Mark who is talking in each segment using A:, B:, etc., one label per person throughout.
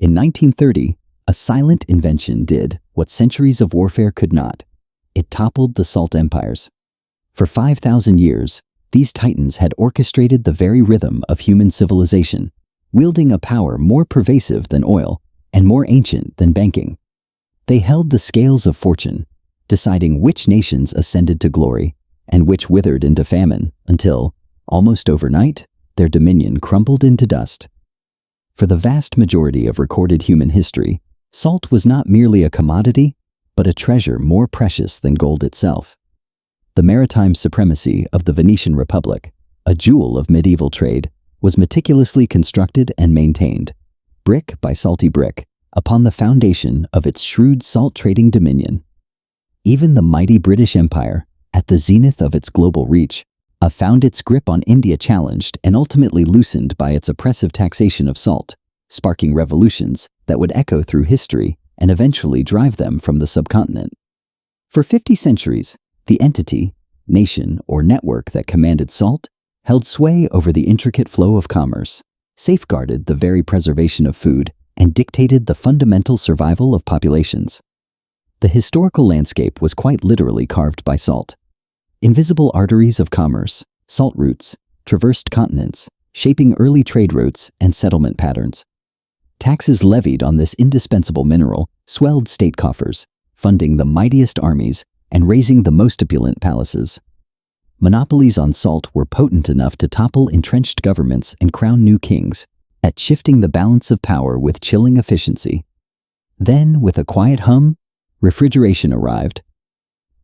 A: In 1930, a silent invention did what centuries of warfare could not. It toppled the salt empires. For 5,000 years, these titans had orchestrated the very rhythm of human civilization, wielding a power more pervasive than oil and more ancient than banking. They held the scales of fortune, deciding which nations ascended to glory and which withered into famine until, almost overnight, their dominion crumbled into dust. For the vast majority of recorded human history, salt was not merely a commodity, but a treasure more precious than gold itself. The maritime supremacy of the Venetian Republic, a jewel of medieval trade, was meticulously constructed and maintained, brick by salty brick, upon the foundation of its shrewd salt trading dominion. Even the mighty British Empire, at the zenith of its global reach, found its grip on India challenged and ultimately loosened by its oppressive taxation of salt, sparking revolutions that would echo through history and eventually drive them from the subcontinent. For 50 centuries, the entity, nation, or network that commanded salt held sway over the intricate flow of commerce, safeguarded the very preservation of food, and dictated the fundamental survival of populations. The historical landscape was quite literally carved by salt. Invisible arteries of commerce, salt routes, traversed continents, shaping early trade routes and settlement patterns. Taxes levied on this indispensable mineral swelled state coffers, funding the mightiest armies and raising the most opulent palaces. Monopolies on salt were potent enough to topple entrenched governments and crown new kings, at shifting the balance of power with chilling efficiency. Then, with a quiet hum, refrigeration arrived.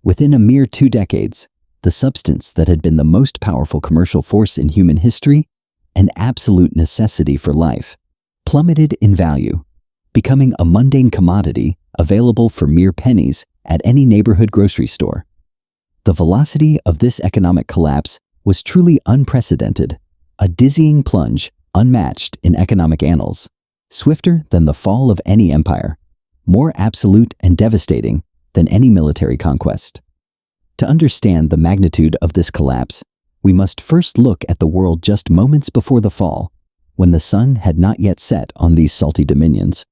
A: Within a mere 2 decades, the substance that had been the most powerful commercial force in human history, an absolute necessity for life, plummeted in value, becoming a mundane commodity available for mere pennies at any neighborhood grocery store. The velocity of this economic collapse was truly unprecedented, a dizzying plunge unmatched in economic annals, swifter than the fall of any empire, more absolute and devastating than any military conquest. To understand the magnitude of this collapse, we must first look at the world just moments before the fall, when the sun had not yet set on these salty dominions.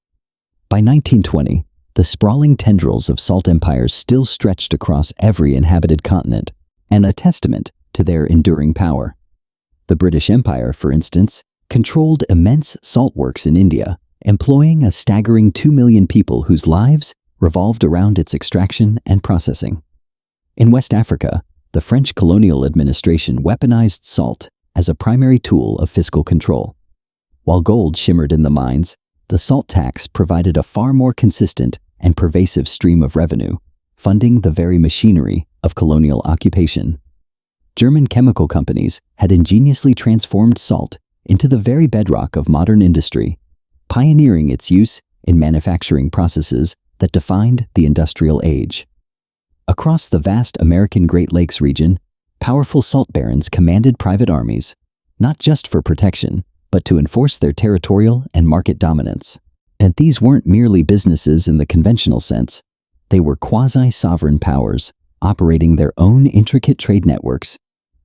A: By 1920, the sprawling tendrils of salt empires still stretched across every inhabited continent, and a testament to their enduring power. The British Empire, for instance, controlled immense salt works in India, employing a staggering 2 million people whose lives revolved around its extraction and processing. In West Africa, the French colonial administration weaponized salt as a primary tool of fiscal control. While gold shimmered in the mines, the salt tax provided a far more consistent and pervasive stream of revenue, funding the very machinery of colonial occupation. German chemical companies had ingeniously transformed salt into the very bedrock of modern industry, pioneering its use in manufacturing processes that defined the industrial age. Across the vast American Great Lakes region, powerful salt barons commanded private armies, not just for protection, but to enforce their territorial and market dominance. And these weren't merely businesses in the conventional sense. They were quasi-sovereign powers, operating their own intricate trade networks,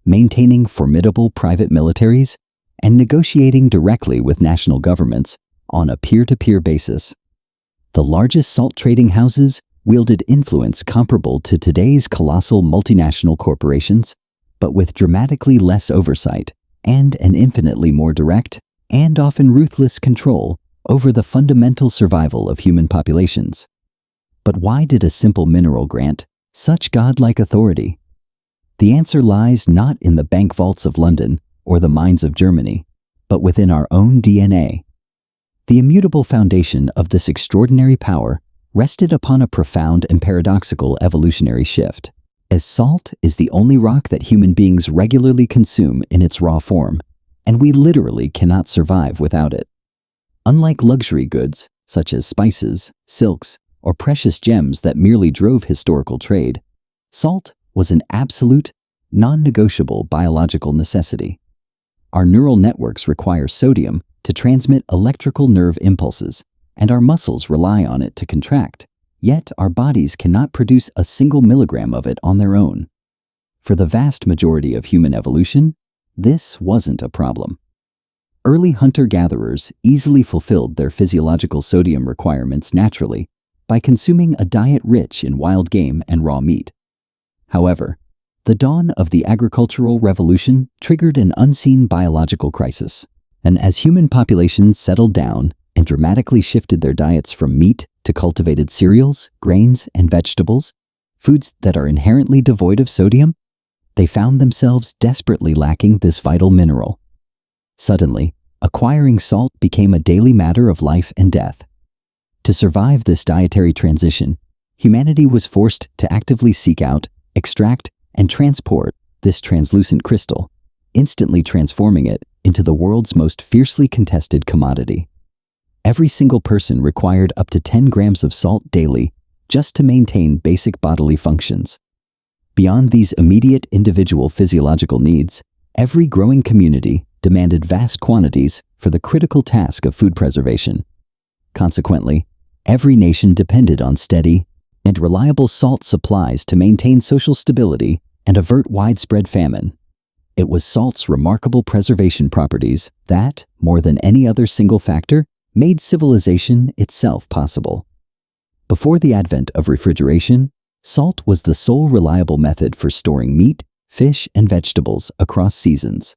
A: maintaining formidable private militaries, and negotiating directly with national governments on a peer-to-peer basis. The largest salt trading houses wielded influence comparable to today's colossal multinational corporations, but with dramatically less oversight and an infinitely more direct and often ruthless control over the fundamental survival of human populations. But why did a simple mineral grant such godlike authority? The answer lies not in the bank vaults of London or the mines of Germany, but within our own DNA. The immutable foundation of this extraordinary power rested upon a profound and paradoxical evolutionary shift. As salt is the only rock that human beings regularly consume in its raw form, and we literally cannot survive without it. Unlike luxury goods, such as spices, silks, or precious gems that merely drove historical trade, salt was an absolute, non-negotiable biological necessity. Our neural networks require sodium to transmit electrical nerve impulses, and our muscles rely on it to contract, yet our bodies cannot produce a single milligram of it on their own. For the vast majority of human evolution, this wasn't a problem. Early hunter-gatherers easily fulfilled their physiological sodium requirements naturally by consuming a diet rich in wild game and raw meat. However, the dawn of the agricultural revolution triggered an unseen biological crisis, and as human populations settled down and dramatically shifted their diets from meat to cultivated cereals, grains, and vegetables, foods that are inherently devoid of sodium, they found themselves desperately lacking this vital mineral. Suddenly, acquiring salt became a daily matter of life and death. To survive this dietary transition, humanity was forced to actively seek out, extract, and transport this translucent crystal, instantly transforming it into the world's most fiercely contested commodity. Every single person required up to 10 grams of salt daily just to maintain basic bodily functions. Beyond these immediate individual physiological needs, every growing community demanded vast quantities for the critical task of food preservation. Consequently, every nation depended on steady and reliable salt supplies to maintain social stability and avert widespread famine. It was salt's remarkable preservation properties that, more than any other single factor, made civilization itself possible. Before the advent of refrigeration, salt was the sole reliable method for storing meat, fish, and vegetables across seasons,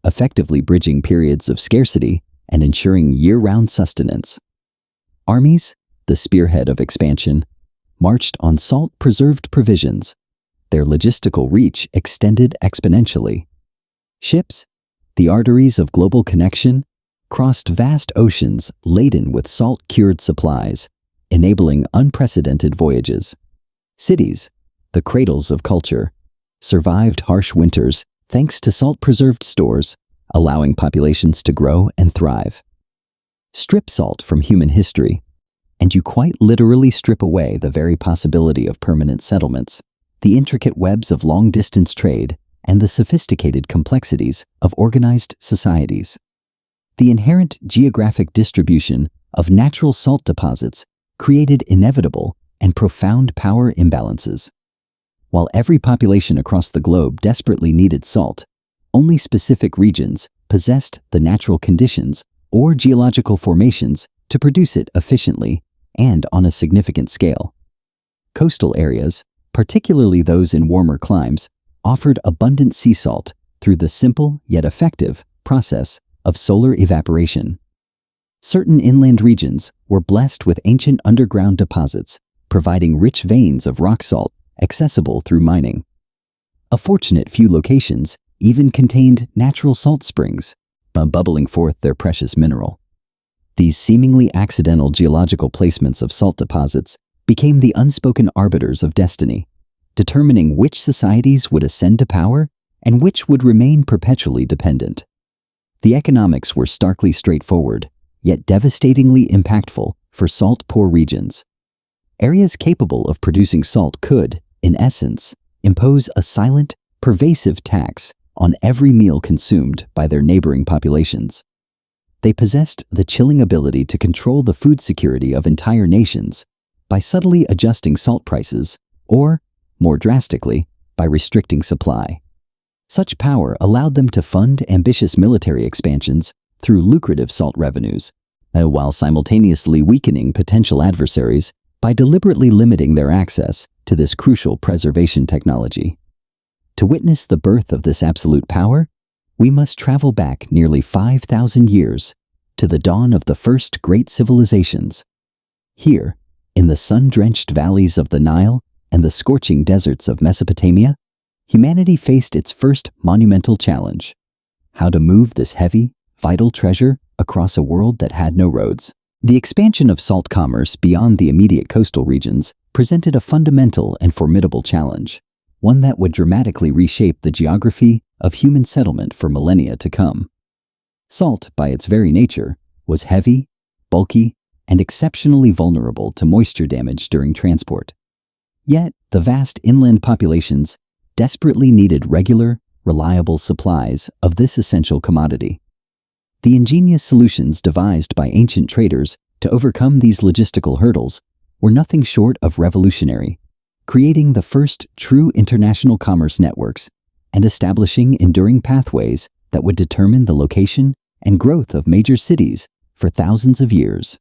A: effectively bridging periods of scarcity and ensuring year-round sustenance. Armies, the spearhead of expansion, marched on salt-preserved provisions. Their logistical reach extended exponentially. Ships, the arteries of global connection, crossed vast oceans laden with salt-cured supplies, enabling unprecedented voyages. Cities, the cradles of culture, survived harsh winters thanks to salt-preserved stores, allowing populations to grow and thrive. Strip salt from human history, and you quite literally strip away the very possibility of permanent settlements, the intricate webs of long-distance trade, and the sophisticated complexities of organized societies. The inherent geographic distribution of natural salt deposits created inevitable and profound power imbalances. While every population across the globe desperately needed salt, only specific regions possessed the natural conditions or geological formations to produce it efficiently and on a significant scale. Coastal areas, particularly those in warmer climes, offered abundant sea salt through the simple yet effective process of solar evaporation. Certain inland regions were blessed with ancient underground deposits, providing rich veins of rock salt accessible through mining. A fortunate few locations even contained natural salt springs, bubbling forth their precious mineral. These seemingly accidental geological placements of salt deposits became the unspoken arbiters of destiny, determining which societies would ascend to power and which would remain perpetually dependent. The economics were starkly straightforward, yet devastatingly impactful for salt-poor regions. Areas capable of producing salt could, in essence, impose a silent, pervasive tax on every meal consumed by their neighboring populations. They possessed the chilling ability to control the food security of entire nations by subtly adjusting salt prices or, more drastically, by restricting supply. Such power allowed them to fund ambitious military expansions through lucrative salt revenues, while simultaneously weakening potential adversaries by deliberately limiting their access to this crucial preservation technology. To witness the birth of this absolute power, we must travel back nearly 5,000 years to the dawn of the first great civilizations. Here, in the sun-drenched valleys of the Nile and the scorching deserts of Mesopotamia, humanity faced its first monumental challenge: how to move this heavy, vital treasure across a world that had no roads. The expansion of salt commerce beyond the immediate coastal regions presented a fundamental and formidable challenge, one that would dramatically reshape the geography of human settlement for millennia to come. Salt, by its very nature, was heavy, bulky, and exceptionally vulnerable to moisture damage during transport. Yet, the vast inland populations desperately needed regular, reliable supplies of this essential commodity. The ingenious solutions devised by ancient traders to overcome these logistical hurdles were nothing short of revolutionary, creating the first true international commerce networks and establishing enduring pathways that would determine the location and growth of major cities for thousands of years.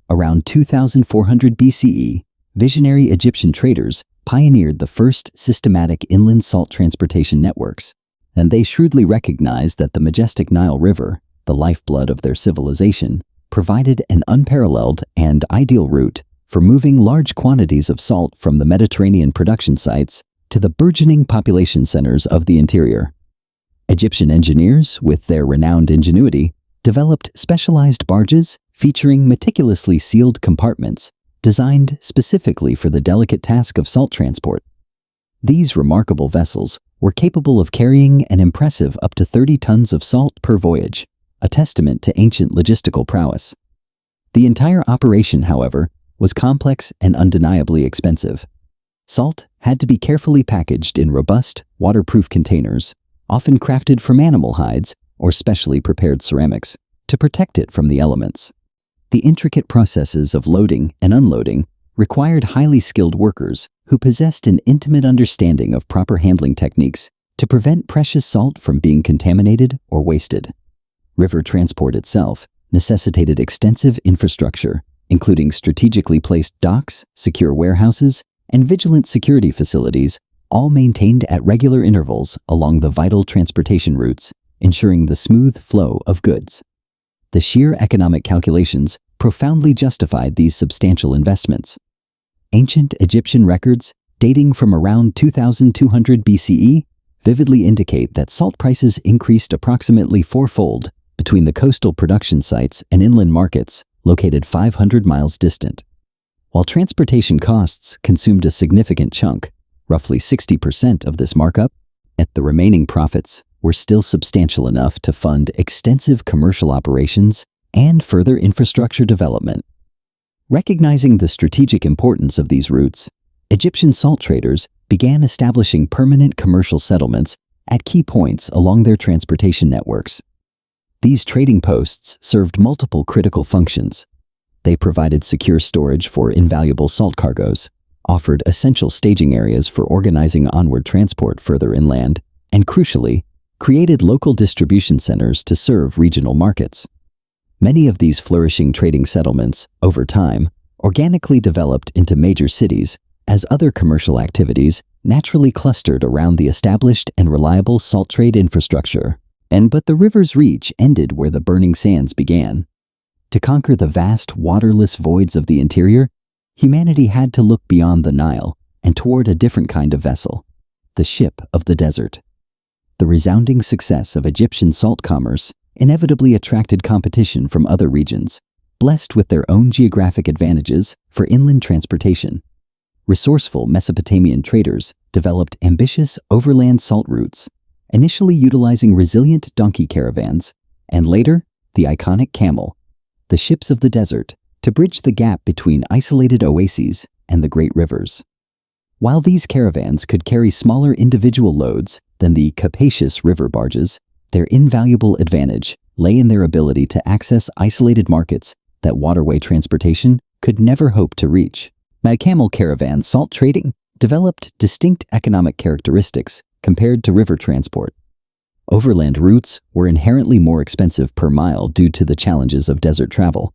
A: Around 2400 BCE, visionary Egyptian traders pioneered the first systematic inland salt transportation networks, and they shrewdly recognized that the majestic Nile River, the lifeblood of their civilization, provided an unparalleled and ideal route for moving large quantities of salt from the Mediterranean production sites to the burgeoning population centers of the interior. Egyptian engineers, with their renowned ingenuity, developed specialized barges featuring meticulously sealed compartments designed specifically for the delicate task of salt transport. These remarkable vessels were capable of carrying an impressive up to 30 tons of salt per voyage, a testament to ancient logistical prowess. The entire operation, however, was complex and undeniably expensive. Salt had to be carefully packaged in robust, waterproof containers, often crafted from animal hides or specially prepared ceramics, to protect it from the elements. The intricate processes of loading and unloading required highly skilled workers who possessed an intimate understanding of proper handling techniques to prevent precious salt from being contaminated or wasted. River transport itself necessitated extensive infrastructure, including strategically placed docks, secure warehouses, and vigilant security facilities, all maintained at regular intervals along the vital transportation routes, ensuring the smooth flow of goods. The sheer economic calculations profoundly justified these substantial investments. Ancient Egyptian records, dating from around 2200 BCE, vividly indicate that salt prices increased approximately fourfold between the coastal production sites and inland markets located 500 miles distant. While transportation costs consumed a significant chunk, roughly 60% of this markup, yet the remaining profits were still substantial enough to fund extensive commercial operations and further infrastructure development. Recognizing the strategic importance of these routes, Egyptian salt traders began establishing permanent commercial settlements at key points along their transportation networks. These trading posts served multiple critical functions. They provided secure storage for invaluable salt cargoes, offered essential staging areas for organizing onward transport further inland, and crucially, created local distribution centers to serve regional markets. Many of these flourishing trading settlements, over time, organically developed into major cities as other commercial activities naturally clustered around the established and reliable salt trade infrastructure. But the river's reach ended where the burning sands began. To conquer the vast, waterless voids of the interior, humanity had to look beyond the Nile and toward a different kind of vessel, the ship of the desert. The resounding success of Egyptian salt commerce inevitably attracted competition from other regions, blessed with their own geographic advantages for inland transportation. Resourceful Mesopotamian traders developed ambitious overland salt routes, initially utilizing resilient donkey caravans, and later the iconic camel, the ships of the desert, to bridge the gap between isolated oases and the great rivers. While these caravans could carry smaller individual loads than the capacious river barges, their invaluable advantage lay in their ability to access isolated markets that waterway transportation could never hope to reach. Camel caravan salt trading developed distinct economic characteristics compared to river transport. Overland routes were inherently more expensive per mile due to the challenges of desert travel,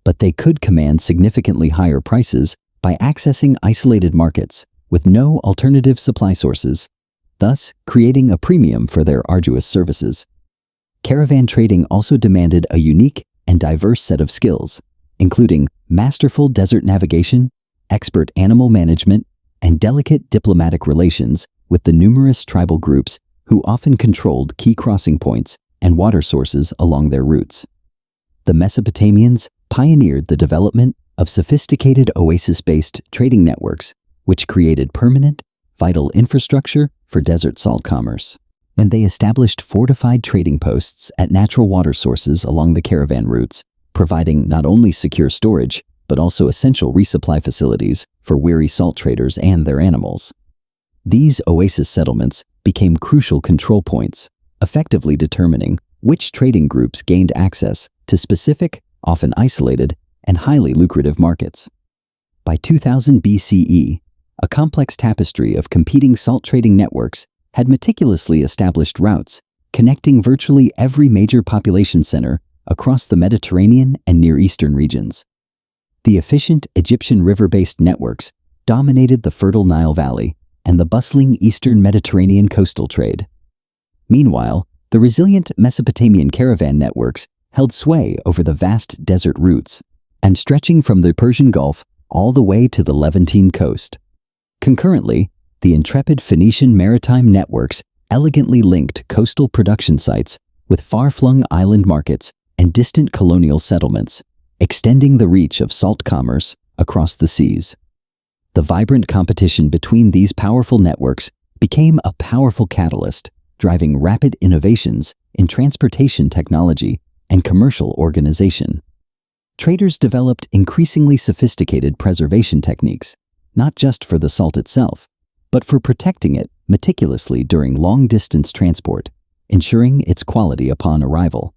A: but they could command significantly higher prices by accessing isolated markets with no alternative supply sources, thus creating a premium for their arduous services. Caravan trading also demanded a unique and diverse set of skills, including masterful desert navigation, expert animal management, and delicate diplomatic relations with the numerous tribal groups who often controlled key crossing points and water sources along their routes. The Mesopotamians pioneered the development of sophisticated oasis-based trading networks, which created permanent, vital infrastructure for desert salt commerce. And they established fortified trading posts at natural water sources along the caravan routes, providing not only secure storage, but also essential resupply facilities for weary salt traders and their animals. These oasis settlements became crucial control points, effectively determining which trading groups gained access to specific, often isolated, and highly lucrative markets. By 2000 BCE, a complex tapestry of competing salt trading networks had meticulously established routes connecting virtually every major population center across the Mediterranean and Near Eastern regions. The efficient Egyptian river-based networks dominated the fertile Nile Valley and the bustling Eastern Mediterranean coastal trade. Meanwhile, the resilient Mesopotamian caravan networks held sway over the vast desert routes, and stretching from the Persian Gulf all the way to the Levantine coast. Concurrently, the intrepid Phoenician maritime networks elegantly linked coastal production sites with far-flung island markets and distant colonial settlements, extending the reach of salt commerce across the seas. The vibrant competition between these powerful networks became a powerful catalyst, driving rapid innovations in transportation technology and commercial organization. Traders developed increasingly sophisticated preservation techniques, not just for the salt itself, but for protecting it meticulously during long-distance transport, ensuring its quality upon arrival.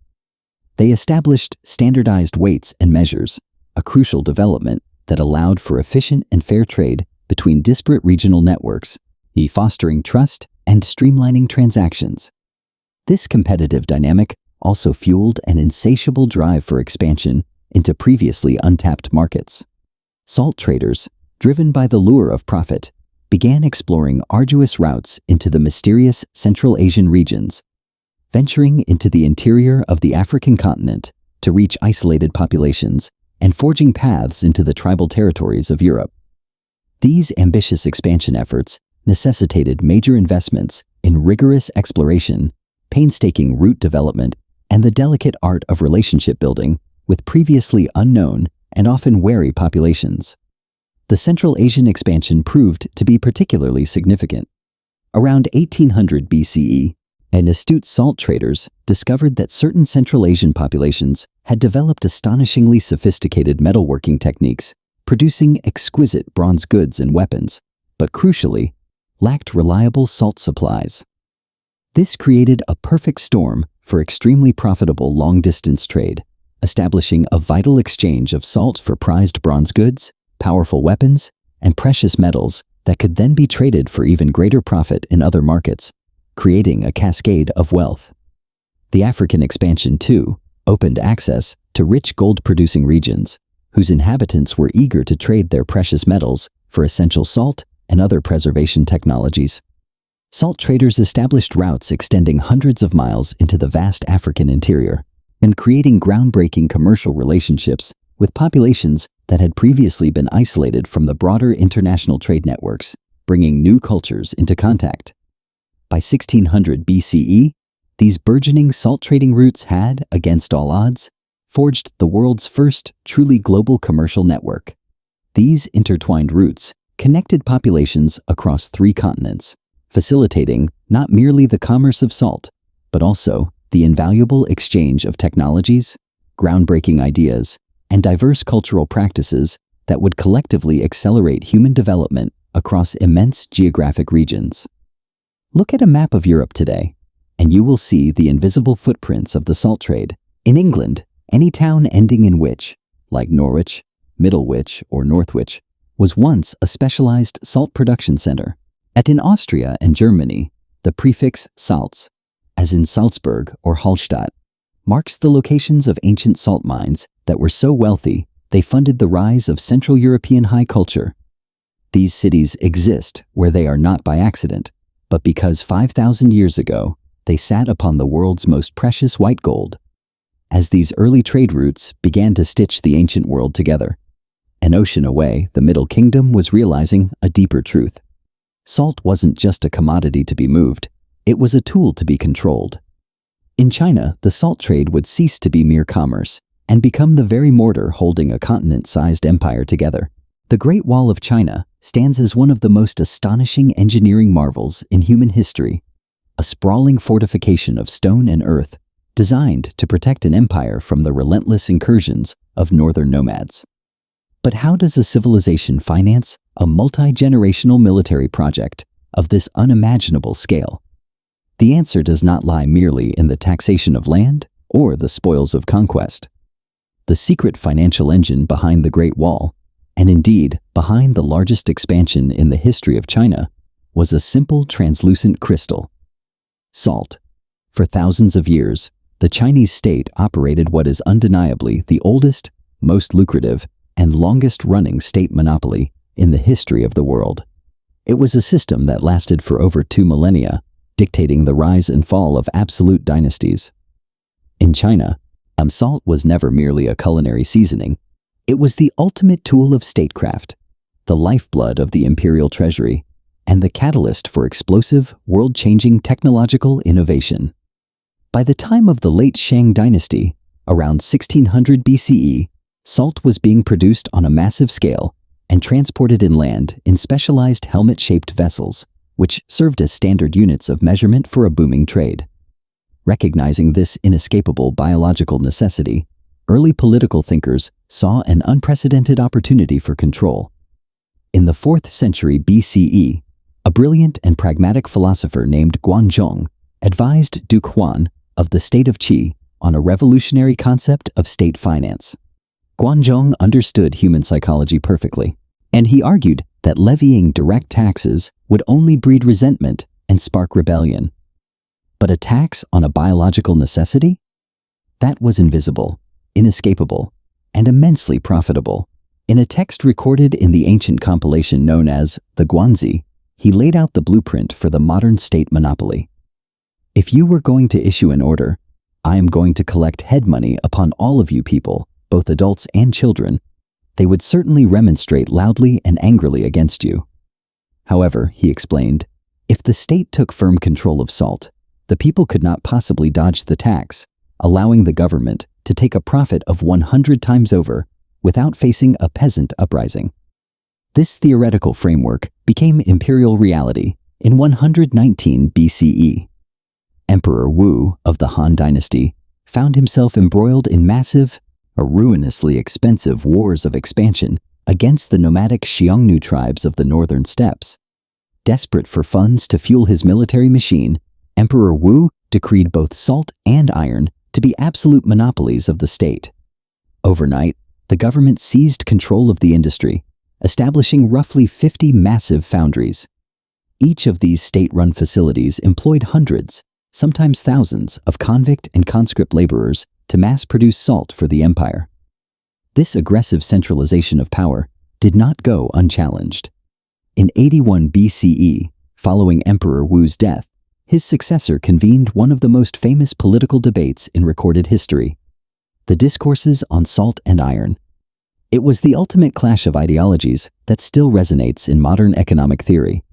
A: They established standardized weights and measures, a crucial development that allowed for efficient and fair trade between disparate regional networks, fostering trust and streamlining transactions. This competitive dynamic also fueled an insatiable drive for expansion into previously untapped markets. Salt traders, driven by the lure of profit, began exploring arduous routes into the mysterious Central Asian regions, venturing into the interior of the African continent to reach isolated populations and forging paths into the tribal territories of Europe. These ambitious expansion efforts necessitated major investments in rigorous exploration, painstaking route development, and the delicate art of relationship building with previously unknown and often wary populations. The Central Asian expansion proved to be particularly significant. Around 1800 BCE, and astute salt traders discovered that certain Central Asian populations had developed astonishingly sophisticated metalworking techniques, producing exquisite bronze goods and weapons, but crucially, lacked reliable salt supplies. This created a perfect storm for extremely profitable long-distance trade, establishing a vital exchange of salt for prized bronze goods, powerful weapons, and precious metals that could then be traded for even greater profit in other markets, creating a cascade of wealth. The African expansion, too, opened access to rich gold-producing regions, whose inhabitants were eager to trade their precious metals for essential salt and other preservation technologies. Salt traders established routes extending hundreds of miles into the vast African interior, and creating groundbreaking commercial relationships with populations that had previously been isolated from the broader international trade networks, bringing new cultures into contact. By 1600 BCE, these burgeoning salt trading routes had, against all odds, forged the world's first truly global commercial network. These intertwined routes connected populations across 3 continents, facilitating not merely the commerce of salt, but also the invaluable exchange of technologies, groundbreaking ideas, and diverse cultural practices that would collectively accelerate human development across immense geographic regions. Look at a map of Europe today, and you will see the invisible footprints of the salt trade. In England, any town ending in wich, like Norwich, Middlewich, or Northwich, was once a specialized salt production center. In Austria and Germany, the prefix Salz, as in Salzburg or Hallstatt, marks the locations of ancient salt mines that were so wealthy they funded the rise of Central European high culture. These cities exist where they are not by accident, but because 5,000 years ago, they sat upon the world's most precious white gold. As these early trade routes began to stitch the ancient world together, an ocean away, the Middle Kingdom was realizing a deeper truth. Salt wasn't just a commodity to be moved, it was a tool to be controlled. In China, the salt trade would cease to be mere commerce and become the very mortar holding a continent-sized empire together. The Great Wall of China stands as one of the most astonishing engineering marvels in human history, a sprawling fortification of stone and earth designed to protect an empire from the relentless incursions of northern nomads. But how does a civilization finance a multi-generational military project of this unimaginable scale? The answer does not lie merely in the taxation of land or the spoils of conquest. The secret financial engine behind the Great Wall, and indeed behind the largest expansion in the history of China, was a simple translucent crystal: salt. For thousands of years, the Chinese state operated what is undeniably the oldest, most lucrative, and longest-running state monopoly in the history of the world. It was a system that lasted for over 2 millennia, dictating the rise and fall of absolute dynasties. In China, salt was never merely a culinary seasoning. It was the ultimate tool of statecraft, the lifeblood of the imperial treasury, and the catalyst for explosive, world-changing technological innovation. By the time of the late Shang dynasty, around 1600 BCE, salt was being produced on a massive scale and transported inland in specialized helmet-shaped vessels, which served as standard units of measurement for a booming trade. Recognizing this inescapable biological necessity, early political thinkers saw an unprecedented opportunity for control. In the 4th century BCE, a brilliant and pragmatic philosopher named Guanzhong advised Duke Huan of the state of Qi on a revolutionary concept of state finance. Guanzhong understood human psychology perfectly, and he argued that levying direct taxes would only breed resentment and spark rebellion. But a tax on a biological necessity? That was invisible, inescapable, and immensely profitable. In a text recorded in the ancient compilation known as the Guanzi, he laid out the blueprint for the modern state monopoly. If you were going to issue an order, I am going to collect head money upon all of you people, both adults and children, they would certainly remonstrate loudly and angrily against you. However, he explained, if the state took firm control of salt, the people could not possibly dodge the tax, allowing the government to take a profit of 100 times over without facing a peasant uprising. This theoretical framework became imperial reality in 119 BCE. Emperor Wu of the Han Dynasty found himself embroiled in massive, ruinously expensive wars of expansion against the nomadic Xiongnu tribes of the northern steppes. Desperate for funds to fuel his military machine, Emperor Wu decreed both salt and iron to be absolute monopolies of the state. Overnight, the government seized control of the industry, establishing roughly 50 massive foundries. Each of these state-run facilities employed hundreds, sometimes thousands, of convict and conscript laborers to mass-produce salt for the empire. This aggressive centralization of power did not go unchallenged. In 81 BCE, following Emperor Wu's death, his successor convened one of the most famous political debates in recorded history, the discourses on salt and iron. It was the ultimate clash of ideologies that still resonates in modern economic theory.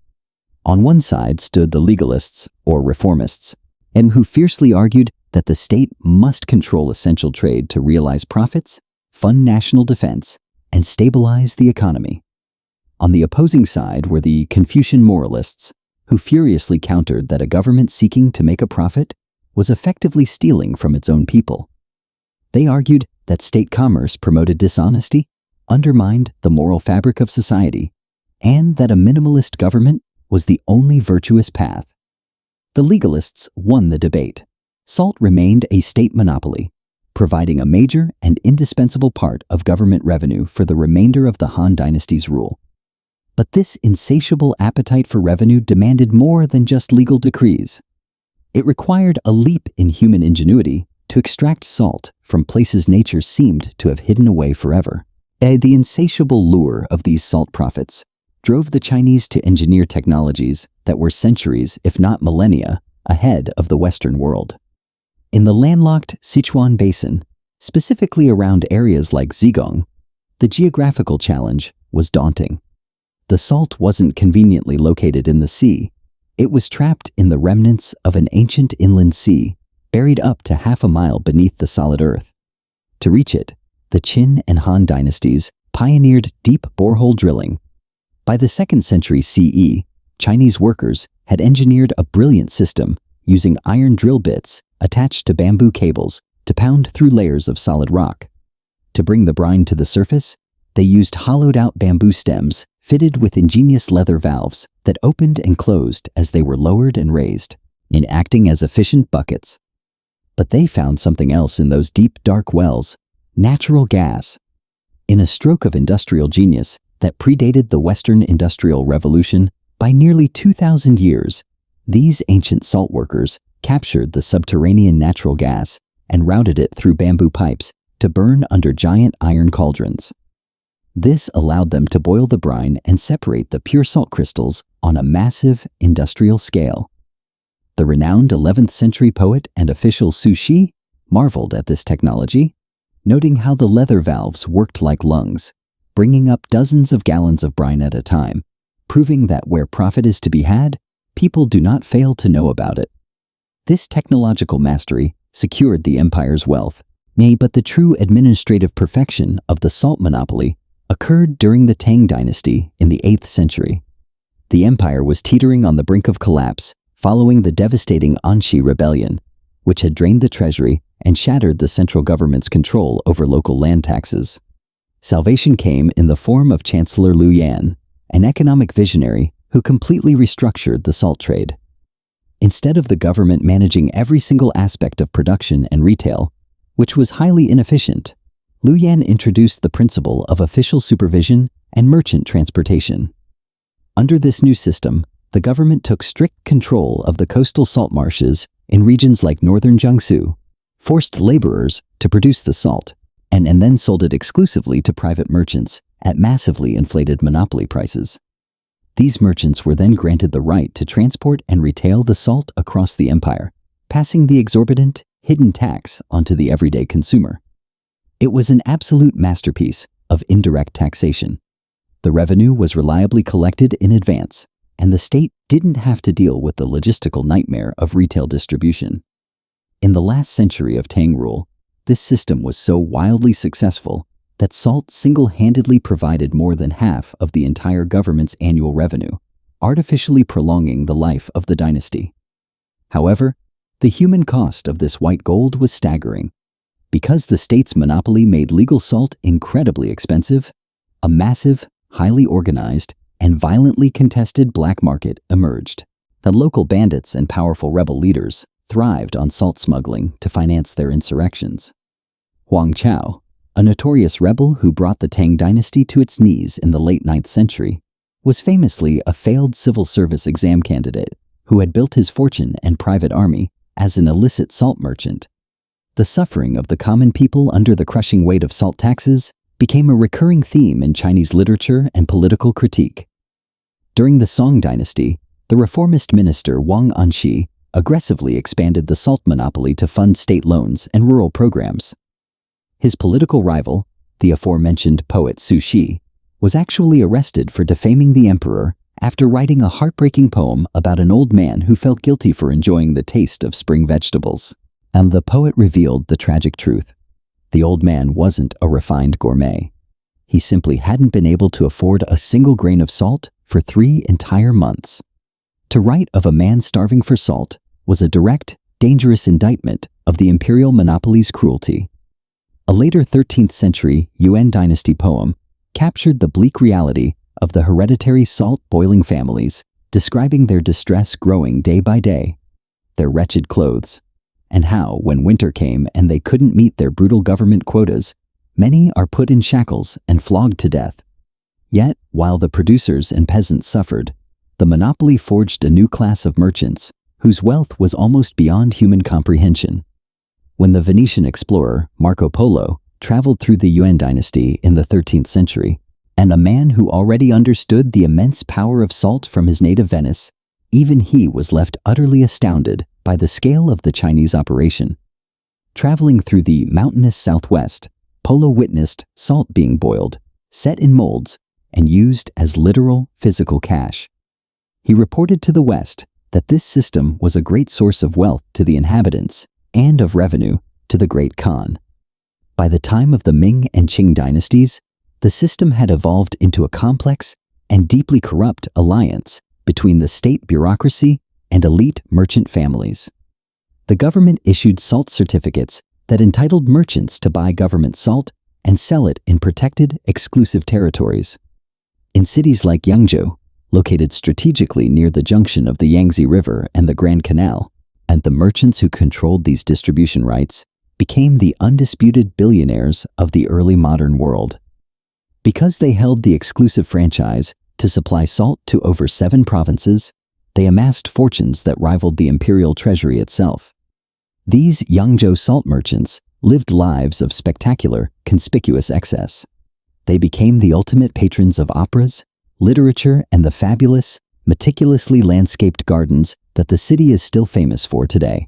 A: On one side stood the legalists, or reformists, and who fiercely argued that the state must control essential trade to realize profits, fund national defense, and stabilize the economy. On the opposing side were the Confucian moralists, who furiously countered that a government seeking to make a profit was effectively stealing from its own people. They argued that state commerce promoted dishonesty, undermined the moral fabric of society, and that a minimalist government was the only virtuous path. The legalists won the debate. Salt remained a state monopoly, providing a major and indispensable part of government revenue for the remainder of the Han Dynasty's rule. But this insatiable appetite for revenue demanded more than just legal decrees. It required a leap in human ingenuity to extract salt from places nature seemed to have hidden away forever. The insatiable lure of these salt profits drove the Chinese to engineer technologies that were centuries, if not millennia, ahead of the Western world. In the landlocked Sichuan Basin, specifically around areas like Zhejiang, the geographical challenge was daunting. The salt wasn't conveniently located in the sea. It was trapped in the remnants of an ancient inland sea, buried up to half a mile beneath the solid earth. To reach it, the Qin and Han dynasties pioneered deep borehole drilling. By the 2nd century CE, Chinese workers had engineered a brilliant system using iron drill bits attached to bamboo cables to pound through layers of solid rock. To bring the brine to the surface, they used hollowed-out bamboo stems fitted with ingenious leather valves that opened and closed as they were lowered and raised, in acting as efficient buckets. But they found something else in those deep, dark wells: natural gas. In a stroke of industrial genius that predated the Western Industrial Revolution by nearly 2,000 years, these ancient salt workers captured the subterranean natural gas and routed it through bamboo pipes to burn under giant iron cauldrons. This allowed them to boil the brine and separate the pure salt crystals on a massive industrial scale. The renowned 11th century poet and official Su Shi marveled at this technology, noting how the leather valves worked like lungs, bringing up dozens of gallons of brine at a time, proving that where profit is to be had, people do not fail to know about it. This technological mastery secured the empire's wealth, but the true administrative perfection of the salt monopoly occurred during the Tang dynasty in the 8th century. The empire was teetering on the brink of collapse following the devastating Anxi rebellion, which had drained the treasury and shattered the central government's control over local land taxes. Salvation came in the form of Chancellor Liu Yan, an economic visionary who completely restructured the salt trade. Instead of the government managing every single aspect of production and retail, which was highly inefficient, Liu Yan introduced the principle of official supervision and merchant transportation. Under this new system, the government took strict control of the coastal salt marshes in regions like northern Jiangsu, forced laborers to produce the salt, and then sold it exclusively to private merchants at massively inflated monopoly prices. These merchants were then granted the right to transport and retail the salt across the empire, passing the exorbitant, hidden tax onto the everyday consumer. It was an absolute masterpiece of indirect taxation. The revenue was reliably collected in advance, and the state didn't have to deal with the logistical nightmare of retail distribution. In the last century of Tang rule, this system was so wildly successful that salt single-handedly provided more than half of the entire government's annual revenue, artificially prolonging the life of the dynasty. However, the human cost of this white gold was staggering. Because the state's monopoly made legal salt incredibly expensive, a massive, highly organized, and violently contested black market emerged. The local bandits and powerful rebel leaders thrived on salt smuggling to finance their insurrections. Huang Chao, a notorious rebel who brought the Tang dynasty to its knees in the late 9th century, was famously a failed civil service exam candidate who had built his fortune and private army as an illicit salt merchant. The suffering of the common people under the crushing weight of salt taxes became a recurring theme in Chinese literature and political critique. During the Song dynasty, the reformist minister Wang Anxi aggressively expanded the salt monopoly to fund state loans and rural programs. His political rival, the aforementioned poet Su Shi, was actually arrested for defaming the emperor after writing a heartbreaking poem about an old man who felt guilty for enjoying the taste of spring vegetables. And the poet revealed the tragic truth. The old man wasn't a refined gourmet. He simply hadn't been able to afford a single grain of salt for 3 entire months. To write of a man starving for salt was a direct, dangerous indictment of the imperial monopoly's cruelty. A later 13th century Yuan dynasty poem captured the bleak reality of the hereditary salt-boiling families, describing their distress growing day by day, their wretched clothes, and how, when winter came and they couldn't meet their brutal government quotas, many are put in shackles and flogged to death. Yet, while the producers and peasants suffered, the monopoly forged a new class of merchants whose wealth was almost beyond human comprehension. When the Venetian explorer, Marco Polo, traveled through the Yuan dynasty in the 13th century, and a man who already understood the immense power of salt from his native Venice, even he was left utterly astounded by the scale of the Chinese operation. Traveling through the mountainous southwest, Polo witnessed salt being boiled, set in molds, and used as literal physical cash. He reported to the West that this system was a great source of wealth to the inhabitants and of revenue to the Great Khan. By the time of the Ming and Qing dynasties, the system had evolved into a complex and deeply corrupt alliance between the state bureaucracy and elite merchant families. The government issued salt certificates that entitled merchants to buy government salt and sell it in protected, exclusive territories. In cities like Yangzhou, located strategically near the junction of the Yangtze River and the Grand Canal, and the merchants who controlled these distribution rights became the undisputed billionaires of the early modern world. Because they held the exclusive franchise to supply salt to over 7 provinces, They amassed fortunes that rivaled the imperial treasury itself. These Yangzhou salt merchants lived lives of spectacular, conspicuous excess. They became the ultimate patrons of operas, literature, and the fabulous, meticulously landscaped gardens that the city is still famous for today.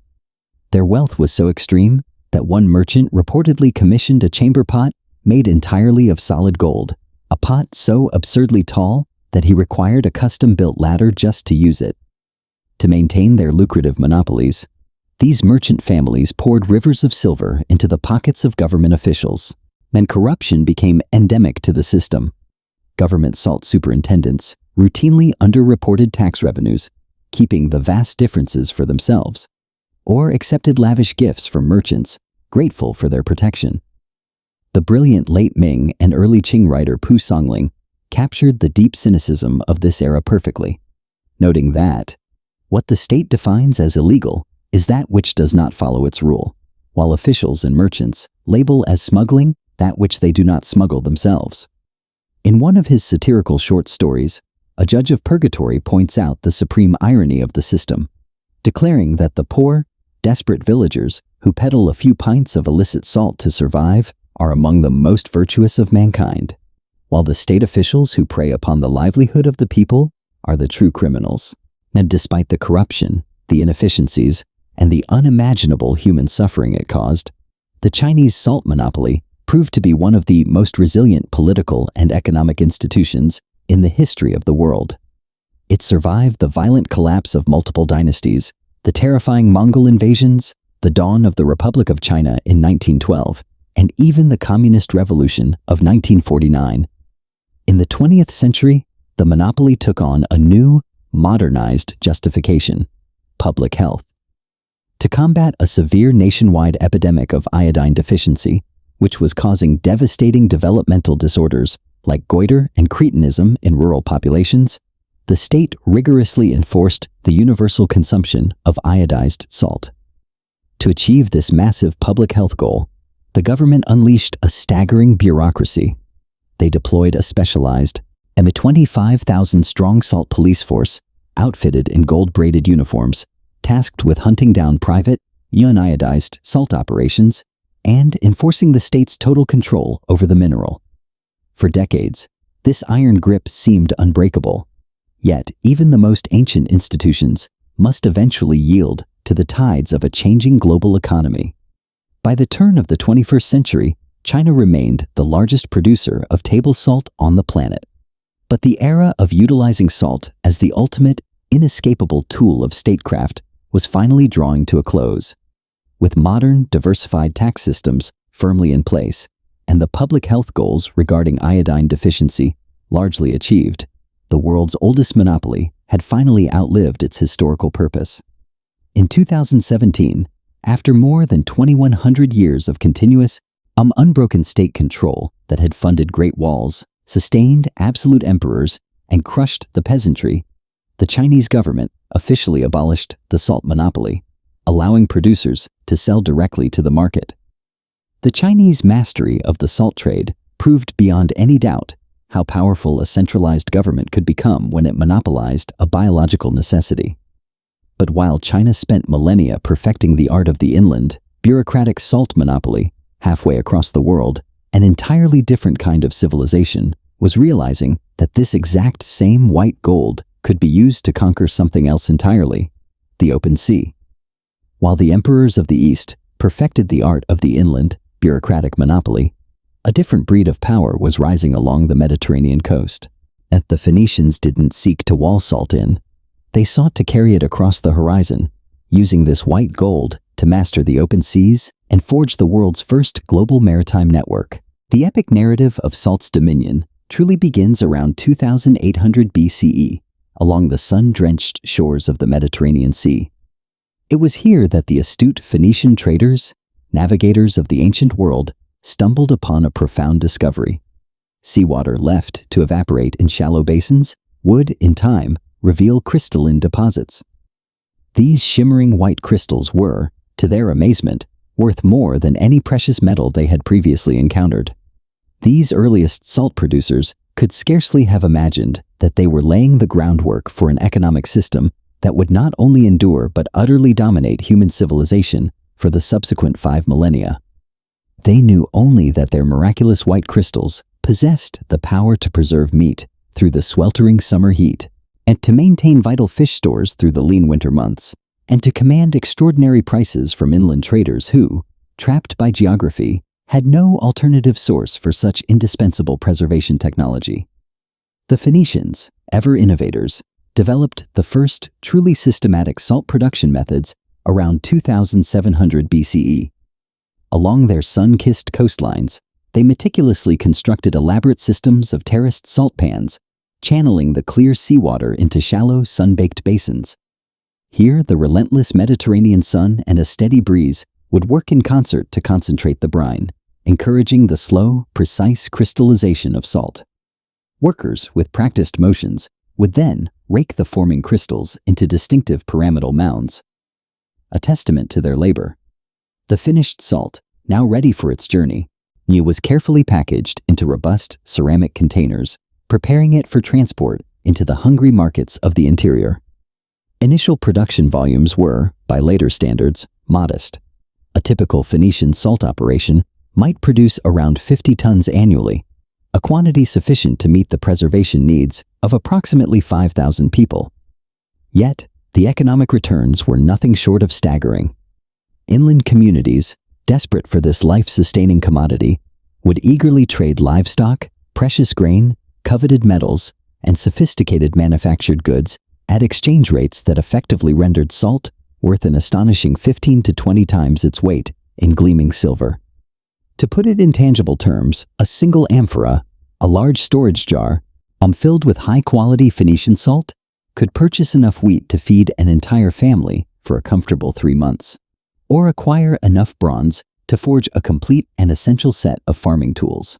A: Their wealth was so extreme that one merchant reportedly commissioned a chamber pot made entirely of solid gold, a pot so absurdly tall that he required a custom-built ladder just to use it. To maintain their lucrative monopolies, these merchant families poured rivers of silver into the pockets of government officials, and corruption became endemic to the system. Government salt superintendents routinely underreported tax revenues, keeping the vast differences for themselves, or accepted lavish gifts from merchants, grateful for their protection. The brilliant late Ming and early Qing writer Pu Songling captured the deep cynicism of this era perfectly, noting that what the state defines as illegal is that which does not follow its rule, while officials and merchants label as smuggling that which they do not smuggle themselves. In one of his satirical short stories, a judge of purgatory points out the supreme irony of the system, declaring that the poor, desperate villagers who peddle a few pints of illicit salt to survive are among the most virtuous of mankind, while the state officials who prey upon the livelihood of the people are the true criminals. And despite the corruption, the inefficiencies, and the unimaginable human suffering it caused, the Chinese salt monopoly proved to be one of the most resilient political and economic institutions in the history of the world. It survived the violent collapse of multiple dynasties, the terrifying Mongol invasions, the dawn of the Republic of China in 1912, and even the Communist Revolution of 1949. In the 20th century, the monopoly took on a new, modernized justification: public health. To combat a severe nationwide epidemic of iodine deficiency, which was causing devastating developmental disorders like goiter and cretinism in rural populations, the state rigorously enforced the universal consumption of iodized salt. To achieve this massive public health goal, the government unleashed a staggering bureaucracy. They deployed a specialized, 25,000-strong salt police force outfitted in gold-braided uniforms, tasked with hunting down private, uniodized salt operations and enforcing the state's total control over the mineral. For decades, this iron grip seemed unbreakable. Yet, even the most ancient institutions must eventually yield to the tides of a changing global economy. By the turn of the 21st century, China remained the largest producer of table salt on the planet. But the era of utilizing salt as the ultimate, inescapable tool of statecraft was finally drawing to a close. With modern, diversified tax systems firmly in place and the public health goals regarding iodine deficiency largely achieved, the world's oldest monopoly had finally outlived its historical purpose. In 2017, after more than 2,100 years of continuous, unbroken state control that had funded great walls, sustained absolute emperors, and crushed the peasantry, the Chinese government officially abolished the salt monopoly, allowing producers to sell directly to the market. The Chinese mastery of the salt trade proved beyond any doubt how powerful a centralized government could become when it monopolized a biological necessity. But while China spent millennia perfecting the art of the inland, bureaucratic salt monopoly, halfway across the world, an entirely different kind of civilization was realizing that this exact same white gold could be used to conquer something else entirely: the open sea. While the emperors of the East perfected the art of the inland, bureaucratic monopoly, a different breed of power was rising along the Mediterranean coast. And the Phoenicians didn't seek to wall salt in. They sought to carry it across the horizon, using this white gold to master the open seas and forge the world's first global maritime network. The epic narrative of salt's dominion truly begins around 2800 BCE, along the sun-drenched shores of the Mediterranean Sea. It was here that the astute Phoenician traders, navigators of the ancient world, stumbled upon a profound discovery. Seawater left to evaporate in shallow basins would, in time, reveal crystalline deposits. These shimmering white crystals were, to their amazement, worth more than any precious metal they had previously encountered. These earliest salt producers could scarcely have imagined that they were laying the groundwork for an economic system that would not only endure but utterly dominate human civilization for the subsequent 5 millennia. They knew only that their miraculous white crystals possessed the power to preserve meat through the sweltering summer heat, and to maintain vital fish stores through the lean winter months, and to command extraordinary prices from inland traders who, trapped by geography, had no alternative source for such indispensable preservation technology. The Phoenicians, ever innovators, developed the first truly systematic salt production methods around 2700 BCE. Along their sun-kissed coastlines, they meticulously constructed elaborate systems of terraced salt pans, channeling the clear seawater into shallow, sun-baked basins. Here, the relentless Mediterranean sun and a steady breeze would work in concert to concentrate the brine, encouraging the slow, precise crystallization of salt. Workers with practiced motions would then rake the forming crystals into distinctive pyramidal mounds, a testament to their labor. The finished salt, now ready for its journey, was carefully packaged into robust ceramic containers, preparing it for transport into the hungry markets of the interior. Initial production volumes were, by later standards, modest. A typical Phoenician salt operation might produce around 50 tons annually, a quantity sufficient to meet the preservation needs of approximately 5,000 people. Yet, the economic returns were nothing short of staggering. Inland communities, desperate for this life-sustaining commodity, would eagerly trade livestock, precious grain, coveted metals, and sophisticated manufactured goods at exchange rates that effectively rendered salt worth an astonishing 15 to 20 times its weight in gleaming silver. To put it in tangible terms, a single amphora, a large storage jar, filled with high-quality Phoenician salt, could purchase enough wheat to feed an entire family for a comfortable 3 months, or acquire enough bronze to forge a complete and essential set of farming tools.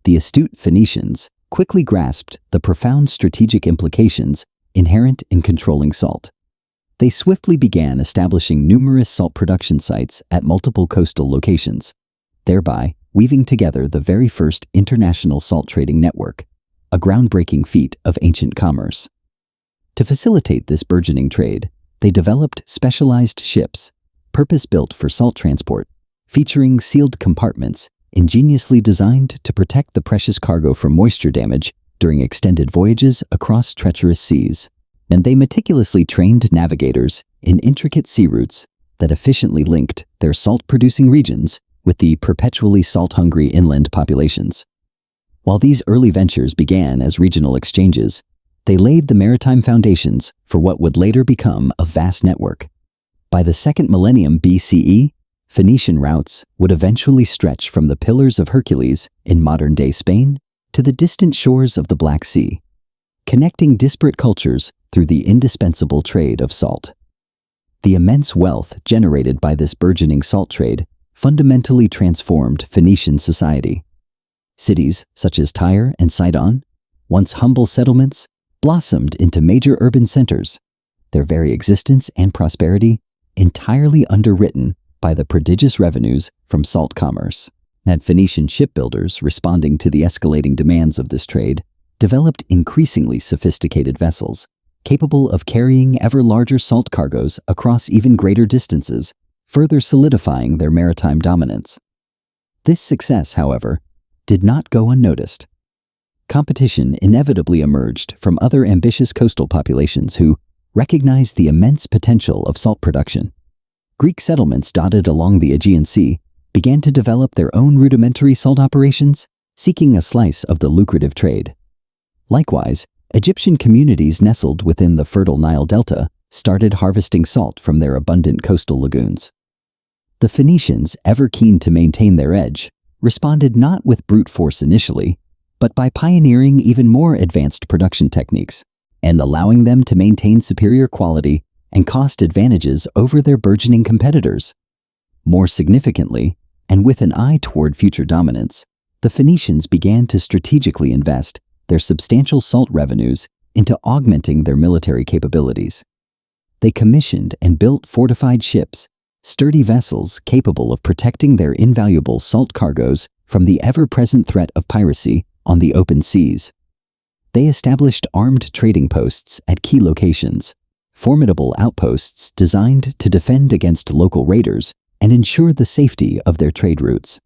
A: The astute Phoenicians quickly grasped the profound strategic implications inherent in controlling salt. They swiftly began establishing numerous salt production sites at multiple coastal locations, thereby weaving together the very first international salt trading network, a groundbreaking feat of ancient commerce. To facilitate this burgeoning trade, they developed specialized ships, purpose-built for salt transport, featuring sealed compartments ingeniously designed to protect the precious cargo from moisture damage during extended voyages across treacherous seas. And they meticulously trained navigators in intricate sea routes that efficiently linked their salt-producing regions with the perpetually salt-hungry inland populations. While these early ventures began as regional exchanges, they laid the maritime foundations for what would later become a vast network. By the 2nd millennium BCE, Phoenician routes would eventually stretch from the Pillars of Hercules in modern-day Spain to the distant shores of the Black Sea, connecting disparate cultures through the indispensable trade of salt. The immense wealth generated by this burgeoning salt trade fundamentally transformed Phoenician society. Cities such as Tyre and Sidon, once humble settlements, blossomed into major urban centers, their very existence and prosperity entirely underwritten by the prodigious revenues from salt commerce. And Phoenician shipbuilders, responding to the escalating demands of this trade, developed increasingly sophisticated vessels, capable of carrying ever larger salt cargoes across even greater distances, further solidifying their maritime dominance. This success, however, did not go unnoticed. Competition inevitably emerged from other ambitious coastal populations who recognized the immense potential of salt production. Greek settlements dotted along the Aegean Sea began to develop their own rudimentary salt operations, seeking a slice of the lucrative trade. Likewise, Egyptian communities nestled within the fertile Nile Delta started harvesting salt from their abundant coastal lagoons. The Phoenicians, ever keen to maintain their edge, responded not with brute force initially, but by pioneering even more advanced production techniques and allowing them to maintain superior quality and cost advantages over their burgeoning competitors. More significantly, and with an eye toward future dominance, the Phoenicians began to strategically invest their substantial salt revenues into augmenting their military capabilities. They commissioned and built fortified ships, sturdy vessels capable of protecting their invaluable salt cargoes from the ever-present threat of piracy on the open seas. They established armed trading posts at key locations, formidable outposts designed to defend against local raiders and ensure the safety of their trade routes.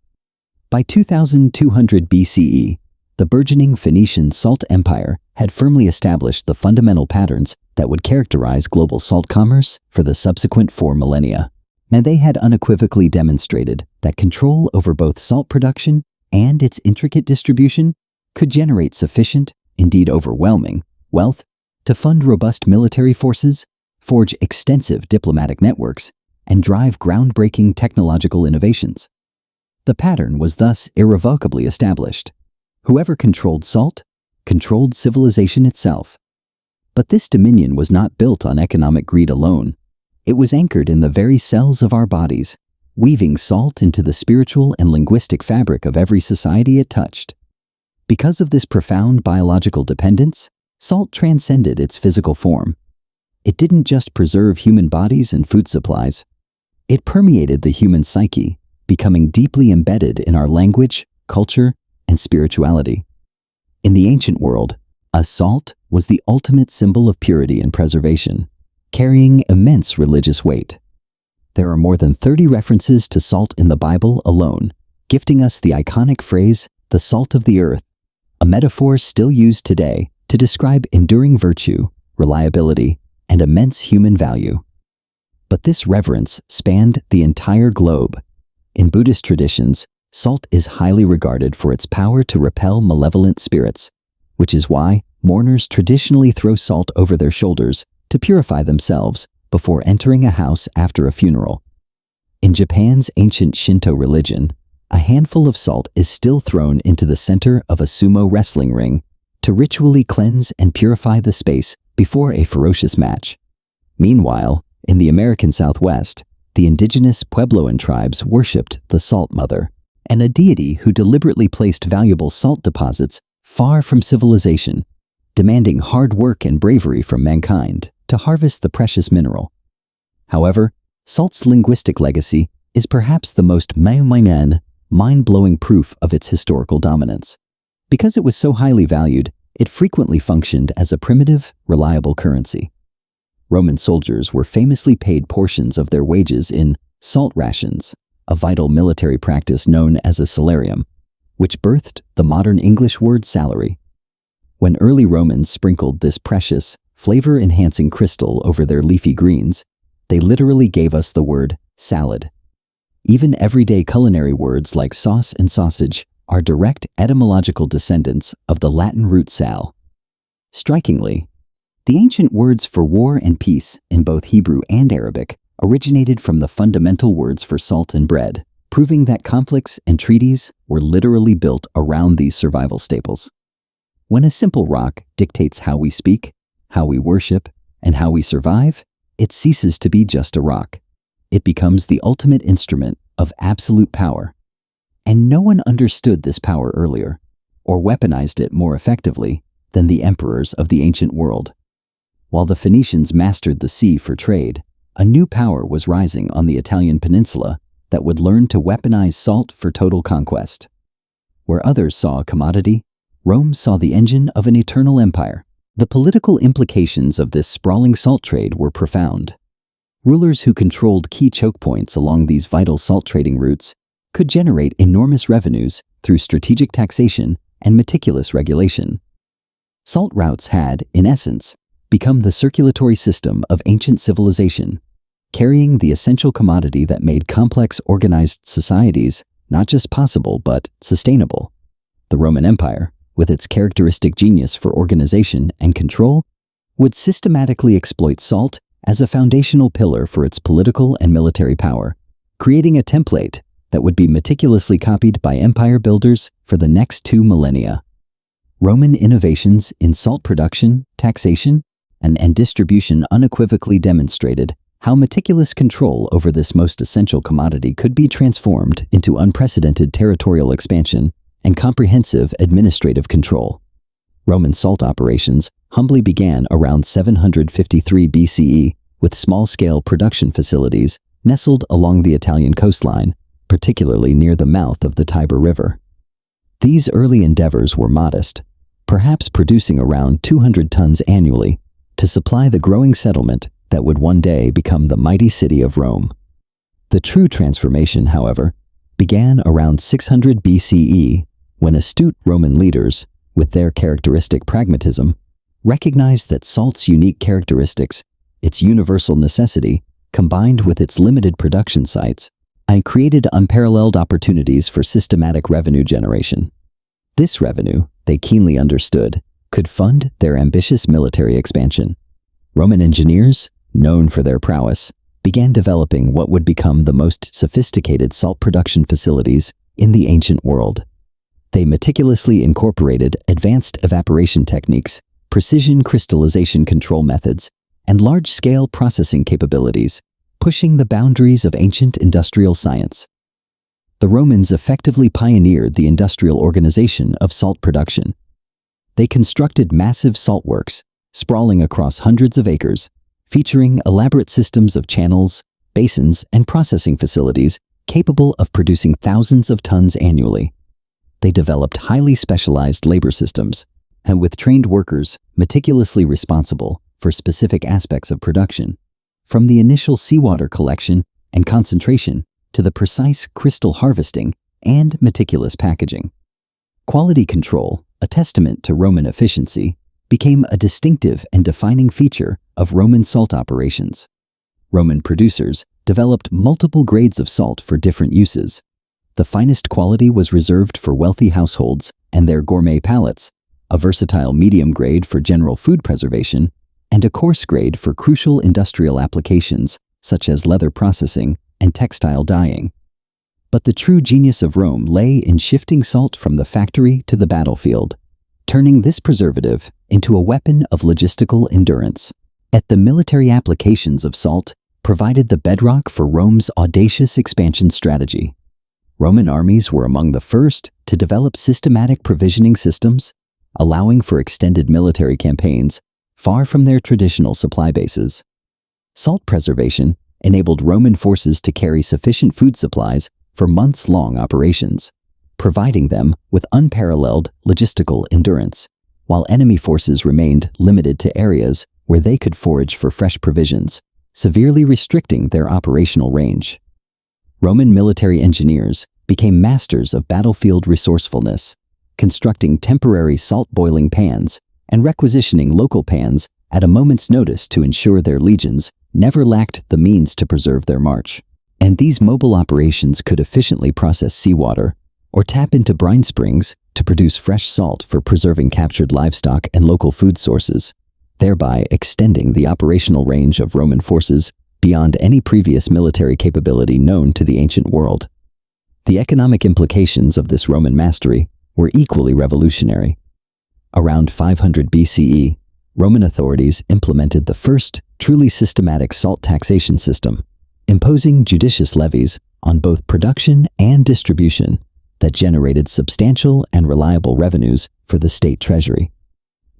A: By 2200 BCE, the burgeoning Phoenician salt empire had firmly established the fundamental patterns that would characterize global salt commerce for the subsequent 4 millennia. And they had unequivocally demonstrated that control over both salt production and its intricate distribution could generate sufficient, indeed overwhelming, wealth to fund robust military forces, forge extensive diplomatic networks, and drive groundbreaking technological innovations. The pattern was thus irrevocably established. Whoever controlled salt controlled civilization itself. But this dominion was not built on economic greed alone. It was anchored in the very cells of our bodies, weaving salt into the spiritual and linguistic fabric of every society it touched. Because of this profound biological dependence, salt transcended its physical form. It didn't just preserve human bodies and food supplies. It permeated the human psyche, becoming deeply embedded in our language, culture, and spirituality. In the ancient world, a salt was the ultimate symbol of purity and preservation, carrying immense religious weight. There are more than 30 references to salt in the Bible alone, gifting us the iconic phrase, the salt of the earth, a metaphor still used today to describe enduring virtue, reliability, and immense human value. But this reverence spanned the entire globe. In Buddhist traditions, salt is highly regarded for its power to repel malevolent spirits, which is why mourners traditionally throw salt over their shoulders to purify themselves before entering a house after a funeral. In Japan's ancient Shinto religion, a handful of salt is still thrown into the center of a sumo wrestling ring to ritually cleanse and purify the space before a ferocious match. Meanwhile, in the American Southwest, the indigenous Puebloan tribes worshipped the Salt Mother, and a deity who deliberately placed valuable salt deposits far from civilization, demanding hard work and bravery from mankind to harvest the precious mineral. However, salt's linguistic legacy is perhaps the most mind-blowing proof of its historical dominance. Because it was so highly valued, it frequently functioned as a primitive, reliable currency. Roman soldiers were famously paid portions of their wages in salt rations, a vital military practice known as a salarium, which birthed the modern English word salary. When early Romans sprinkled this precious, flavor-enhancing crystal over their leafy greens, they literally gave us the word salad. Even everyday culinary words like sauce and sausage are direct etymological descendants of the Latin root sal. Strikingly, the ancient words for war and peace in both Hebrew and Arabic originated from the fundamental words for salt and bread, proving that conflicts and treaties were literally built around these survival staples. When a simple rock dictates how we speak, how we worship, and how we survive, it ceases to be just a rock. It becomes the ultimate instrument of absolute power. And no one understood this power earlier, or weaponized it more effectively than the emperors of the ancient world. While the Phoenicians mastered the sea for trade, a new power was rising on the Italian peninsula that would learn to weaponize salt for total conquest. Where others saw a commodity, Rome saw the engine of an eternal empire. The political implications of this sprawling salt trade were profound. Rulers who controlled key choke points along these vital salt trading routes could generate enormous revenues through strategic taxation and meticulous regulation. Salt routes had, in essence, become the circulatory system of ancient civilization, carrying the essential commodity that made complex organized societies not just possible but sustainable. The Roman Empire, with its characteristic genius for organization and control, would systematically exploit salt as a foundational pillar for its political and military power, creating a template that would be meticulously copied by empire builders for the next 2 millennia. Roman innovations in salt production, taxation, and distribution unequivocally demonstrated how meticulous control over this most essential commodity could be transformed into unprecedented territorial expansion and comprehensive administrative control. Roman salt operations humbly began around 753 BCE with small-scale production facilities nestled along the Italian coastline, particularly near the mouth of the Tiber River. These early endeavors were modest, perhaps producing around 200 tons annually, to supply the growing settlement that would one day become the mighty city of Rome. The true transformation, however, began around 600 BCE when astute Roman leaders, with their characteristic pragmatism, recognized that salt's unique characteristics, its universal necessity, combined with its limited production sites, and created unparalleled opportunities for systematic revenue generation. This revenue, they keenly understood, could fund their ambitious military expansion. Roman engineers, known for their prowess, began developing what would become the most sophisticated salt production facilities in the ancient world. They meticulously incorporated advanced evaporation techniques, precision crystallization control methods, and large-scale processing capabilities, pushing the boundaries of ancient industrial science. The Romans effectively pioneered the industrial organization of salt production. They constructed massive salt works, sprawling across hundreds of acres, featuring elaborate systems of channels, basins, and processing facilities capable of producing thousands of tons annually. They developed highly specialized labor systems, and with trained workers meticulously responsible for specific aspects of production, from the initial seawater collection and concentration to the precise crystal harvesting and meticulous packaging. Quality control, a testament to Roman efficiency, became a distinctive and defining feature of Roman salt operations. Roman producers developed multiple grades of salt for different uses. The finest quality was reserved for wealthy households and their gourmet palates, a versatile medium grade for general food preservation, and a coarse grade for crucial industrial applications such as leather processing and textile dyeing. But the true genius of Rome lay in shifting salt from the factory to the battlefield, turning this preservative into a weapon of logistical endurance. The military applications of salt provided the bedrock for Rome's audacious expansion strategy. Roman armies were among the first to develop systematic provisioning systems, allowing for extended military campaigns far from their traditional supply bases. Salt preservation enabled Roman forces to carry sufficient food supplies for months-long operations, providing them with unparalleled logistical endurance, while enemy forces remained limited to areas where they could forage for fresh provisions, severely restricting their operational range. Roman military engineers became masters of battlefield resourcefulness, constructing temporary salt-boiling pans and requisitioning local pans at a moment's notice to ensure their legions never lacked the means to preserve their march. And these mobile operations could efficiently process seawater or tap into brine springs to produce fresh salt for preserving captured livestock and local food sources, thereby extending the operational range of Roman forces beyond any previous military capability known to the ancient world. The economic implications of this Roman mastery were equally revolutionary. Around 500 BCE, Roman authorities implemented the first truly systematic salt taxation system, imposing judicious levies on both production and distribution that generated substantial and reliable revenues for the state treasury.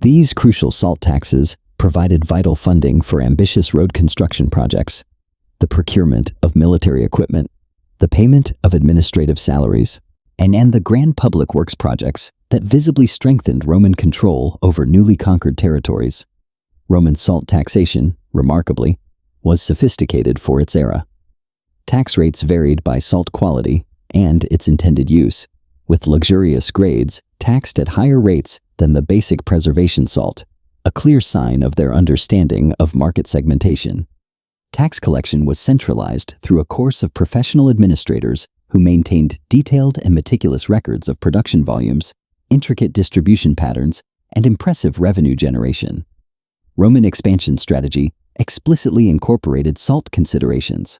A: These crucial salt taxes provided vital funding for ambitious road construction projects, the procurement of military equipment, the payment of administrative salaries, and the grand public works projects that visibly strengthened Roman control over newly conquered territories. Roman salt taxation, remarkably, was sophisticated for its era. Tax rates varied by salt quality and its intended use, with luxurious grades taxed at higher rates than the basic preservation salt, a clear sign of their understanding of market segmentation. Tax collection was centralized through a course of professional administrators who maintained detailed and meticulous records of production volumes, intricate distribution patterns, and impressive revenue generation. Roman expansion strategy explicitly incorporated salt considerations.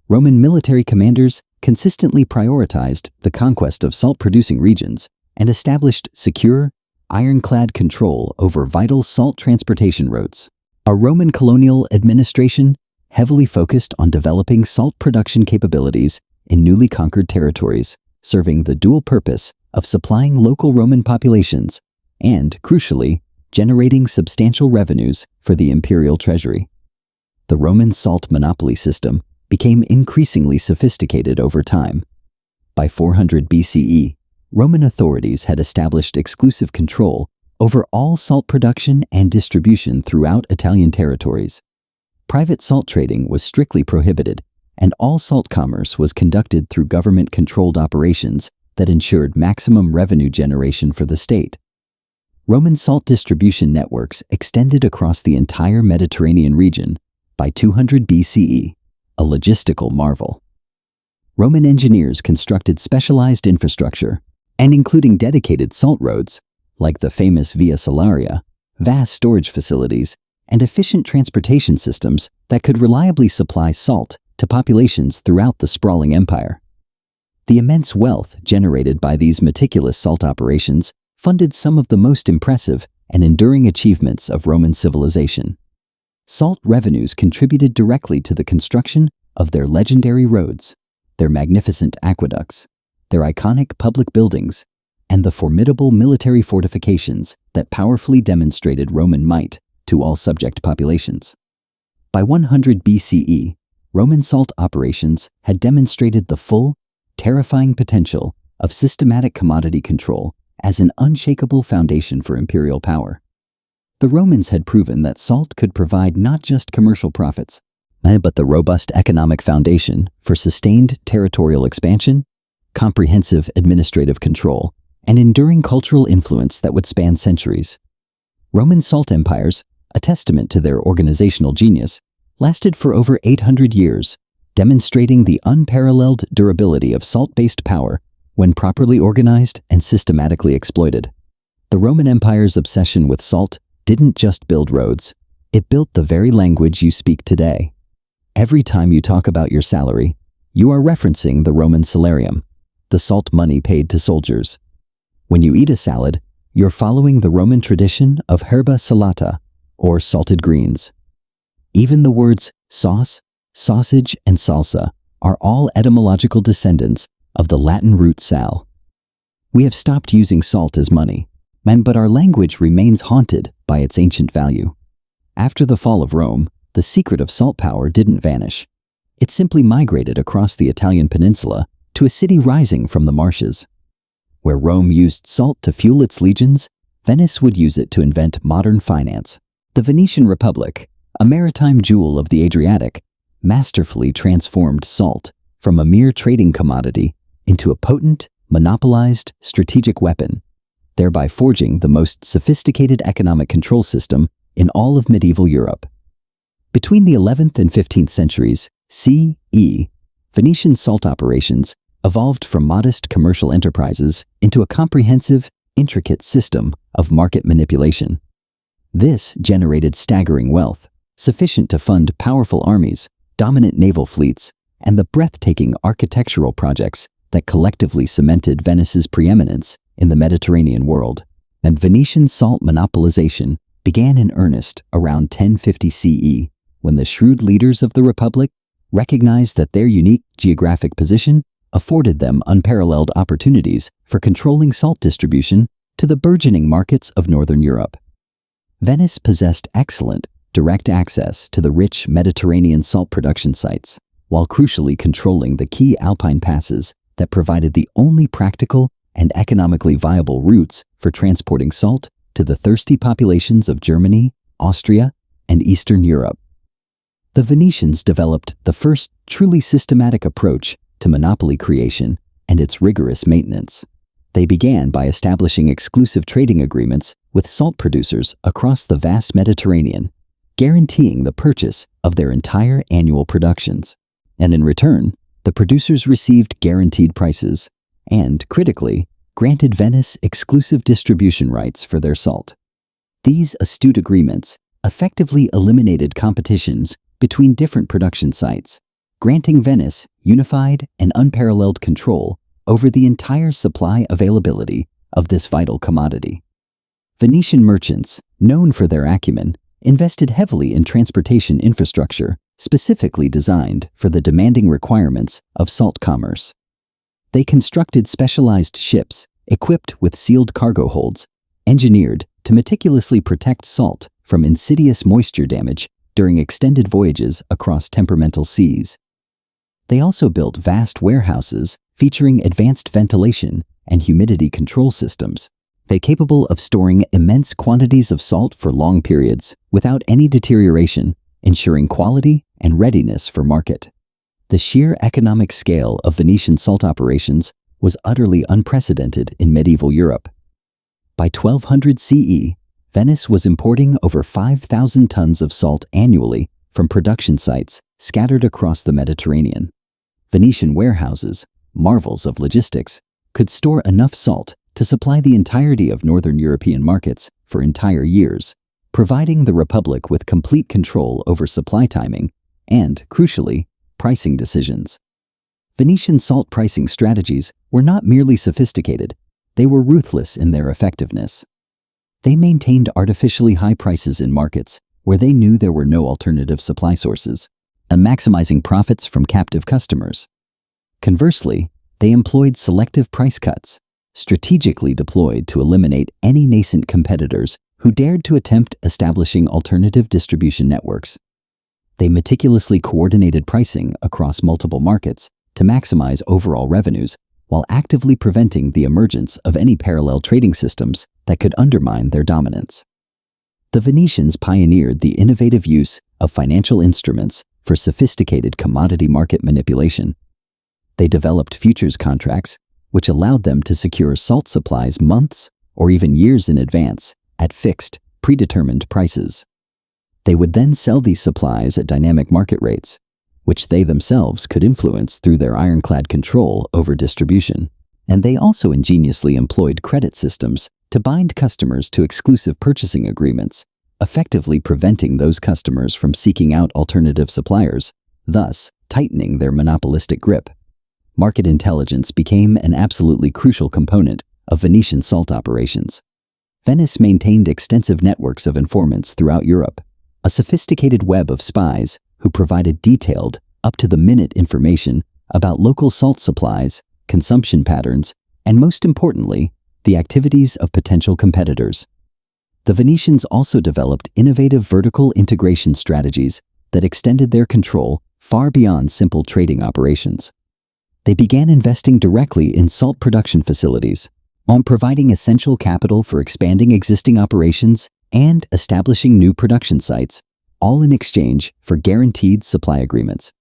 A: Roman military commanders consistently prioritized the conquest of salt-producing regions and established secure, ironclad control over vital salt transportation routes. A Roman colonial administration heavily focused on developing salt production capabilities in newly conquered territories, serving the dual purpose of supplying local Roman populations and, crucially, generating substantial revenues for the imperial treasury. The Roman salt monopoly system became increasingly sophisticated over time. By 400 BCE, Roman authorities had established exclusive control over all salt production and distribution throughout Italian territories. Private salt trading was strictly prohibited, and all salt commerce was conducted through government-controlled operations that ensured maximum revenue generation for the state. Roman salt distribution networks extended across the entire Mediterranean region by 200 BCE, a logistical marvel. Roman engineers constructed specialized infrastructure, and including dedicated salt roads, like the famous Via Salaria, vast storage facilities, and efficient transportation systems that could reliably supply salt to populations throughout the sprawling empire. The immense wealth generated by these meticulous salt operations funded some of the most impressive and enduring achievements of Roman civilization. Salt revenues contributed directly to the construction of their legendary roads, their magnificent aqueducts, their iconic public buildings, and the formidable military fortifications that powerfully demonstrated Roman might to all subject populations. By 100 BCE, Roman salt operations had demonstrated the full, terrifying potential of systematic commodity control as an unshakable foundation for imperial power. The Romans had proven that salt could provide not just commercial profits, but the robust economic foundation for sustained territorial expansion, comprehensive administrative control, and enduring cultural influence that would span centuries. Roman salt empires, a testament to their organizational genius, lasted for over 800 years, demonstrating the unparalleled durability of salt-based power when properly organized and systematically exploited. The Roman Empire's obsession with salt didn't just build roads, it built the very language you speak today. Every time you talk about your salary, you are referencing the Roman salarium, the salt money paid to soldiers. When you eat a salad, you're following the Roman tradition of herba salata, or salted greens. Even the words sauce, sausage, and salsa are all etymological descendants of the Latin root sal. We have stopped using salt as money, but our language remains haunted by its ancient value. After the fall of Rome, the secret of salt power didn't vanish. It simply migrated across the Italian peninsula to a city rising from the marshes. Where Rome used salt to fuel its legions, Venice would use it to invent modern finance. The Venetian Republic, a maritime jewel of the Adriatic, masterfully transformed salt from a mere trading commodity into a potent, monopolized strategic weapon, thereby forging the most sophisticated economic control system in all of medieval Europe. Between the 11th and 15th centuries CE, Venetian salt operations evolved from modest commercial enterprises into a comprehensive, intricate system of market manipulation. This generated staggering wealth, sufficient to fund powerful armies, dominant naval fleets, and the breathtaking architectural projects that collectively cemented Venice's preeminence in the Mediterranean world. And Venetian salt monopolization began in earnest around 1050 CE, when the shrewd leaders of the Republic recognized that their unique geographic position afforded them unparalleled opportunities for controlling salt distribution to the burgeoning markets of Northern Europe. Venice possessed excellent, direct access to the rich Mediterranean salt production sites, while crucially controlling the key alpine passes that provided the only practical and economically viable routes for transporting salt to the thirsty populations of Germany, Austria, and Eastern Europe. The Venetians developed the first truly systematic approach to monopoly creation and its rigorous maintenance. They began by establishing exclusive trading agreements with salt producers across the vast Mediterranean, guaranteeing the purchase of their entire annual productions. And in return, the producers received guaranteed prices and, critically, granted Venice exclusive distribution rights for their salt. These astute agreements effectively eliminated competitions between different production sites, granting Venice unified and unparalleled control over the entire supply availability of this vital commodity. Venetian merchants, known for their acumen, invested heavily in transportation infrastructure specifically designed for the demanding requirements of salt commerce. They constructed specialized ships equipped with sealed cargo holds, engineered to meticulously protect salt from insidious moisture damage during extended voyages across temperamental seas. They also built vast warehouses featuring advanced ventilation and humidity control systems, capable of storing immense quantities of salt for long periods without any deterioration, ensuring quality and readiness for market. The sheer economic scale of Venetian salt operations was utterly unprecedented in medieval Europe. By 1200 CE, Venice was importing over 5,000 tons of salt annually from production sites scattered across the Mediterranean. Venetian warehouses, marvels of logistics, could store enough salt to supply the entirety of northern European markets for entire years, providing the Republic with complete control over supply timing and, crucially, pricing decisions. Venetian salt pricing strategies were not merely sophisticated, they were ruthless in their effectiveness. They maintained artificially high prices in markets where they knew there were no alternative supply sources, and maximizing profits from captive customers. Conversely, they employed selective price cuts, strategically deployed to eliminate any nascent competitors who dared to attempt establishing alternative distribution networks. They meticulously coordinated pricing across multiple markets to maximize overall revenues while actively preventing the emergence of any parallel trading systems that could undermine their dominance. The Venetians pioneered the innovative use of financial instruments for sophisticated commodity market manipulation. They developed futures contracts, which allowed them to secure salt supplies months or even years in advance at fixed, predetermined prices. They would then sell these supplies at dynamic market rates, which they themselves could influence through their ironclad control over distribution. And they also ingeniously employed credit systems to bind customers to exclusive purchasing agreements, effectively preventing those customers from seeking out alternative suppliers, thus tightening their monopolistic grip. Market intelligence became an absolutely crucial component of Venetian salt operations. Venice maintained extensive networks of informants throughout Europe, a sophisticated web of spies who provided detailed, up-to-the-minute information about local salt supplies, consumption patterns, and most importantly, the activities of potential competitors. The Venetians also developed innovative vertical integration strategies that extended their control far beyond simple trading operations. They began investing directly in salt production facilities, on providing essential capital for expanding existing operations and establishing new production sites, all in exchange for guaranteed supply agreements.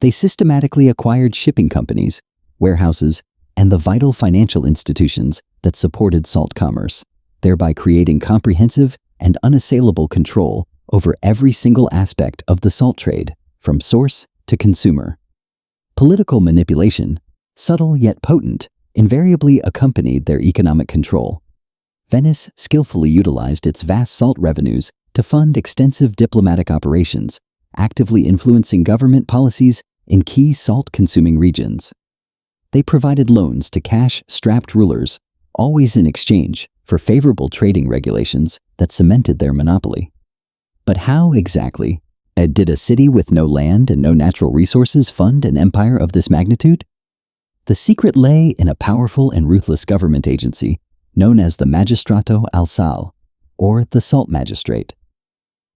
A: They systematically acquired shipping companies, warehouses, and the vital financial institutions that supported salt commerce, thereby creating comprehensive and unassailable control over every single aspect of the salt trade, from source to consumer. Political manipulation, subtle yet potent, invariably accompanied their economic control. Venice skillfully utilized its vast salt revenues to fund extensive diplomatic operations, actively influencing government policies in key salt-consuming regions. They provided loans to cash-strapped rulers, always in exchange for favorable trading regulations that cemented their monopoly. But how exactly did a city with no land and no natural resources fund an empire of this magnitude? The secret lay in a powerful and ruthless government agency known as the Magistrato al Sal, or the Salt Magistrate.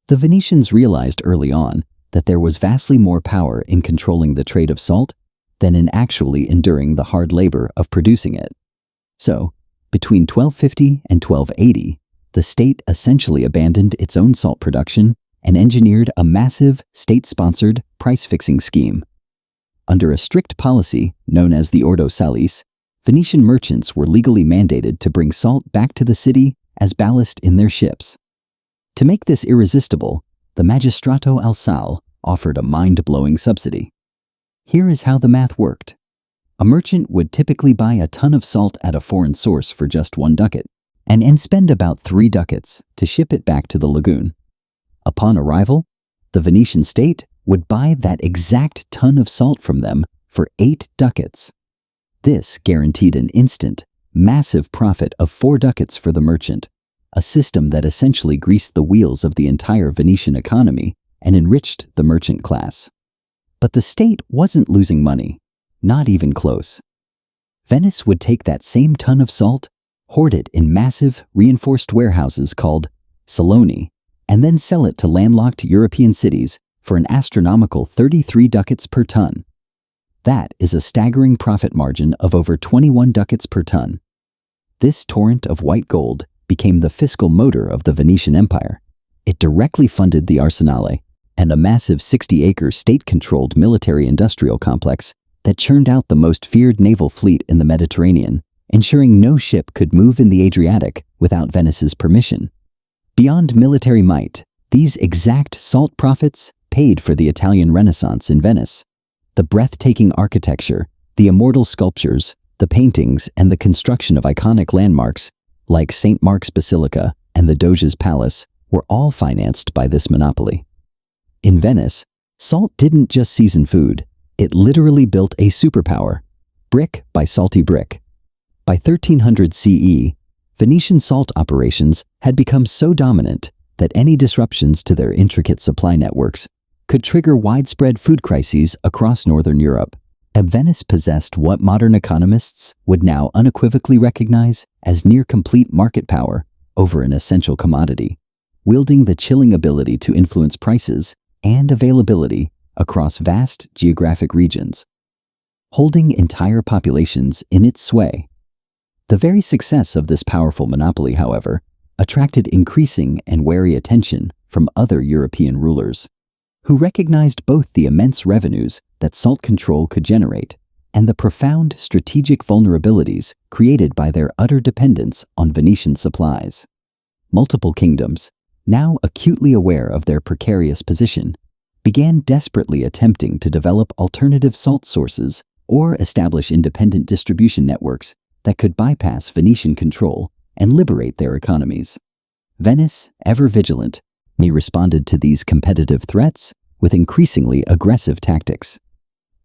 A: The Venetians realized early on that there was vastly more power in controlling the trade of salt than in actually enduring the hard labor of producing it. So, between 1250 and 1280, the state essentially abandoned its own salt production and engineered a massive, state-sponsored price-fixing scheme. Under a strict policy known as the Ordo Salis, Venetian merchants were legally mandated to bring salt back to the city as ballast in their ships. To make this irresistible, the Magistrato al Sal offered a mind-blowing subsidy. Here is how the math worked. A merchant would typically buy a ton of salt at a foreign source for just 1 ducat, and spend about 3 ducats to ship it back to the lagoon. Upon arrival, the Venetian state would buy that exact ton of salt from them for 8 ducats. This guaranteed an instant, massive profit of 4 ducats for the merchant, a system that essentially greased the wheels of the entire Venetian economy and enriched the merchant class. But the state wasn't losing money, not even close. Venice would take that same ton of salt, hoard it in massive, reinforced warehouses called saloni, and then sell it to landlocked European cities for an astronomical 33 ducats per ton. That is a staggering profit margin of over 21 ducats per ton. This torrent of white gold became the fiscal motor of the Venetian Empire. It directly funded the arsenale and a massive 60-acre state-controlled military-industrial complex that churned out the most feared naval fleet in the Mediterranean, ensuring no ship could move in the Adriatic without Venice's permission. Beyond military might, these exact salt profits paid for the Italian Renaissance in Venice. The breathtaking architecture, the immortal sculptures, the paintings, and the construction of iconic landmarks like St. Mark's Basilica and the Doge's Palace were all financed by this monopoly. In Venice, salt didn't just season food, it literally built a superpower, brick by salty brick. By 1300 CE, Venetian salt operations had become so dominant that any disruptions to their intricate supply networks could trigger widespread food crises across northern Europe. Venice possessed what modern economists would now unequivocally recognize as near-complete market power over an essential commodity, wielding the chilling ability to influence prices and availability across vast geographic regions, holding entire populations in its sway. The very success of this powerful monopoly, however, attracted increasing and wary attention from other European rulers, who recognized both the immense revenues that salt control could generate and the profound strategic vulnerabilities created by their utter dependence on Venetian supplies. Multiple kingdoms, now acutely aware of their precarious position, began desperately attempting to develop alternative salt sources or establish independent distribution networks that could bypass Venetian control and liberate their economies. Venice, ever vigilant, responded to these competitive threats with increasingly aggressive tactics.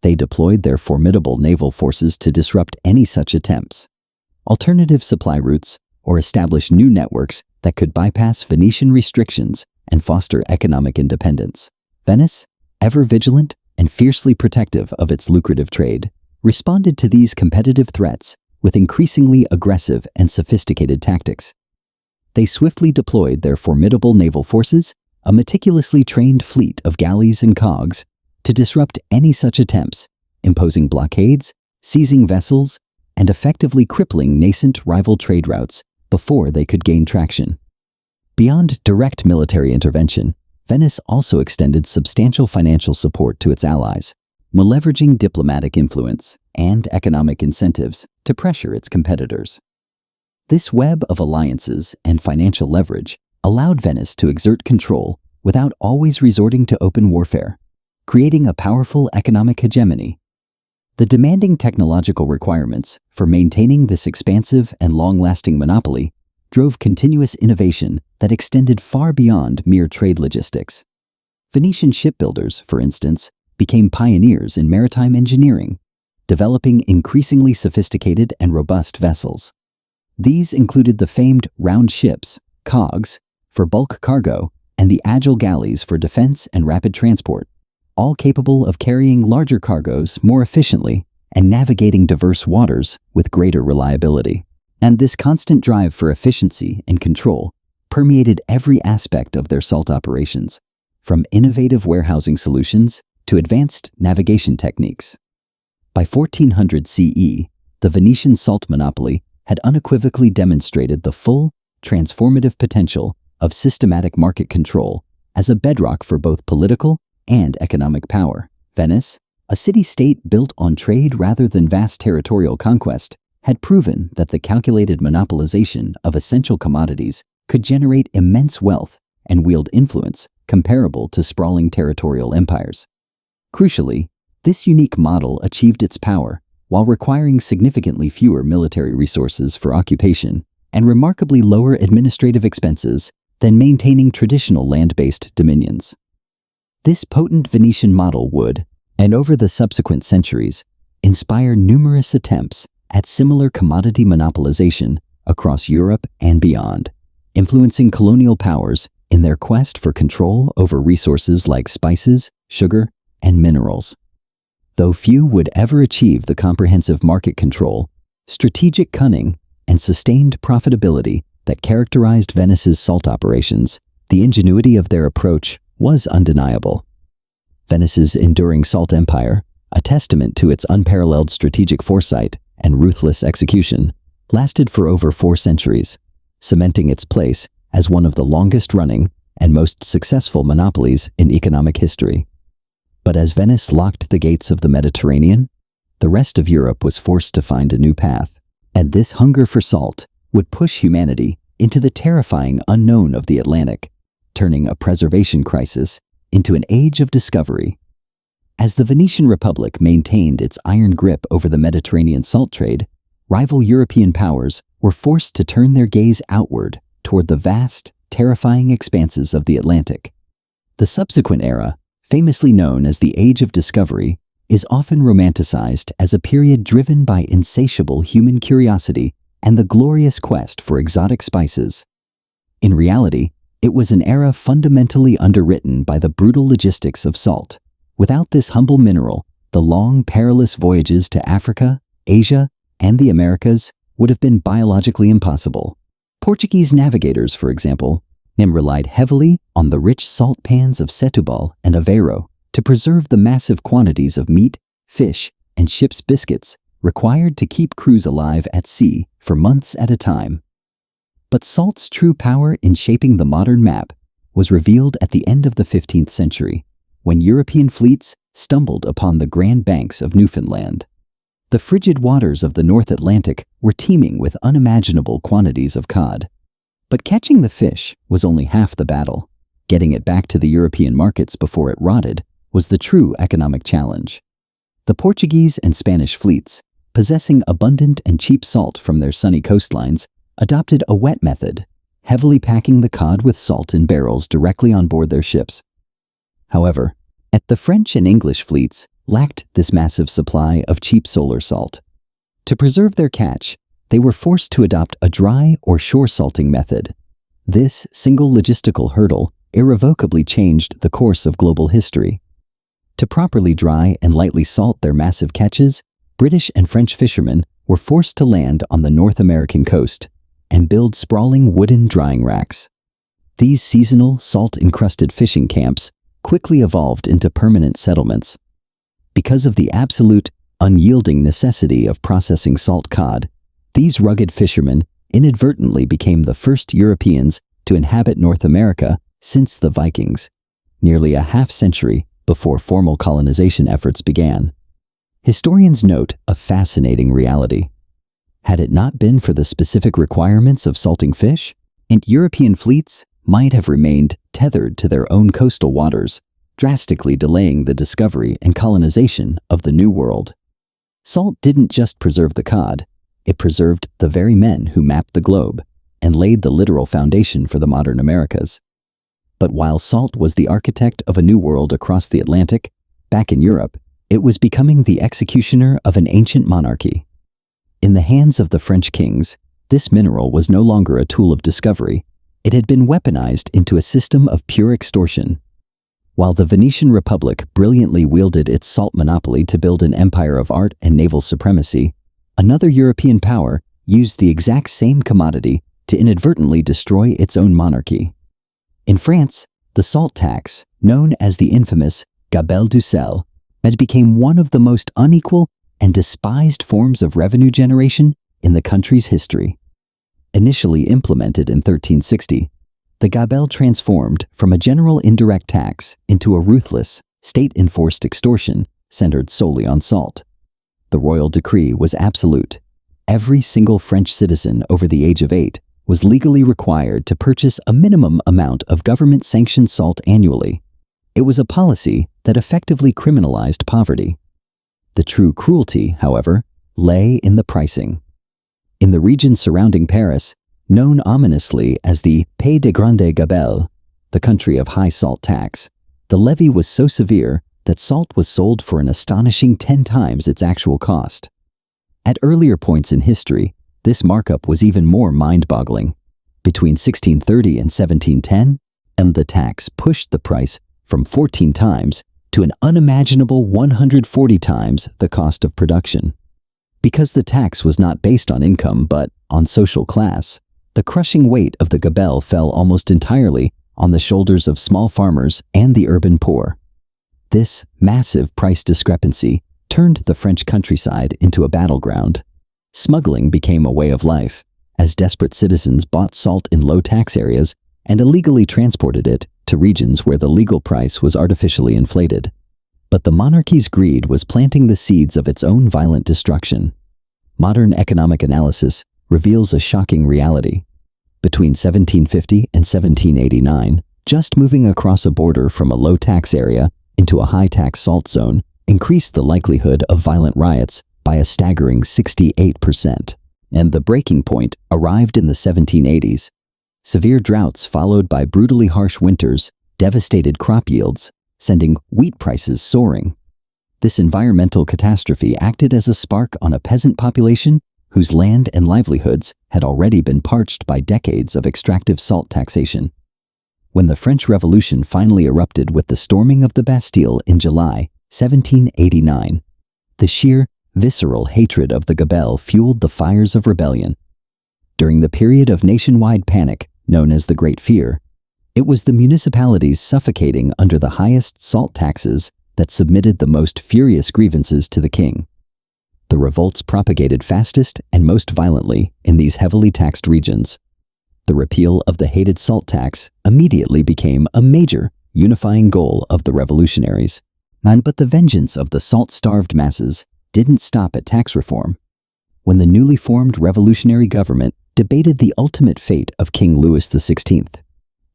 A: They deployed their formidable naval forces to disrupt any such attempts, alternative supply routes, or establish new networks that could bypass Venetian restrictions and foster economic independence. Venice, ever vigilant and fiercely protective of its lucrative trade, responded to these competitive threats with increasingly aggressive and sophisticated tactics. They swiftly deployed their formidable naval forces, a meticulously trained fleet of galleys and cogs, to disrupt any such attempts, imposing blockades, seizing vessels, and effectively crippling nascent rival trade routes before they could gain traction. Beyond direct military intervention, Venice also extended substantial financial support to its allies, leveraging diplomatic influence and economic incentives to pressure its competitors. This web of alliances and financial leverage allowed Venice to exert control without always resorting to open warfare, creating a powerful economic hegemony. The demanding technological requirements for maintaining this expansive and long-lasting monopoly drove continuous innovation that extended far beyond mere trade logistics. Venetian shipbuilders, for instance, became pioneers in maritime engineering, developing increasingly sophisticated and robust vessels. These included the famed round ships, cogs, for bulk cargo, and the agile galleys for defense and rapid transport, all capable of carrying larger cargoes more efficiently and navigating diverse waters with greater reliability. And this constant drive for efficiency and control permeated every aspect of their salt operations, from innovative warehousing solutions to advanced navigation techniques. By 1400 CE, the Venetian salt monopoly had unequivocally demonstrated the full, transformative potential of systematic market control as a bedrock for both political and economic power. Venice, a city-state built on trade rather than vast territorial conquest, had proven that the calculated monopolization of essential commodities could generate immense wealth and wield influence comparable to sprawling territorial empires. Crucially, this unique model achieved its power while requiring significantly fewer military resources for occupation and remarkably lower administrative expenses than maintaining traditional land-based dominions. This potent Venetian model would, and over the subsequent centuries, inspire numerous attempts at similar commodity monopolization across Europe and beyond, influencing colonial powers in their quest for control over resources like spices, sugar, and minerals. Though few would ever achieve the comprehensive market control, strategic cunning, and sustained profitability that characterized Venice's salt operations, the ingenuity of their approach was undeniable. Venice's enduring salt empire, a testament to its unparalleled strategic foresight and ruthless execution, lasted for over 4 centuries, cementing its place as one of the longest-running and most successful monopolies in economic history. But as Venice locked the gates of the Mediterranean, the rest of Europe was forced to find a new path. And this hunger for salt would push humanity into the terrifying unknown of the Atlantic, turning a preservation crisis into an age of discovery. As the Venetian Republic maintained its iron grip over the Mediterranean salt trade, rival European powers were forced to turn their gaze outward toward the vast, terrifying expanses of the Atlantic. The subsequent era, famously known as the Age of Discovery, is often romanticized as a period driven by insatiable human curiosity and the glorious quest for exotic spices. In reality, it was an era fundamentally underwritten by the brutal logistics of salt. Without this humble mineral, the long, perilous voyages to Africa, Asia, and the Americas would have been biologically impossible. Portuguese navigators, for example, relied heavily on the rich salt pans of Setúbal and Aveiro to preserve the massive quantities of meat, fish, and ship's biscuits required to keep crews alive at sea for months at a time. But salt's true power in shaping the modern map was revealed at the end of the 15th century, when European fleets stumbled upon the Grand Banks of Newfoundland. The frigid waters of the North Atlantic were teeming with unimaginable quantities of cod. But catching the fish was only half the battle. Getting it back to the European markets before it rotted was the true economic challenge. The Portuguese and Spanish fleets, possessing abundant and cheap salt from their sunny coastlines, adopted a wet method, heavily packing the cod with salt in barrels directly on board their ships. However, the French and English fleets lacked this massive supply of cheap solar salt. To preserve their catch, they were forced to adopt a dry or shore salting method. This single logistical hurdle irrevocably changed the course of global history. To properly dry and lightly salt their massive catches, British and French fishermen were forced to land on the North American coast and build sprawling wooden drying racks. These seasonal, salt-encrusted fishing camps quickly evolved into permanent settlements. Because of the absolute, unyielding necessity of processing salt cod, these rugged fishermen inadvertently became the first Europeans to inhabit North America since the Vikings, nearly a half-century before formal colonization efforts began. Historians note a fascinating reality. Had it not been for the specific requirements of salting fish, European fleets might have remained tethered to their own coastal waters, drastically delaying the discovery and colonization of the New World. Salt didn't just preserve the cod, it preserved the very men who mapped the globe and laid the literal foundation for the modern Americas. But while salt was the architect of a new world across the Atlantic, back in Europe, it was becoming the executioner of an ancient monarchy. In the hands of the French kings, this mineral was no longer a tool of discovery. It had been weaponized into a system of pure extortion. While the Venetian Republic brilliantly wielded its salt monopoly to build an empire of art and naval supremacy, another European power used the exact same commodity to inadvertently destroy its own monarchy. In France, the salt tax, known as the infamous gabelle du sel, became one of the most unequal and despised forms of revenue generation in the country's history. Initially implemented in 1360, the gabelle transformed from a general indirect tax into a ruthless, state-enforced extortion centered solely on salt. The royal decree was absolute. Every single French citizen over the age of 8 was legally required to purchase a minimum amount of government-sanctioned salt annually. It was a policy that effectively criminalized poverty. The true cruelty, however, lay in the pricing. In the region surrounding Paris, known ominously as the Pays de Grande Gabelle, the country of high salt tax, the levy was so severe that salt was sold for an astonishing 10 times its actual cost. At earlier points in history, this markup was even more mind-boggling. Between 1630 and 1710, the tax pushed the price from 14 times to an unimaginable 140 times the cost of production. Because the tax was not based on income but on social class, the crushing weight of the gabelle fell almost entirely on the shoulders of small farmers and the urban poor. This massive price discrepancy turned the French countryside into a battleground. Smuggling became a way of life, as desperate citizens bought salt in low-tax areas and illegally transported it to regions where the legal price was artificially inflated. But the monarchy's greed was planting the seeds of its own violent destruction. Modern economic analysis reveals a shocking reality. Between 1750 and 1789, just moving across a border from a low-tax area into a high-tax salt zone increased the likelihood of violent riots by a staggering 68%. And the breaking point arrived in the 1780s. Severe droughts followed by brutally harsh winters devastated crop yields, sending wheat prices soaring. This environmental catastrophe acted as a spark on a peasant population whose land and livelihoods had already been parched by decades of extractive salt taxation. When the French Revolution finally erupted with the storming of the Bastille in July 1789, the sheer, visceral hatred of the gabelle fueled the fires of rebellion. During the period of nationwide panic, known as the Great Fear, it was the municipalities suffocating under the highest salt taxes that submitted the most furious grievances to the king. The revolts propagated fastest and most violently in these heavily taxed regions. The repeal of the hated salt tax immediately became a major unifying goal of the revolutionaries. But the vengeance of the salt-starved masses didn't stop at tax reform. When the newly formed revolutionary government debated the ultimate fate of King Louis XVI,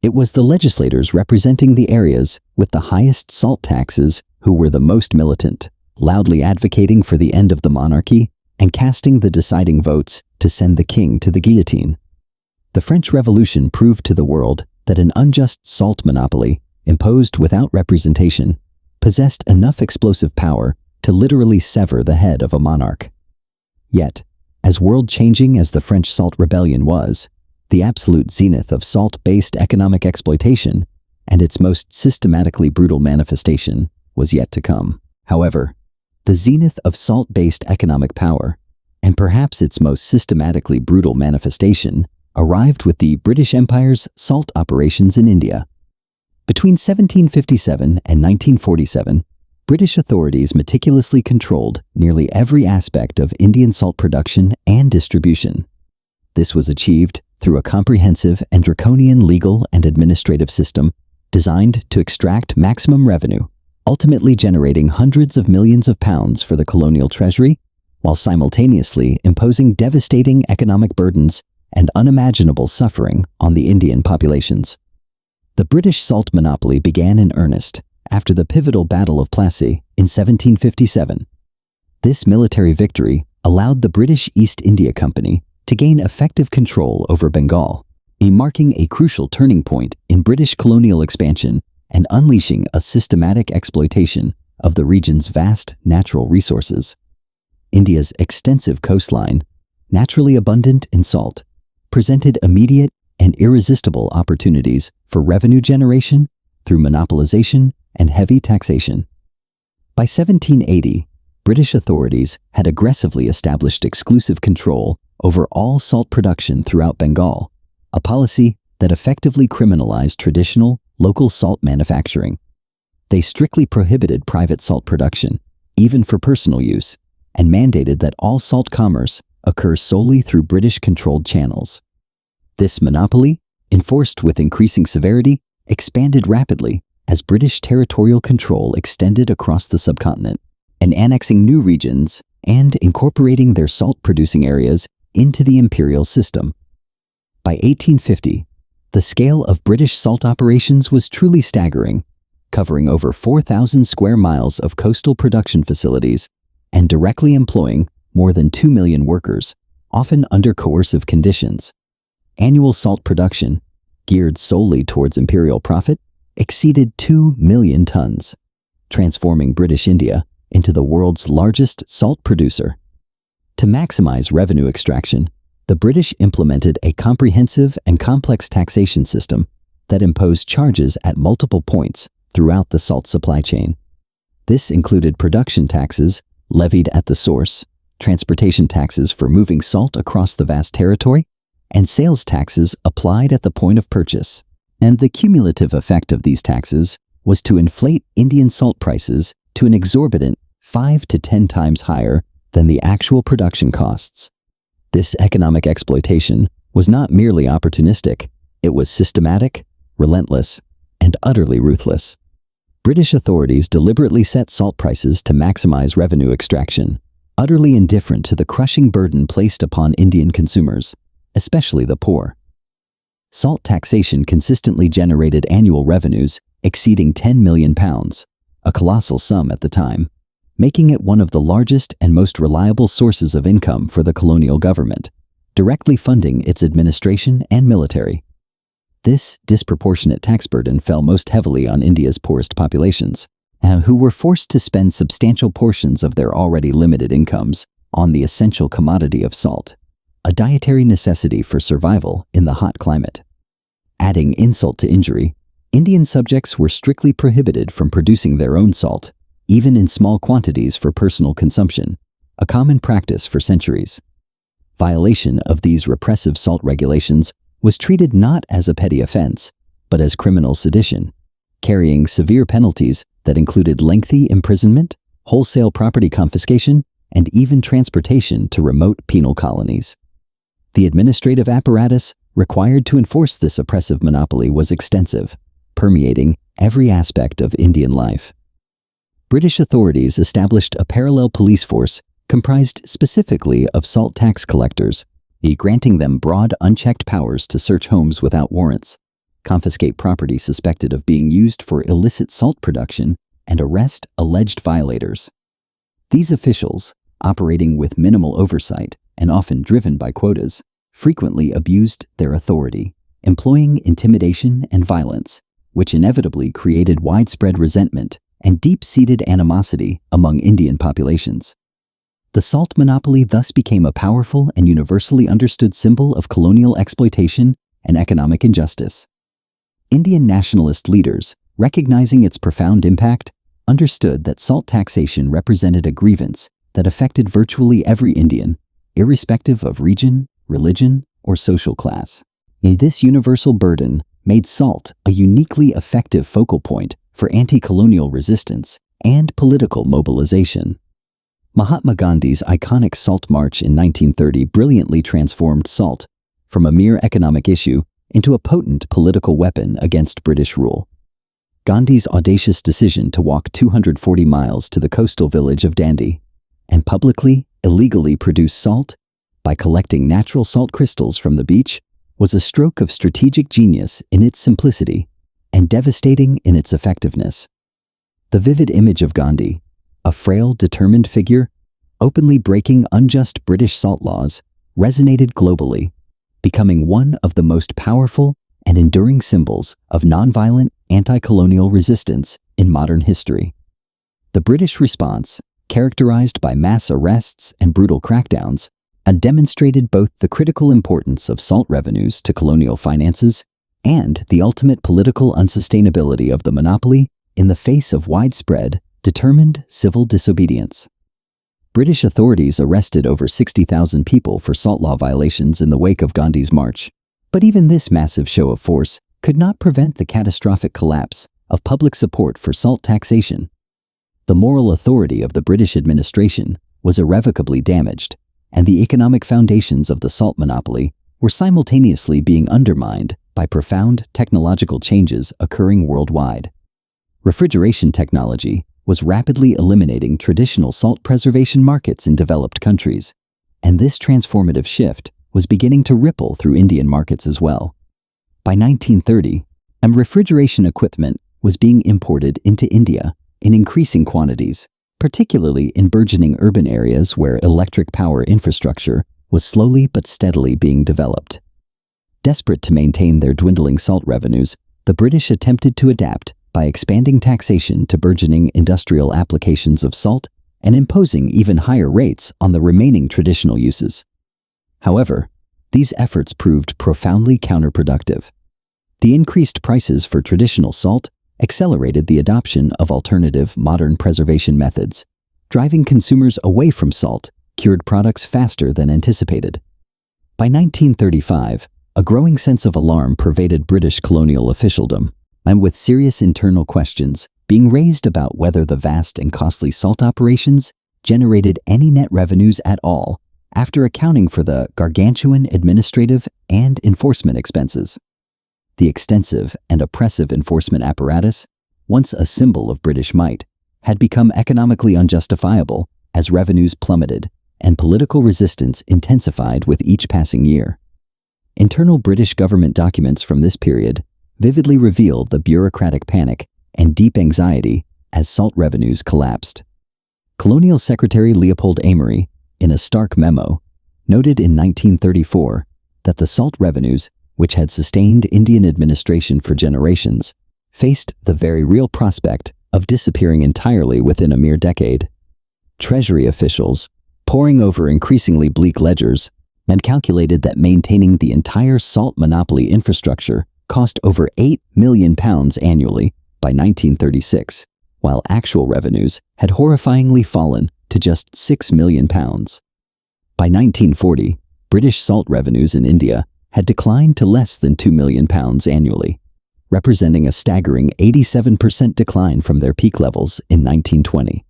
A: it was the legislators representing the areas with the highest salt taxes who were the most militant, loudly advocating for the end of the monarchy and casting the deciding votes to send the king to the guillotine. The French Revolution proved to the world that an unjust salt monopoly, imposed without representation, possessed enough explosive power to literally sever the head of a monarch. Yet, as world-changing as the French Salt Rebellion was, the absolute zenith of salt-based economic exploitation and its most systematically brutal manifestation was yet to come. However, the zenith of salt-based economic power, and perhaps its most systematically brutal manifestation, arrived with the British Empire's salt operations in India. Between 1757 and 1947, British authorities meticulously controlled nearly every aspect of Indian salt production and distribution. This was achieved through a comprehensive and draconian legal and administrative system designed to extract maximum revenue, ultimately generating hundreds of millions of pounds for the colonial treasury, while simultaneously imposing devastating economic burdens and unimaginable suffering on the Indian populations. The British salt monopoly began in earnest after the pivotal Battle of Plassey in 1757. This military victory allowed the British East India Company to gain effective control over Bengal, marking a crucial turning point in British colonial expansion and unleashing a systematic exploitation of the region's vast natural resources. India's extensive coastline, naturally abundant in salt, presented immediate and irresistible opportunities for revenue generation through monopolization and heavy taxation. By 1780, British authorities had aggressively established exclusive control over all salt production throughout Bengal, a policy that effectively criminalized traditional, local salt manufacturing. They strictly prohibited private salt production, even for personal use, and mandated that all salt commerce occur solely through British-controlled channels. This monopoly, enforced with increasing severity, expanded rapidly as British territorial control extended across the subcontinent, and annexing new regions and incorporating their salt-producing areas into the imperial system. By 1850, the scale of British salt operations was truly staggering, covering over 4,000 square miles of coastal production facilities and directly employing more than 2 million workers, often under coercive conditions. Annual salt production, geared solely towards imperial profit, exceeded 2 million tons, transforming British India into the world's largest salt producer. To maximize revenue extraction, the British implemented a comprehensive and complex taxation system that imposed charges at multiple points throughout the salt supply chain. This included production taxes levied at the source, transportation taxes for moving salt across the vast territory, and sales taxes applied at the point of purchase. And the cumulative effect of these taxes was to inflate Indian salt prices to an exorbitant 5 to 10 times higher than the actual production costs. This economic exploitation was not merely opportunistic, It was systematic, relentless, and utterly ruthless. British authorities deliberately set salt prices to maximize revenue extraction, utterly indifferent to the crushing burden placed upon Indian consumers, especially the poor. Salt taxation consistently generated annual revenues exceeding £10 million, a colossal sum at the time, making it one of the largest and most reliable sources of income for the colonial government, directly funding its administration and military. This disproportionate tax burden fell most heavily on India's poorest populations, who were forced to spend substantial portions of their already limited incomes on the essential commodity of salt, a dietary necessity for survival in the hot climate. Adding insult to injury, Indian subjects were strictly prohibited from producing their own salt, even in small quantities for personal consumption, a common practice for centuries. Violation of these repressive salt regulations was treated not as a petty offense, but as criminal sedition, carrying severe penalties that included lengthy imprisonment, wholesale property confiscation, and even transportation to remote penal colonies. The administrative apparatus required to enforce this oppressive monopoly was extensive, permeating every aspect of Indian life. British authorities established a parallel police force comprised specifically of salt tax collectors, granting them broad, unchecked powers to search homes without warrants, confiscate property suspected of being used for illicit salt production, and arrest alleged violators. These officials, operating with minimal oversight and often driven by quotas, frequently abused their authority, employing intimidation and violence, which inevitably created widespread resentment and deep-seated animosity among Indian populations. The salt monopoly thus became a powerful and universally understood symbol of colonial exploitation and economic injustice. Indian nationalist leaders, recognizing its profound impact, understood that salt taxation represented a grievance that affected virtually every Indian, irrespective of region, religion, or social class. This universal burden made salt a uniquely effective focal point for anti-colonial resistance and political mobilization. Mahatma Gandhi's iconic Salt March in 1930 brilliantly transformed salt from a mere economic issue into a potent political weapon against British rule. Gandhi's audacious decision to walk 240 miles to the coastal village of Dandi and publicly, illegally produce salt by collecting natural salt crystals from the beach was a stroke of strategic genius in its simplicity and devastating in its effectiveness. The vivid image of Gandhi, a frail, determined figure, openly breaking unjust British salt laws, resonated globally, becoming one of the most powerful and enduring symbols of nonviolent anti-colonial resistance in modern history. The British response, characterized by mass arrests and brutal crackdowns, demonstrated both the critical importance of salt revenues to colonial finances and the ultimate political unsustainability of the monopoly in the face of widespread, determined civil disobedience. British authorities arrested over 60,000 people for salt law violations in the wake of Gandhi's march, but even this massive show of force could not prevent the catastrophic collapse of public support for salt taxation. The moral authority of the British administration was irrevocably damaged, and the economic foundations of the salt monopoly were simultaneously being undermined by profound technological changes occurring worldwide. Refrigeration technology was rapidly eliminating traditional salt preservation markets in developed countries, and this transformative shift was beginning to ripple through Indian markets as well. By 1930, refrigeration equipment was being imported into India in increasing quantities, particularly in burgeoning urban areas where electric power infrastructure was slowly but steadily being developed. Desperate to maintain their dwindling salt revenues, the British attempted to adapt by expanding taxation to burgeoning industrial applications of salt and imposing even higher rates on the remaining traditional uses. However, these efforts proved profoundly counterproductive. The increased prices for traditional salt accelerated the adoption of alternative modern preservation methods, driving consumers away from salt-cured products faster than anticipated. By 1935, a growing sense of alarm pervaded British colonial officialdom, and with serious internal questions being raised about whether the vast and costly salt operations generated any net revenues at all after accounting for the gargantuan administrative and enforcement expenses. The extensive and oppressive enforcement apparatus, once a symbol of British might, had become economically unjustifiable as revenues plummeted and political resistance intensified with each passing year. Internal British government documents from this period vividly reveal the bureaucratic panic and deep anxiety as salt revenues collapsed. Colonial Secretary Leopold Amory, in a stark memo, noted in 1934 that the salt revenues, which had sustained Indian administration for generations, faced the very real prospect of disappearing entirely within a mere decade. Treasury officials, poring over increasingly bleak ledgers, had calculated that maintaining the entire salt monopoly infrastructure cost over £8 million annually by 1936, while actual revenues had horrifyingly fallen to just £6 million. By 1940, British salt revenues in India had declined to less than £2 million annually, representing a staggering 87% decline from their peak levels in 1920.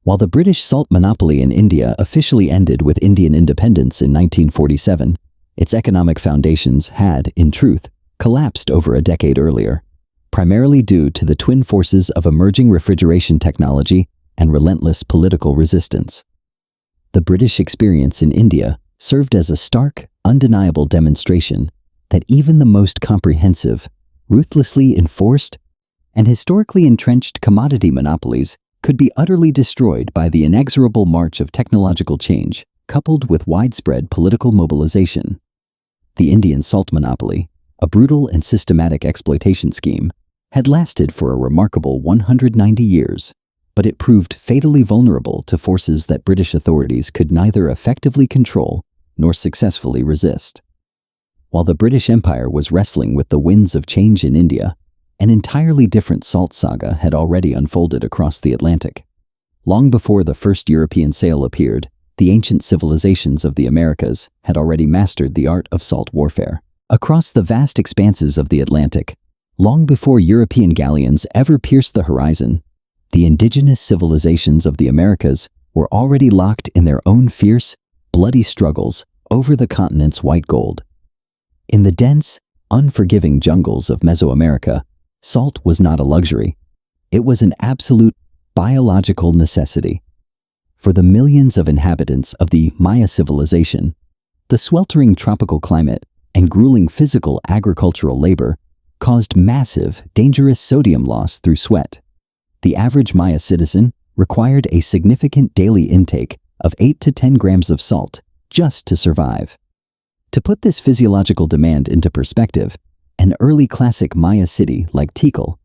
A: While the British salt monopoly in India officially ended with Indian independence in 1947, its economic foundations had, in truth, collapsed over a decade earlier, primarily due to the twin forces of emerging refrigeration technology and relentless political resistance. The British experience in India served as a stark, undeniable demonstration that even the most comprehensive, ruthlessly enforced, and historically entrenched commodity monopolies could be utterly destroyed by the inexorable march of technological change, coupled with widespread political mobilization. The Indian salt monopoly, a brutal and systematic exploitation scheme, had lasted for a remarkable 190 years, but it proved fatally vulnerable to forces that British authorities could neither effectively control nor successfully resist. While the British Empire was wrestling with the winds of change in India, an entirely different salt saga had already unfolded across the Atlantic. Long before the first European sail appeared, the ancient civilizations of the Americas had already mastered the art of salt warfare. Across the vast expanses of the Atlantic, long before European galleons ever pierced the horizon, the indigenous civilizations of the Americas were already locked in their own fierce, bloody struggles over the continent's white gold. In the dense, unforgiving jungles of Mesoamerica, salt was not a luxury. It was an absolute biological necessity. For the millions of inhabitants of the Maya civilization, the sweltering tropical climate and grueling physical agricultural labor caused massive, dangerous sodium loss through sweat. The average Maya citizen required a significant daily intake of 8 to 10 grams of salt just to survive. To put this physiological demand into perspective, an early classic Maya city like Tikal,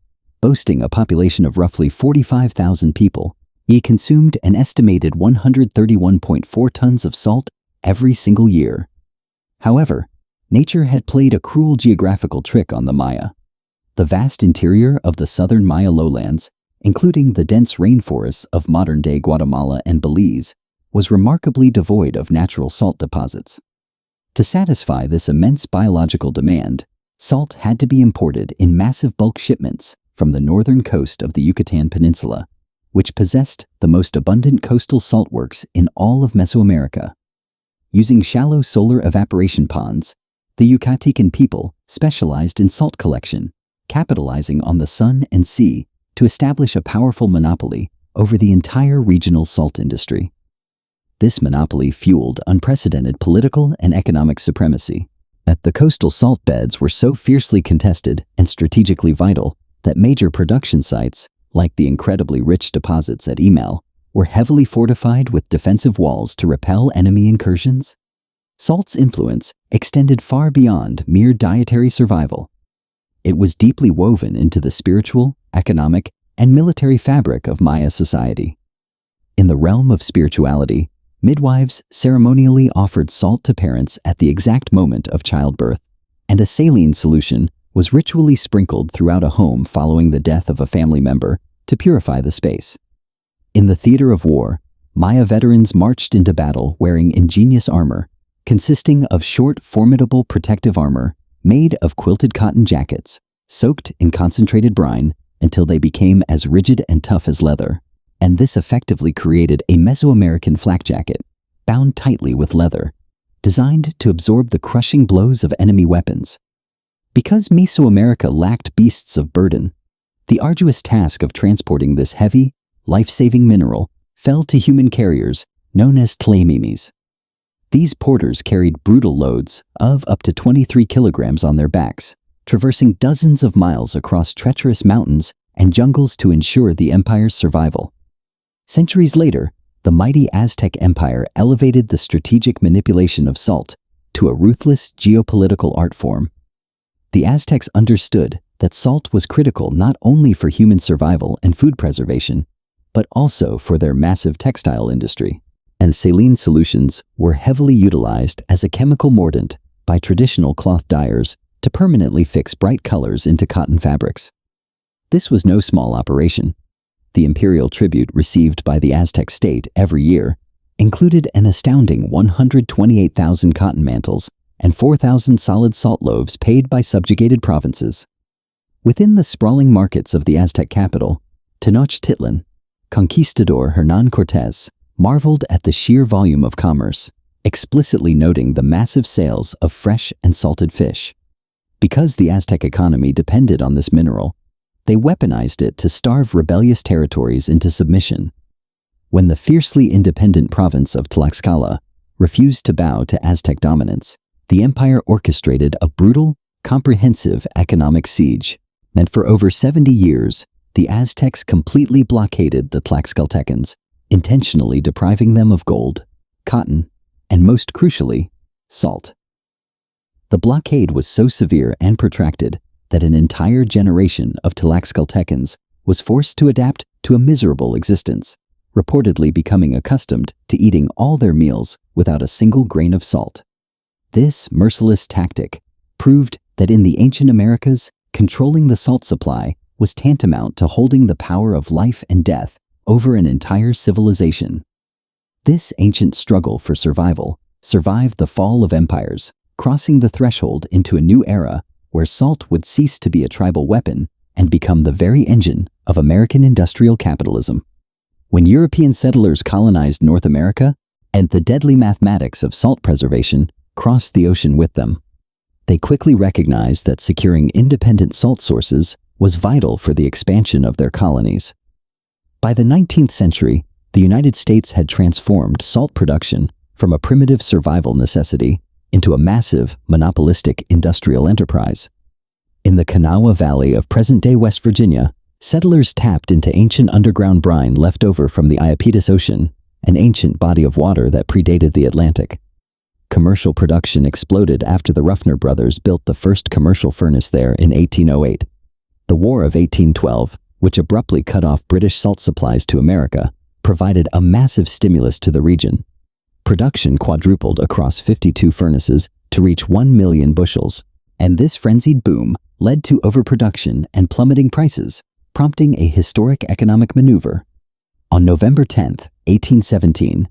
A: boasting a population of roughly 45,000 people, consumed an estimated 131.4 tons of salt every single year. However, nature had played a cruel geographical trick on the Maya. The vast interior of the southern Maya lowlands, including the dense rainforests of modern-day Guatemala and Belize, was remarkably devoid of natural salt deposits. To satisfy this immense biological demand, salt had to be imported in massive bulk shipments from the northern coast of the Yucatan Peninsula, which possessed the most abundant coastal salt works in all of Mesoamerica. Using shallow solar evaporation ponds, the Yucatecan people specialized in salt collection, capitalizing on the sun and sea to establish a powerful monopoly over the entire regional salt industry. This monopoly fueled unprecedented political and economic supremacy. The coastal salt beds were so fiercely contested and strategically vital that major production sites, like the incredibly rich deposits at Imel, were heavily fortified with defensive walls to repel enemy incursions. Salt's influence extended far beyond mere dietary survival. It was deeply woven into the spiritual, economic, and military fabric of Maya society. In the realm of spirituality, midwives ceremonially offered salt to parents at the exact moment of childbirth, and a saline solution was ritually sprinkled throughout a home following the death of a family member to purify the space. In the theater of war, Maya veterans marched into battle wearing ingenious armor, consisting of short, formidable protective armor made of quilted cotton jackets, soaked in concentrated brine until they became as rigid and tough as leather. And this effectively created a Mesoamerican flak jacket, bound tightly with leather, designed to absorb the crushing blows of enemy weapons. Because Mesoamerica lacked beasts of burden, the arduous task of transporting this heavy, life-saving mineral fell to human carriers known as tlaimimes. These porters carried brutal loads of up to 23 kilograms on their backs, traversing dozens of miles across treacherous mountains and jungles to ensure the empire's survival. Centuries later, the mighty Aztec Empire elevated the strategic manipulation of salt to a ruthless geopolitical art form. The Aztecs understood that salt was critical not only for human survival and food preservation, but also for their massive textile industry. And saline solutions were heavily utilized as a chemical mordant by traditional cloth dyers to permanently fix bright colors into cotton fabrics. This was no small operation. The imperial tribute received by the Aztec state every year included an astounding 128,000 cotton mantles and 4,000 solid salt loaves paid by subjugated provinces. Within the sprawling markets of the Aztec capital, Tenochtitlan, conquistador Hernán Cortés marveled at the sheer volume of commerce, explicitly noting the massive sales of fresh and salted fish. Because the Aztec economy depended on this mineral, they weaponized it to starve rebellious territories into submission. When the fiercely independent province of Tlaxcala refused to bow to Aztec dominance, the empire orchestrated a brutal, comprehensive economic siege. And for over 70 years, the Aztecs completely blockaded the Tlaxcaltecans, intentionally depriving them of gold, cotton, and most crucially, salt. The blockade was so severe and protracted that an entire generation of Tlaxcaltecans was forced to adapt to a miserable existence, reportedly becoming accustomed to eating all their meals without a single grain of salt. This merciless tactic proved that in the ancient Americas, controlling the salt supply was tantamount to holding the power of life and death over an entire civilization. This ancient struggle for survival survived the fall of empires, crossing the threshold into a new era where salt would cease to be a tribal weapon and become the very engine of American industrial capitalism. When European settlers colonized North America, and the deadly mathematics of salt preservation crossed the ocean with them, they quickly recognized that securing independent salt sources was vital for the expansion of their colonies. By the 19th century, the United States had transformed salt production from a primitive survival necessity into a massive, monopolistic industrial enterprise. In the Kanawha Valley of present-day West Virginia, settlers tapped into ancient underground brine left over from the Iapetus Ocean, an ancient body of water that predated the Atlantic. Commercial production exploded after the Ruffner brothers built the first commercial furnace there in 1808. The War of 1812, which abruptly cut off British salt supplies to America, provided a massive stimulus to the region. Production quadrupled across 52 furnaces to reach 1 million bushels, and this frenzied boom led to overproduction and plummeting prices, prompting a historic economic maneuver. On November 10, 1817,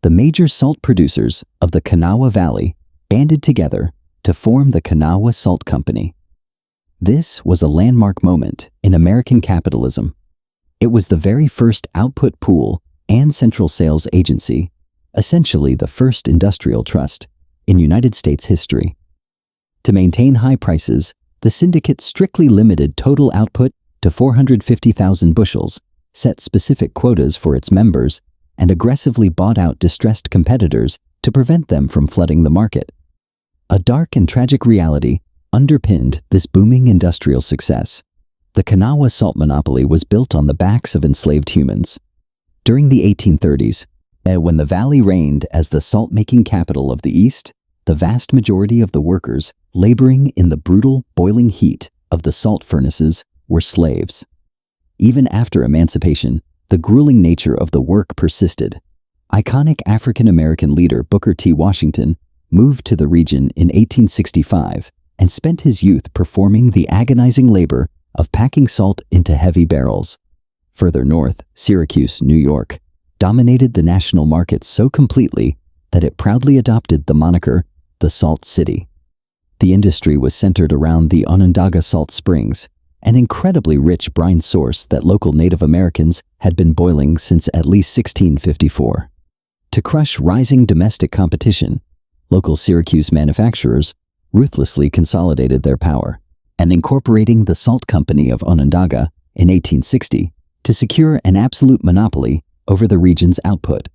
A: the major salt producers of the Kanawha Valley banded together to form the Kanawha Salt Company. This was a landmark moment in American capitalism. It was the very first output pool and central sales agency, essentially the first industrial trust, in United States history. To maintain high prices, the syndicate strictly limited total output to 450,000 bushels, set specific quotas for its members, and aggressively bought out distressed competitors to prevent them from flooding the market. A dark and tragic reality underpinned this booming industrial success. The Kanawha salt monopoly was built on the backs of enslaved humans. During the 1830s, when the valley reigned as the salt-making capital of the East, the vast majority of the workers laboring in the brutal, boiling heat of the salt furnaces were slaves. Even after emancipation, the grueling nature of the work persisted. Iconic African-American leader Booker T. Washington moved to the region in 1865 and spent his youth performing the agonizing labor of packing salt into heavy barrels. Further north, Syracuse, New York, dominated the national market so completely that it proudly adopted the moniker, the Salt City. The industry was centered around the Onondaga Salt Springs, an incredibly rich brine source that local Native Americans had been boiling since at least 1654. To crush rising domestic competition, local Syracuse manufacturers ruthlessly consolidated their power, and incorporating the Salt Company of Onondaga in 1860 to secure an absolute monopoly over the region's output.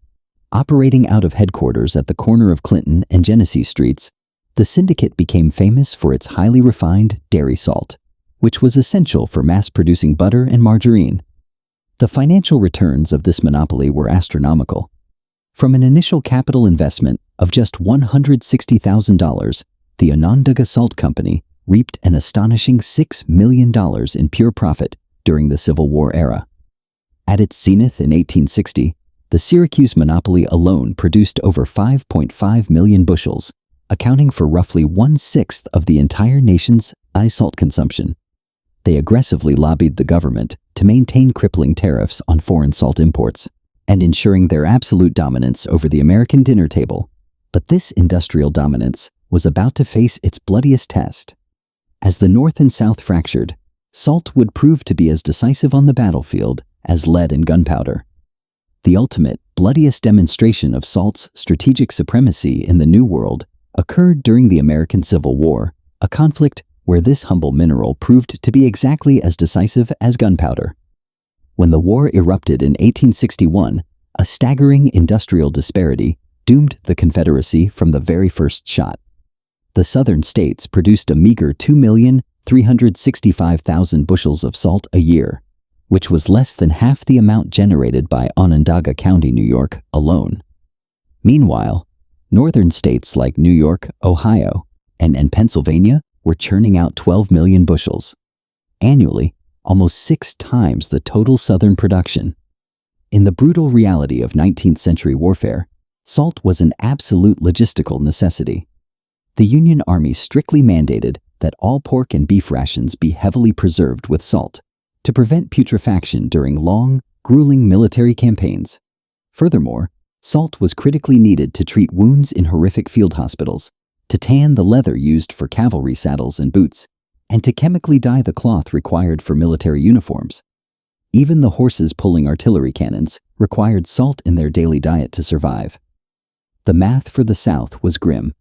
A: Operating out of headquarters at the corner of Clinton and Genesee Streets, the syndicate became famous for its highly refined dairy salt, which was essential for mass-producing butter and margarine. The financial returns of this monopoly were astronomical. From an initial capital investment of just $160,000, the Onondaga Salt Company reaped an astonishing $6 million in pure profit during the Civil War era. At its zenith in 1860, the Syracuse monopoly alone produced over 5.5 million bushels, accounting for roughly 1/6 of the entire nation's salt consumption. They aggressively lobbied the government to maintain crippling tariffs on foreign salt imports and ensuring their absolute dominance over the American dinner table. But this industrial dominance was about to face its bloodiest test. As the North and South fractured, salt would prove to be as decisive on the battlefield as lead and gunpowder. The ultimate, bloodiest demonstration of salt's strategic supremacy in the New World occurred during the American Civil War, a conflict where this humble mineral proved to be exactly as decisive as gunpowder. When the war erupted in 1861, a staggering industrial disparity doomed the Confederacy from the very first shot. The Southern states produced a meager 2,365,000 bushels of salt a year, which was less than half the amount generated by Onondaga County, New York, alone. Meanwhile, northern states like New York, Ohio, and Pennsylvania were churning out 12 million bushels. Annually, almost 6 times the total southern production. In the brutal reality of 19th century warfare, salt was an absolute logistical necessity. The Union Army strictly mandated that all pork and beef rations be heavily preserved with salt to prevent putrefaction during long, grueling military campaigns. Furthermore, salt was critically needed to treat wounds in horrific field hospitals, to tan the leather used for cavalry saddles and boots, and to chemically dye the cloth required for military uniforms. Even the horses pulling artillery cannons required salt in their daily diet to survive. The math for the South was grim.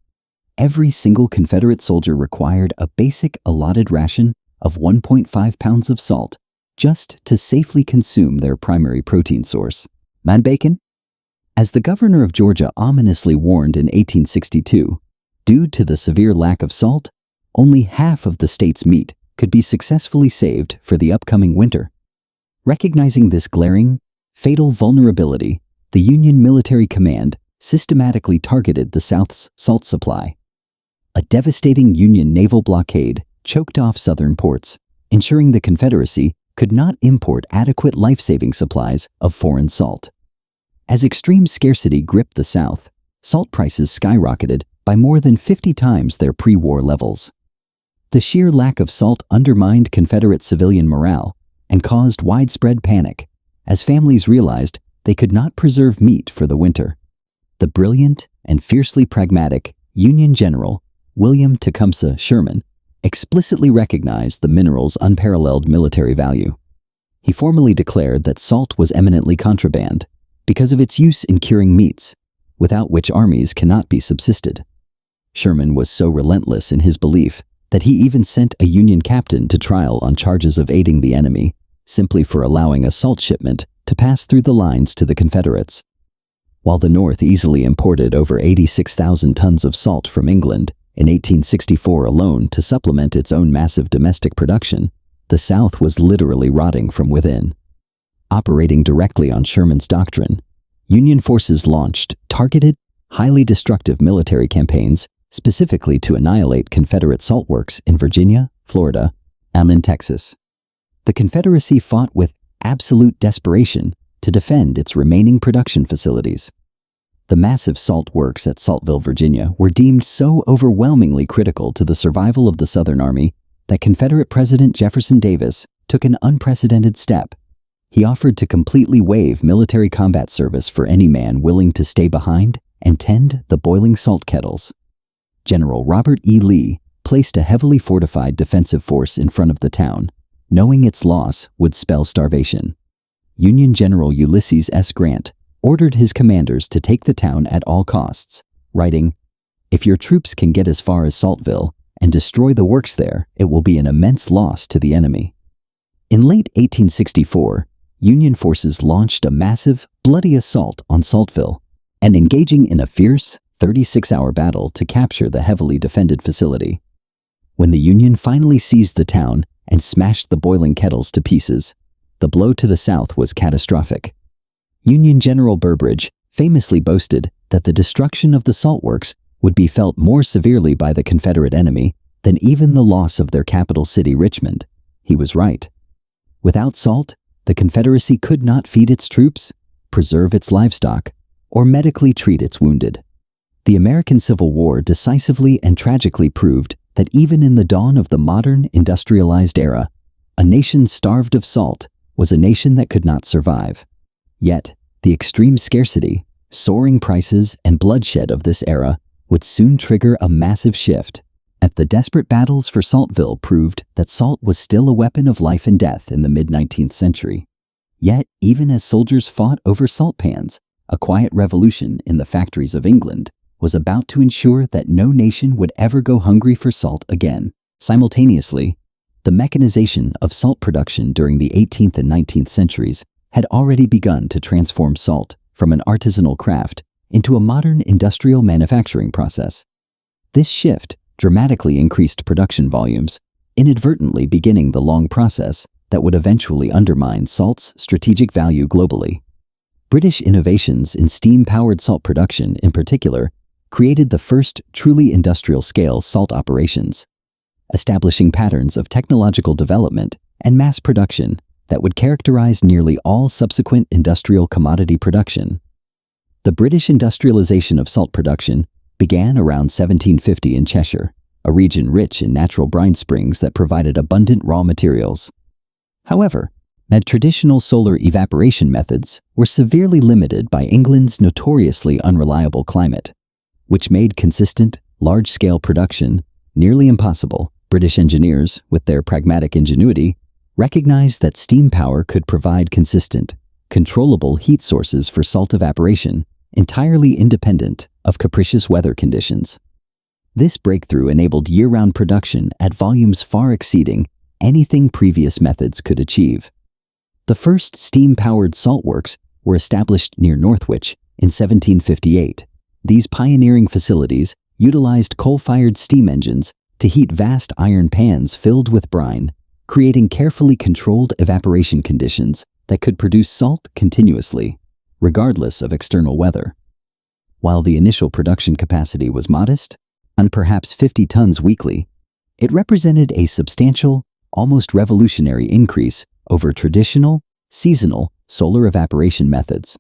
A: Every single Confederate soldier required a basic allotted ration of 1.5 pounds of salt just to safely consume their primary protein source, man bacon. As the governor of Georgia ominously warned in 1862, due to the severe lack of salt, only half of the state's meat could be successfully saved for the upcoming winter. Recognizing this glaring, fatal vulnerability, the Union Military Command systematically targeted the South's salt supply. A devastating Union naval blockade choked off southern ports, ensuring the Confederacy could not import adequate life-saving supplies of foreign salt. As extreme scarcity gripped the South, salt prices skyrocketed by more than 50 times their pre-war levels. The sheer lack of salt undermined Confederate civilian morale and caused widespread panic, as families realized they could not preserve meat for the winter. The brilliant and fiercely pragmatic Union General William Tecumseh Sherman explicitly recognized the mineral's unparalleled military value. He formally declared that salt was eminently contraband because of its use in curing meats, without which armies cannot be subsisted. Sherman was so relentless in his belief that he even sent a Union captain to trial on charges of aiding the enemy, simply for allowing a salt shipment to pass through the lines to the Confederates. While the North easily imported over 86,000 tons of salt from England in 1864 alone to supplement its own massive domestic production, the South was literally rotting from within. Operating directly on Sherman's doctrine, Union forces launched targeted, highly destructive military campaigns specifically to annihilate Confederate salt works in Virginia, Florida, and in Texas. The Confederacy fought with absolute desperation to defend its remaining production facilities. The massive salt works at Saltville, Virginia were deemed so overwhelmingly critical to the survival of the Southern Army that Confederate President Jefferson Davis took an unprecedented step. He offered to completely waive military combat service for any man willing to stay behind and tend the boiling salt kettles. General Robert E. Lee placed a heavily fortified defensive force in front of the town, knowing its loss would spell starvation. Union General Ulysses S. Grant ordered his commanders to take the town at all costs, writing, "If your troops can get as far as Saltville and destroy the works there, it will be an immense loss to the enemy. In late 1864, Union forces launched a massive, bloody assault on Saltville, and engaging in a fierce, 36-hour battle to capture the heavily defended facility. When the Union finally seized the town and smashed the boiling kettles to pieces, the blow to the south was catastrophic. Union General Burbridge famously boasted that the destruction of the salt works would be felt more severely by the Confederate enemy than even the loss of their capital city, Richmond. He was right. Without salt, the Confederacy could not feed its troops, preserve its livestock, or medically treat its wounded. The American Civil War decisively and tragically proved that even in the dawn of the modern industrialized era, a nation starved of salt was a nation that could not survive. Yet, the extreme scarcity, soaring prices, and bloodshed of this era would soon trigger a massive shift. The desperate battles for Saltville proved that salt was still a weapon of life and death in the mid-19th century. Yet, even as soldiers fought over salt pans, a quiet revolution in the factories of England was about to ensure that no nation would ever go hungry for salt again. Simultaneously, the mechanization of salt production during the 18th and 19th centuries had already begun to transform salt from an artisanal craft into a modern industrial manufacturing process. This shift dramatically increased production volumes, inadvertently beginning the long process that would eventually undermine salt's strategic value globally. British innovations in steam-powered salt production, in particular, created the first truly industrial-scale salt operations, establishing patterns of technological development and mass production that would characterize nearly all subsequent industrial commodity production. The British industrialization of salt production began around 1750 in Cheshire, a region rich in natural brine springs that provided abundant raw materials. However, traditional solar evaporation methods were severely limited by England's notoriously unreliable climate, which made consistent, large-scale production nearly impossible. British engineers, with their pragmatic ingenuity, recognized that steam power could provide consistent, controllable heat sources for salt evaporation entirely independent of capricious weather conditions. This breakthrough enabled year-round production at volumes far exceeding anything previous methods could achieve. The first steam-powered salt works were established near Northwich in 1758. These pioneering facilities utilized coal-fired steam engines to heat vast iron pans filled with brine, creating carefully controlled evaporation conditions that could produce salt continuously, regardless of external weather. While the initial production capacity was modest, on perhaps 50 tons weekly, it represented a substantial, almost revolutionary increase over traditional, seasonal solar evaporation methods.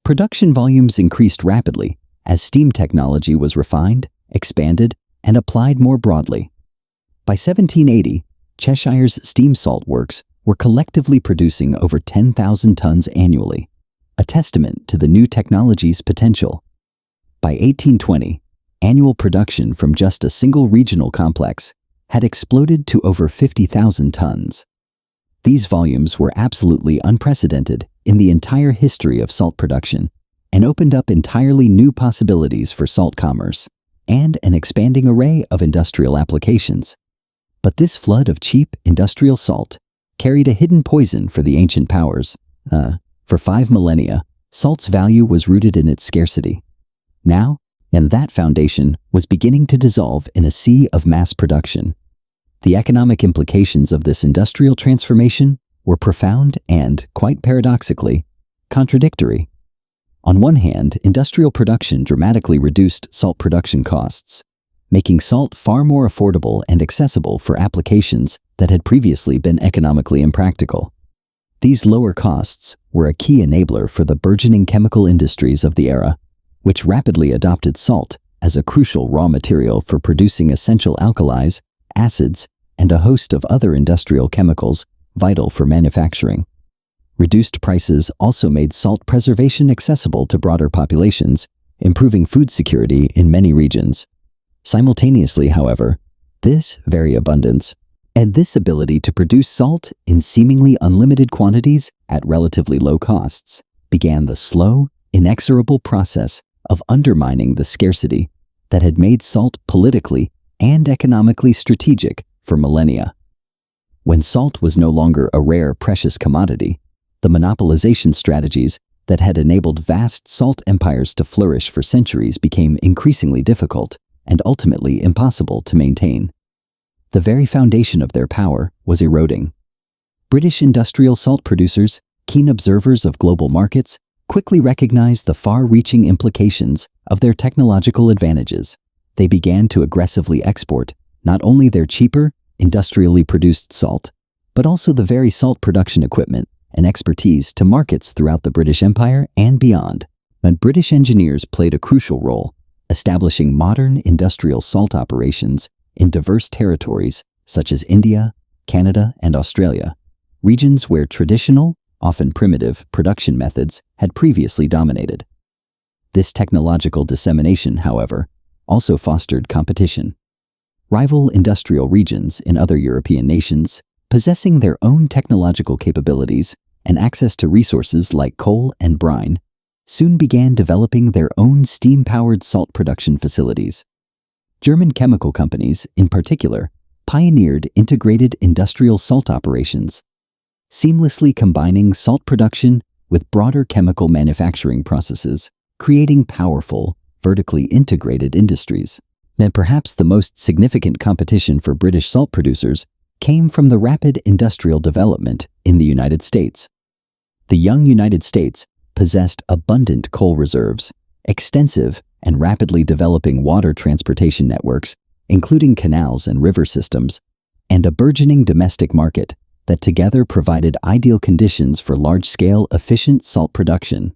A: Production volumes increased rapidly as steam technology was refined, expanded, and applied more broadly. By 1780, Cheshire's steam salt works were collectively producing over 10,000 tons annually, a testament to the new technology's potential. By 1820, annual production from just a single regional complex had exploded to over 50,000 tons. These volumes were absolutely unprecedented in the entire history of salt production and opened up entirely new possibilities for salt commerce and an expanding array of industrial applications. But this flood of cheap industrial salt carried a hidden poison for the ancient powers. For 5 millennia, salt's value was rooted in its scarcity. Now, and that foundation was beginning to dissolve in a sea of mass production. The economic implications of this industrial transformation were profound and, quite paradoxically, contradictory. On one hand, industrial production dramatically reduced salt production costs, making salt far more affordable and accessible for applications that had previously been economically impractical. These lower costs were a key enabler for the burgeoning chemical industries of the era, which rapidly adopted salt as a crucial raw material for producing essential alkalis, acids, and a host of other industrial chemicals vital for manufacturing. Reduced prices also made salt preservation accessible to broader populations, improving food security in many regions. Simultaneously, however, this very abundance and this ability to produce salt in seemingly unlimited quantities at relatively low costs began the slow, inexorable process of undermining the scarcity that had made salt politically and economically strategic for millennia. When salt was no longer a rare, precious commodity, the monopolization strategies that had enabled vast salt empires to flourish for centuries became increasingly difficult and ultimately impossible to maintain. The very foundation of their power was eroding. British industrial salt producers, keen observers of global markets, quickly recognized the far-reaching implications of their technological advantages. They began to aggressively export not only their cheaper, industrially produced salt, but also the very salt production equipment and expertise to markets throughout the British Empire and beyond. And British engineers played a crucial role, establishing modern industrial salt operations in diverse territories such as India, Canada, and Australia, regions where traditional, often primitive, production methods had previously dominated. This technological dissemination, however, also fostered competition. Rival industrial regions in other European nations, possessing their own technological capabilities and access to resources like coal and brine, soon began developing their own steam-powered salt production facilities. German chemical companies, in particular, pioneered integrated industrial salt operations, seamlessly combining salt production with broader chemical manufacturing processes, creating powerful, vertically integrated industries. And perhaps the most significant competition for British salt producers came from the rapid industrial development in the United States. The young United States possessed abundant coal reserves, extensive and rapidly developing water transportation networks, including canals and river systems, and a burgeoning domestic market that together provided ideal conditions for large-scale, efficient salt production.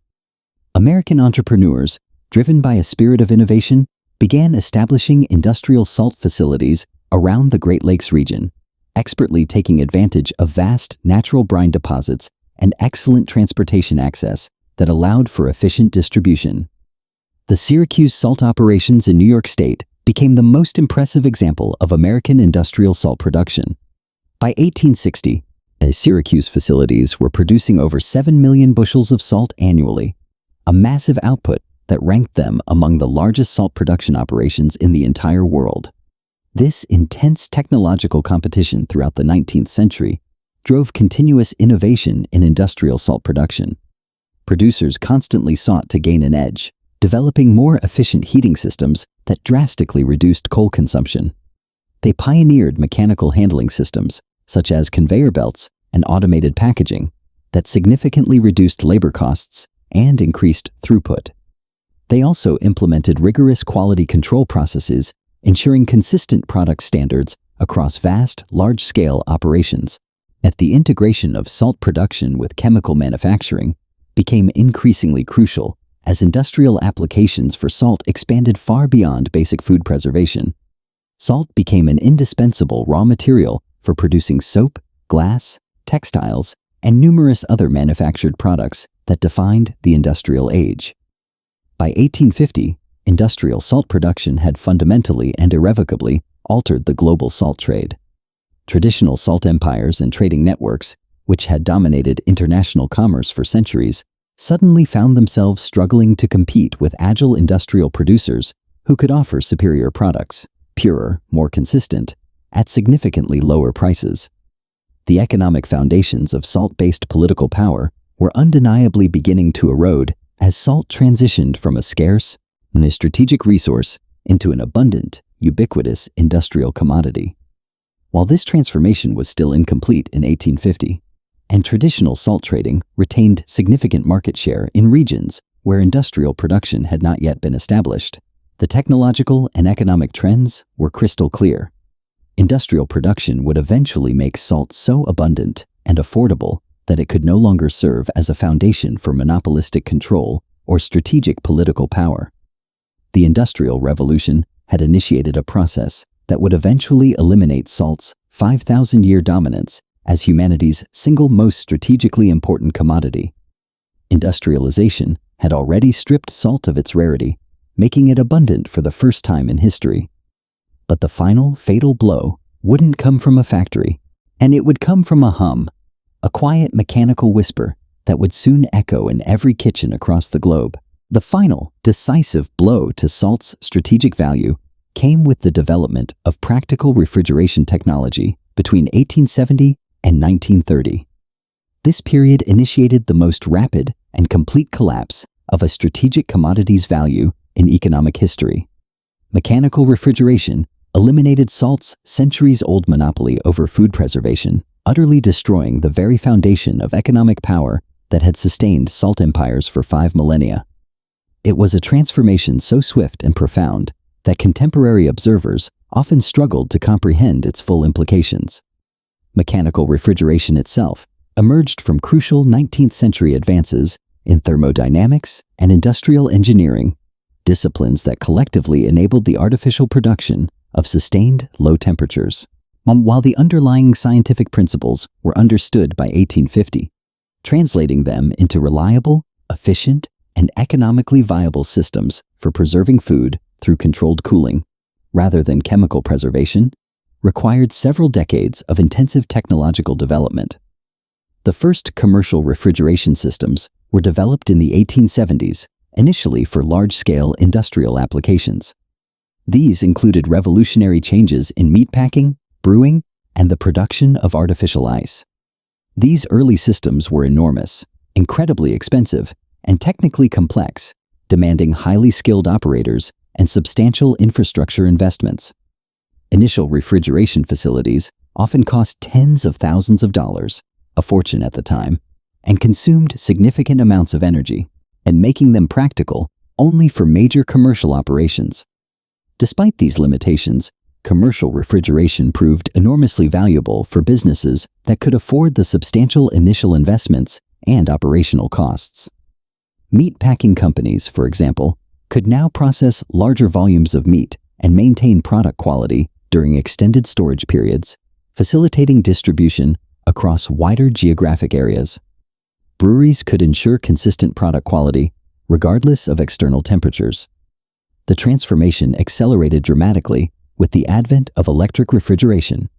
A: American entrepreneurs, driven by a spirit of innovation, began establishing industrial salt facilities around the Great Lakes region, expertly taking advantage of vast natural brine deposits and excellent transportation access that allowed for efficient distribution. The Syracuse salt operations in New York State became the most impressive example of American industrial salt production. By 1860, the Syracuse facilities were producing over 7 million bushels of salt annually, a massive output that ranked them among the largest salt production operations in the entire world. This intense technological competition throughout the 19th century drove continuous innovation in industrial salt production. Producers constantly sought to gain an edge, developing more efficient heating systems that drastically reduced coal consumption. They pioneered mechanical handling systems, such as conveyor belts and automated packaging, that significantly reduced labor costs and increased throughput. They also implemented rigorous quality control processes, ensuring consistent product standards across vast, large-scale operations. The integration of salt production with chemical manufacturing became increasingly crucial as industrial applications for salt expanded far beyond basic food preservation. Salt became an indispensable raw material for producing soap, glass, textiles, and numerous other manufactured products that defined the industrial age. By 1850, industrial salt production had fundamentally and irrevocably altered the global salt trade. Traditional salt empires and trading networks, which had dominated international commerce for centuries, suddenly found themselves struggling to compete with agile industrial producers who could offer superior products, purer, more consistent, at significantly lower prices. The economic foundations of salt-based political power were undeniably beginning to erode as salt transitioned from a scarce and a strategic resource into an abundant, ubiquitous industrial commodity. While this transformation was still incomplete in 1850, and traditional salt trading retained significant market share in regions where industrial production had not yet been established, the technological and economic trends were crystal clear. Industrial production would eventually make salt so abundant and affordable that it could no longer serve as a foundation for monopolistic control or strategic political power. The Industrial Revolution had initiated a process that would eventually eliminate salt's 5,000-year dominance as humanity's single most strategically important commodity. Industrialization had already stripped salt of its rarity, making it abundant for the first time in history. But the final fatal blow wouldn't come from a factory, and it would come from a hum, a quiet mechanical whisper that would soon echo in every kitchen across the globe. The final, decisive blow to salt's strategic value came with the development of practical refrigeration technology between 1870 and 1930. This period initiated the most rapid and complete collapse of a strategic commodity's value in economic history. Mechanical refrigeration eliminated salt's centuries-old monopoly over food preservation, utterly destroying the very foundation of economic power that had sustained salt empires for 5 millennia. It was a transformation so swift and profound that contemporary observers often struggled to comprehend its full implications. Mechanical refrigeration itself emerged from crucial 19th century advances in thermodynamics and industrial engineering, disciplines that collectively enabled the artificial production of sustained low temperatures. While the underlying scientific principles were understood by 1850, translating them into reliable, efficient, and economically viable systems for preserving food through controlled cooling, rather than chemical preservation, required several decades of intensive technological development. The first commercial refrigeration systems were developed in the 1870s, initially for large-scale industrial applications. These included revolutionary changes in meatpacking, brewing, and the production of artificial ice. These early systems were enormous, incredibly expensive, and technically complex, demanding highly skilled operators and substantial infrastructure investments. Initial refrigeration facilities often cost tens of thousands of dollars, a fortune at the time, and consumed significant amounts of energy, and making them practical only for major commercial operations. Despite these limitations, commercial refrigeration proved enormously valuable for businesses that could afford the substantial initial investments and operational costs. Meat packing companies, for example, could now process larger volumes of meat and maintain product quality during extended storage periods, facilitating distribution across wider geographic areas. Breweries could ensure consistent product quality regardless of external temperatures. The transformation accelerated dramatically with the advent of electric refrigeration.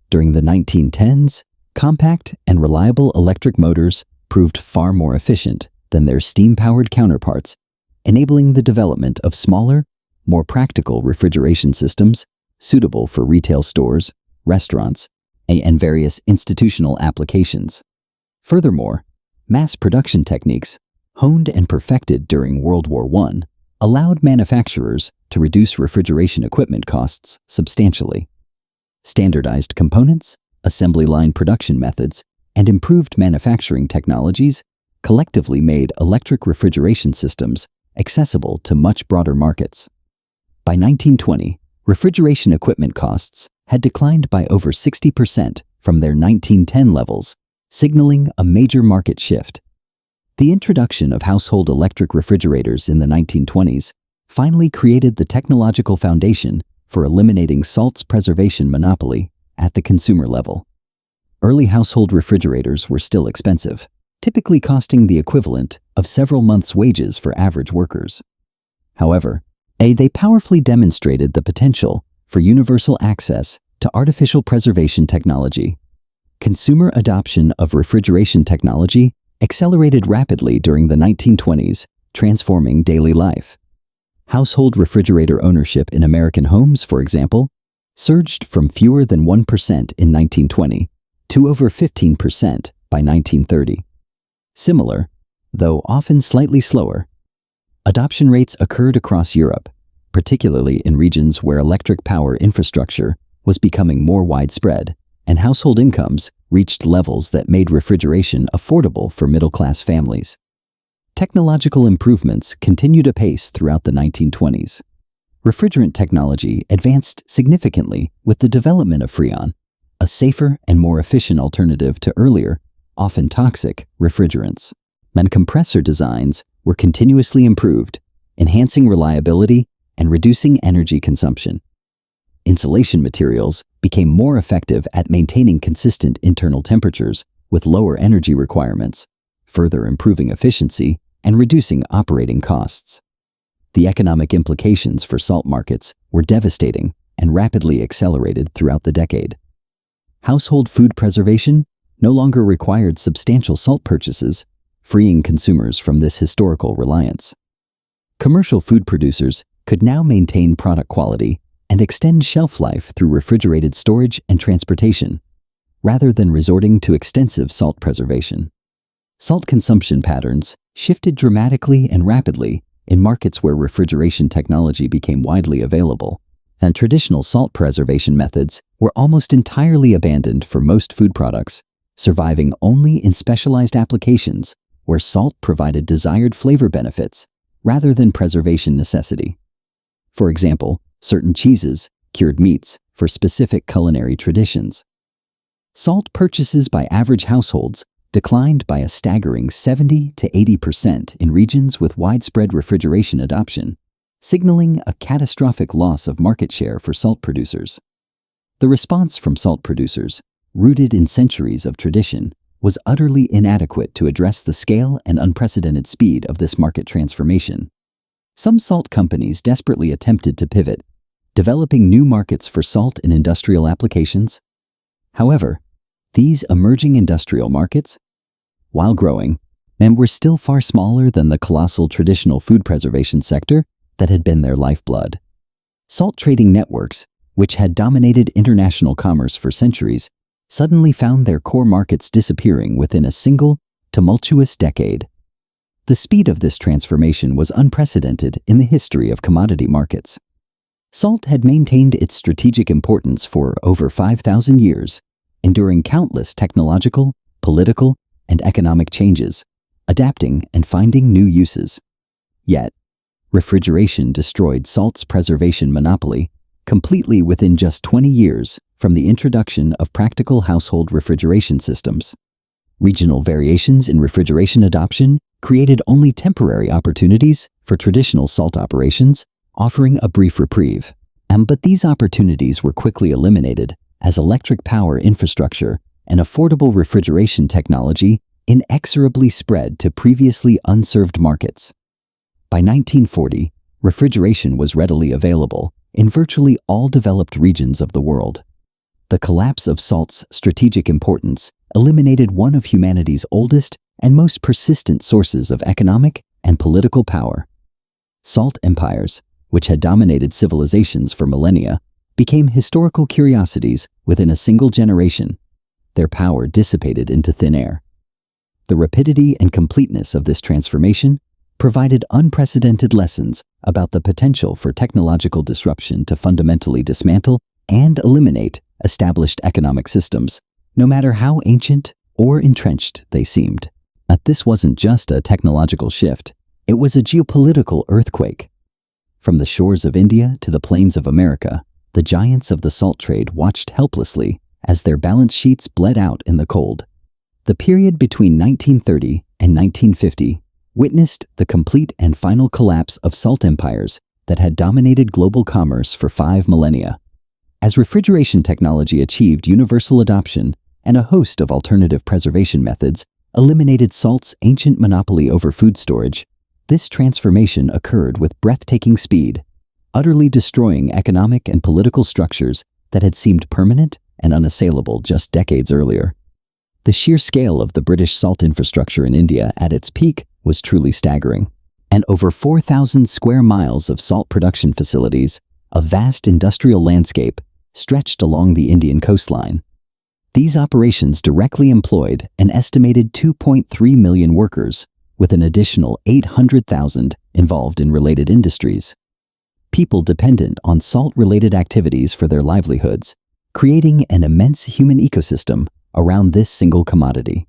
A: During the 1910s, compact and reliable electric motors proved far more efficient than their steam-powered counterparts, enabling the development of smaller, more practical refrigeration systems suitable for retail stores, restaurants, and various institutional applications. Furthermore, mass production techniques, honed and perfected during World War I, allowed manufacturers to reduce refrigeration equipment costs substantially. Standardized components, assembly line production methods, and improved manufacturing technologies collectively made electric refrigeration systems accessible to much broader markets. By 1920, refrigeration equipment costs had declined by over 60% from their 1910 levels, signaling a major market shift. The introduction of household electric refrigerators in the 1920s finally created the technological foundation for eliminating salt's preservation monopoly at the consumer level. Early household refrigerators were still expensive, typically costing the equivalent of several months' wages for average workers. However, they powerfully demonstrated the potential for universal access to artificial preservation technology. Consumer adoption of refrigeration technology accelerated rapidly during the 1920s, transforming daily life. Household refrigerator ownership in American homes, for example, surged from fewer than 1% in 1920 to over 15% by 1930. Similar, though often slightly slower, adoption rates occurred across Europe, particularly in regions where electric power infrastructure was becoming more widespread and household incomes reached levels that made refrigeration affordable for middle-class families. Technological improvements continued apace throughout the 1920s. Refrigerant technology advanced significantly with the development of Freon, a safer and more efficient alternative to earlier, often toxic, refrigerants. And compressor designs were continuously improved, enhancing reliability and reducing energy consumption. Insulation materials became more effective at maintaining consistent internal temperatures with lower energy requirements, further improving efficiency and reducing operating costs. The economic implications for salt markets were devastating and rapidly accelerated throughout the decade. Household food preservation no longer required substantial salt purchases, freeing consumers from this historical reliance. Commercial food producers could now maintain product quality and extend shelf life through refrigerated storage and transportation, rather than resorting to extensive salt preservation. Salt consumption patterns shifted dramatically and rapidly in markets where refrigeration technology became widely available, and traditional salt preservation methods were almost entirely abandoned for most food products, surviving only in specialized applications where salt provided desired flavor benefits rather than preservation necessity. For example, certain cheeses, cured meats for specific culinary traditions. Salt purchases by average households declined by a staggering 70 to 80% in regions with widespread refrigeration adoption, signaling a catastrophic loss of market share for salt producers. The response from salt producers, rooted in centuries of tradition, was utterly inadequate to address the scale and unprecedented speed of this market transformation. Some salt companies desperately attempted to pivot, developing new markets for salt in industrial applications. However, these emerging industrial markets, while growing, were still far smaller than the colossal traditional food preservation sector that had been their lifeblood. Salt trading networks, which had dominated international commerce for centuries, suddenly found their core markets disappearing within a single, tumultuous decade. The speed of this transformation was unprecedented in the history of commodity markets. Salt had maintained its strategic importance for over 5,000 years, enduring countless technological, political, and economic changes, adapting and finding new uses. Yet, refrigeration destroyed salt's preservation monopoly completely within just 20 years from the introduction of practical household refrigeration systems. Regional variations in refrigeration adoption created only temporary opportunities for traditional salt operations, offering a brief reprieve. But these opportunities were quickly eliminated as electric power infrastructure and affordable refrigeration technology inexorably spread to previously unserved markets. By 1940, refrigeration was readily available in virtually all developed regions of the world. The collapse of salt's strategic importance eliminated one of humanity's oldest and most persistent sources of economic and political power. Salt empires, which had dominated civilizations for millennia, became historical curiosities within a single generation. Their power dissipated into thin air. The rapidity and completeness of this transformation provided unprecedented lessons about the potential for technological disruption to fundamentally dismantle and eliminate established economic systems, no matter how ancient or entrenched they seemed. But this wasn't just a technological shift, it was a geopolitical earthquake. From the shores of India to the plains of America, the giants of the salt trade watched helplessly as their balance sheets bled out in the cold. The period between 1930 and 1950 witnessed the complete and final collapse of salt empires that had dominated global commerce for 5 millennia. As refrigeration technology achieved universal adoption and a host of alternative preservation methods eliminated salt's ancient monopoly over food storage, this transformation occurred with breathtaking speed, utterly destroying economic and political structures that had seemed permanent and unassailable just decades earlier. The sheer scale of the British salt infrastructure in India at its peak was truly staggering, and over 4,000 square miles of salt production facilities, a vast industrial landscape, stretched along the Indian coastline. These operations directly employed an estimated 2.3 million workers, with an additional 800,000 involved in related industries. People dependent on salt-related activities for their livelihoods, creating an immense human ecosystem around this single commodity.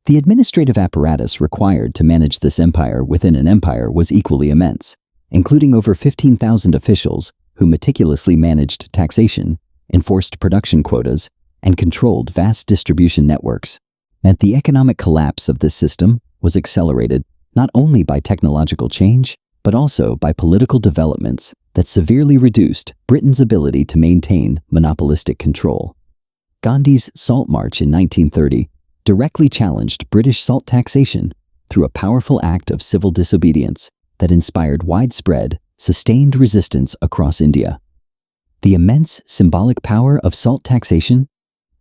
A: The administrative apparatus required to manage this empire within an empire was equally immense, including over 15,000 officials who meticulously managed taxation, enforced production quotas, and controlled vast distribution networks. And the economic collapse of this system was accelerated not only by technological change, but also by political developments that severely reduced Britain's ability to maintain monopolistic control. Gandhi's Salt March in 1930 directly challenged British salt taxation through a powerful act of civil disobedience that inspired widespread, sustained resistance across India. The immense symbolic power of salt taxation,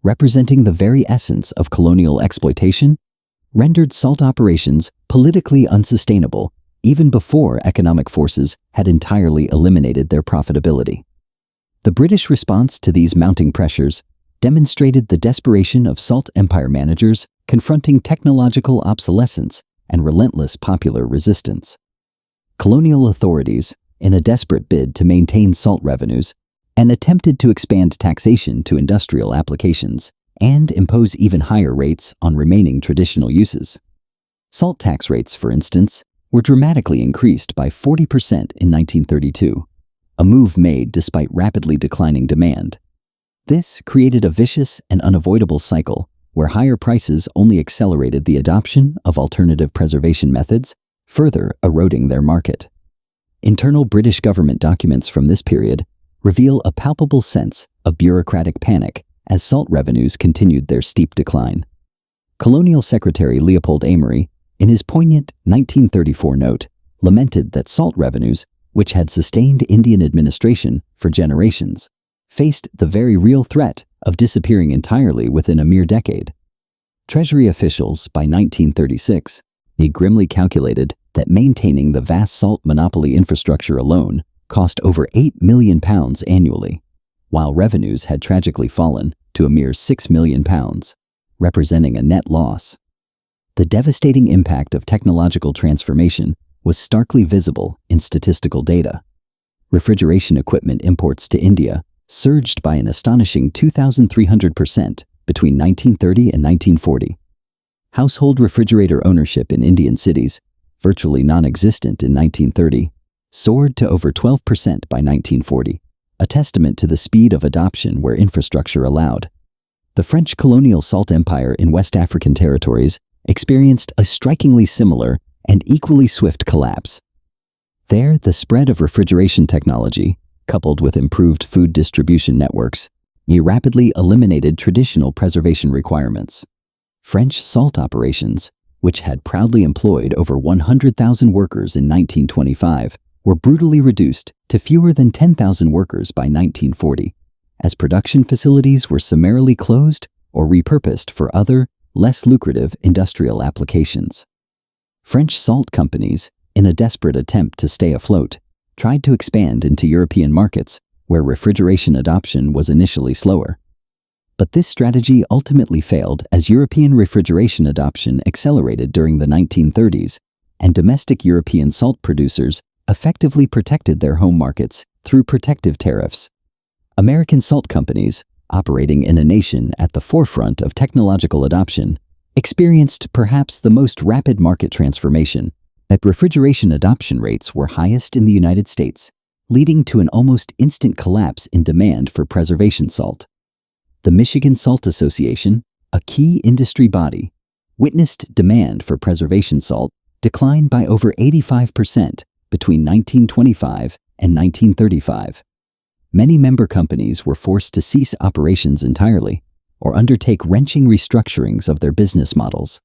A: representing the very essence of colonial exploitation, rendered salt operations politically unsustainable even before economic forces had entirely eliminated their profitability. The British response to these mounting pressures demonstrated the desperation of salt empire managers confronting technological obsolescence and relentless popular resistance. Colonial authorities, in a desperate bid to maintain salt revenues, and attempted to expand taxation to industrial applications and impose even higher rates on remaining traditional uses. Salt tax rates, for instance, were dramatically increased by 40% in 1932, a move made despite rapidly declining demand. This created a vicious and unavoidable cycle where higher prices only accelerated the adoption of alternative preservation methods, further eroding their market. Internal British government documents from this period reveal a palpable sense of bureaucratic panic as salt revenues continued their steep decline. Colonial Secretary Leopold Amory, in his poignant 1934 note, lamented that salt revenues, which had sustained Indian administration for generations, faced the very real threat of disappearing entirely within a mere decade. Treasury officials, by 1936, he grimly calculated that maintaining the vast salt monopoly infrastructure alone cost over £8 million annually, while revenues had tragically fallen to a mere £6 million, representing a net loss. The devastating impact of technological transformation was starkly visible in statistical data. Refrigeration equipment imports to India surged by an astonishing 2,300% between 1930 and 1940. Household refrigerator ownership in Indian cities, virtually non-existent in 1930, soared to over 12% by 1940, a testament to the speed of adoption where infrastructure allowed. The French colonial salt empire in West African territories experienced a strikingly similar and equally swift collapse. There, the spread of refrigeration technology, coupled with improved food distribution networks, rapidly eliminated traditional preservation requirements. French salt operations, which had proudly employed over 100,000 workers in 1925, were brutally reduced to fewer than 10,000 workers by 1940, as production facilities were summarily closed or repurposed for other, less lucrative industrial applications. French salt companies, in a desperate attempt to stay afloat, tried to expand into European markets where refrigeration adoption was initially slower. But this strategy ultimately failed as European refrigeration adoption accelerated during the 1930s, and domestic European salt producers effectively protected their home markets through protective tariffs. American salt companies, operating in a nation at the forefront of technological adoption, experienced perhaps the most rapid market transformation. That refrigeration adoption rates were highest in the United States, leading to an almost instant collapse in demand for preservation salt. The Michigan Salt Association, a key industry body, witnessed demand for preservation salt decline by over 85% between 1925 and 1935. Many member companies were forced to cease operations entirely or undertake wrenching restructurings of their business models.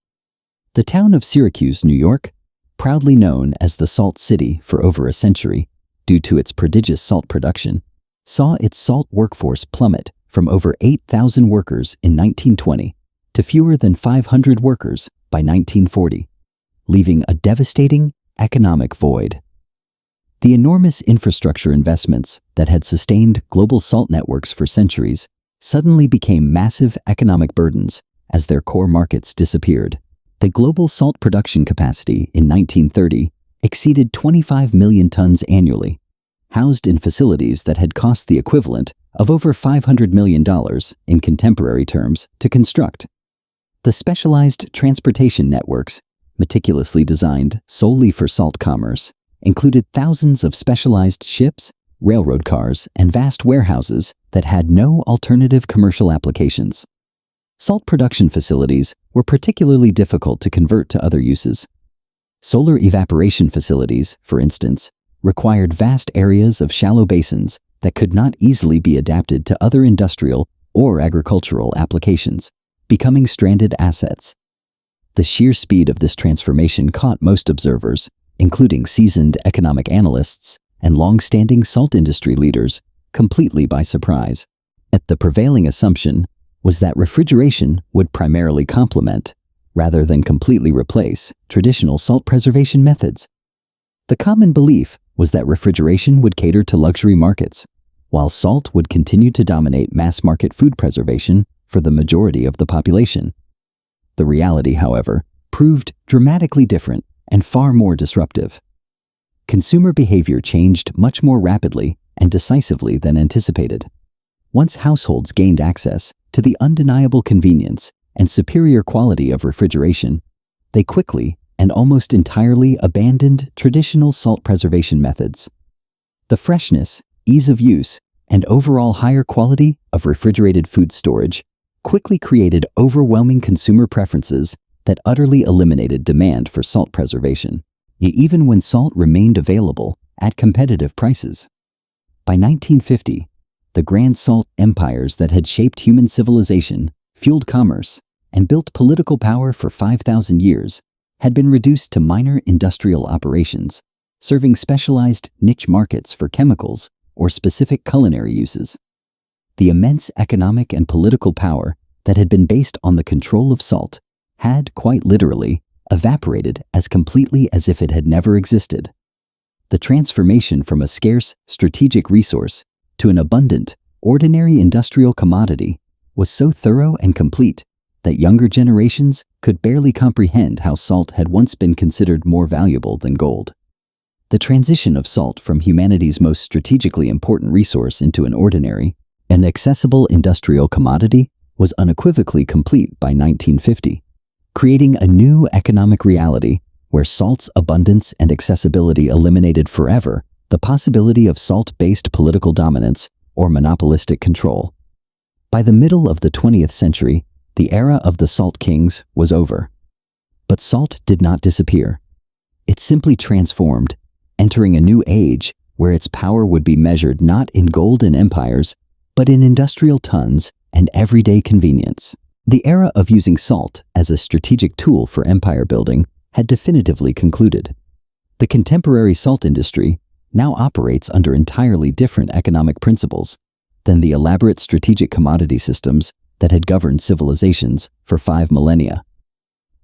A: The town of Syracuse, New York, proudly known as the Salt City for over a century due to its prodigious salt production, saw its salt workforce plummet from over 8,000 workers in 1920 to fewer than 500 workers by 1940, leaving a devastating economic void. The enormous infrastructure investments that had sustained global salt networks for centuries suddenly became massive economic burdens as their core markets disappeared. The global salt production capacity in 1930 exceeded 25 million tons annually, housed in facilities that had cost the equivalent of over $500 million in contemporary terms to construct. The specialized transportation networks, meticulously designed solely for salt commerce, included thousands of specialized ships, railroad cars, and vast warehouses that had no alternative commercial applications. Salt production facilities were particularly difficult to convert to other uses. Solar evaporation facilities, for instance, required vast areas of shallow basins that could not easily be adapted to other industrial or agricultural applications, becoming stranded assets. The sheer speed of this transformation caught most observers, including seasoned economic analysts and long-standing salt industry leaders, completely by surprise. The prevailing assumption was that refrigeration would primarily complement, rather than completely replace, traditional salt preservation methods. The common belief was that refrigeration would cater to luxury markets, while salt would continue to dominate mass-market food preservation for the majority of the population. The reality, however, proved dramatically different and far more disruptive. Consumer behavior changed much more rapidly and decisively than anticipated. Once households gained access to the undeniable convenience and superior quality of refrigeration, they quickly and almost entirely abandoned traditional salt preservation methods. The freshness, ease of use, and overall higher quality of refrigerated food storage quickly created overwhelming consumer preferences that utterly eliminated demand for salt preservation, even when salt remained available at competitive prices. By 1950, the grand salt empires that had shaped human civilization, fueled commerce, and built political power for 5,000 years had been reduced to minor industrial operations, serving specialized niche markets for chemicals or specific culinary uses. The immense economic and political power that had been based on the control of salt had, quite literally, evaporated as completely as if it had never existed. The transformation from a scarce, strategic resource to an abundant, ordinary industrial commodity was so thorough and complete that younger generations could barely comprehend how salt had once been considered more valuable than gold. The transition of salt from humanity's most strategically important resource into an ordinary and accessible industrial commodity was unequivocally complete by 1950, creating a new economic reality where salt's abundance and accessibility eliminated forever the possibility of salt-based political dominance or monopolistic control. By the middle of the 20th century, the era of the salt kings was over. But salt did not disappear. It simply transformed, entering a new age where its power would be measured not in golden empires, but in industrial tons and everyday convenience. The era of using salt as a strategic tool for empire building had definitively concluded. The contemporary salt industry now operates under entirely different economic principles than the elaborate strategic commodity systems that had governed civilizations for 5 millennia.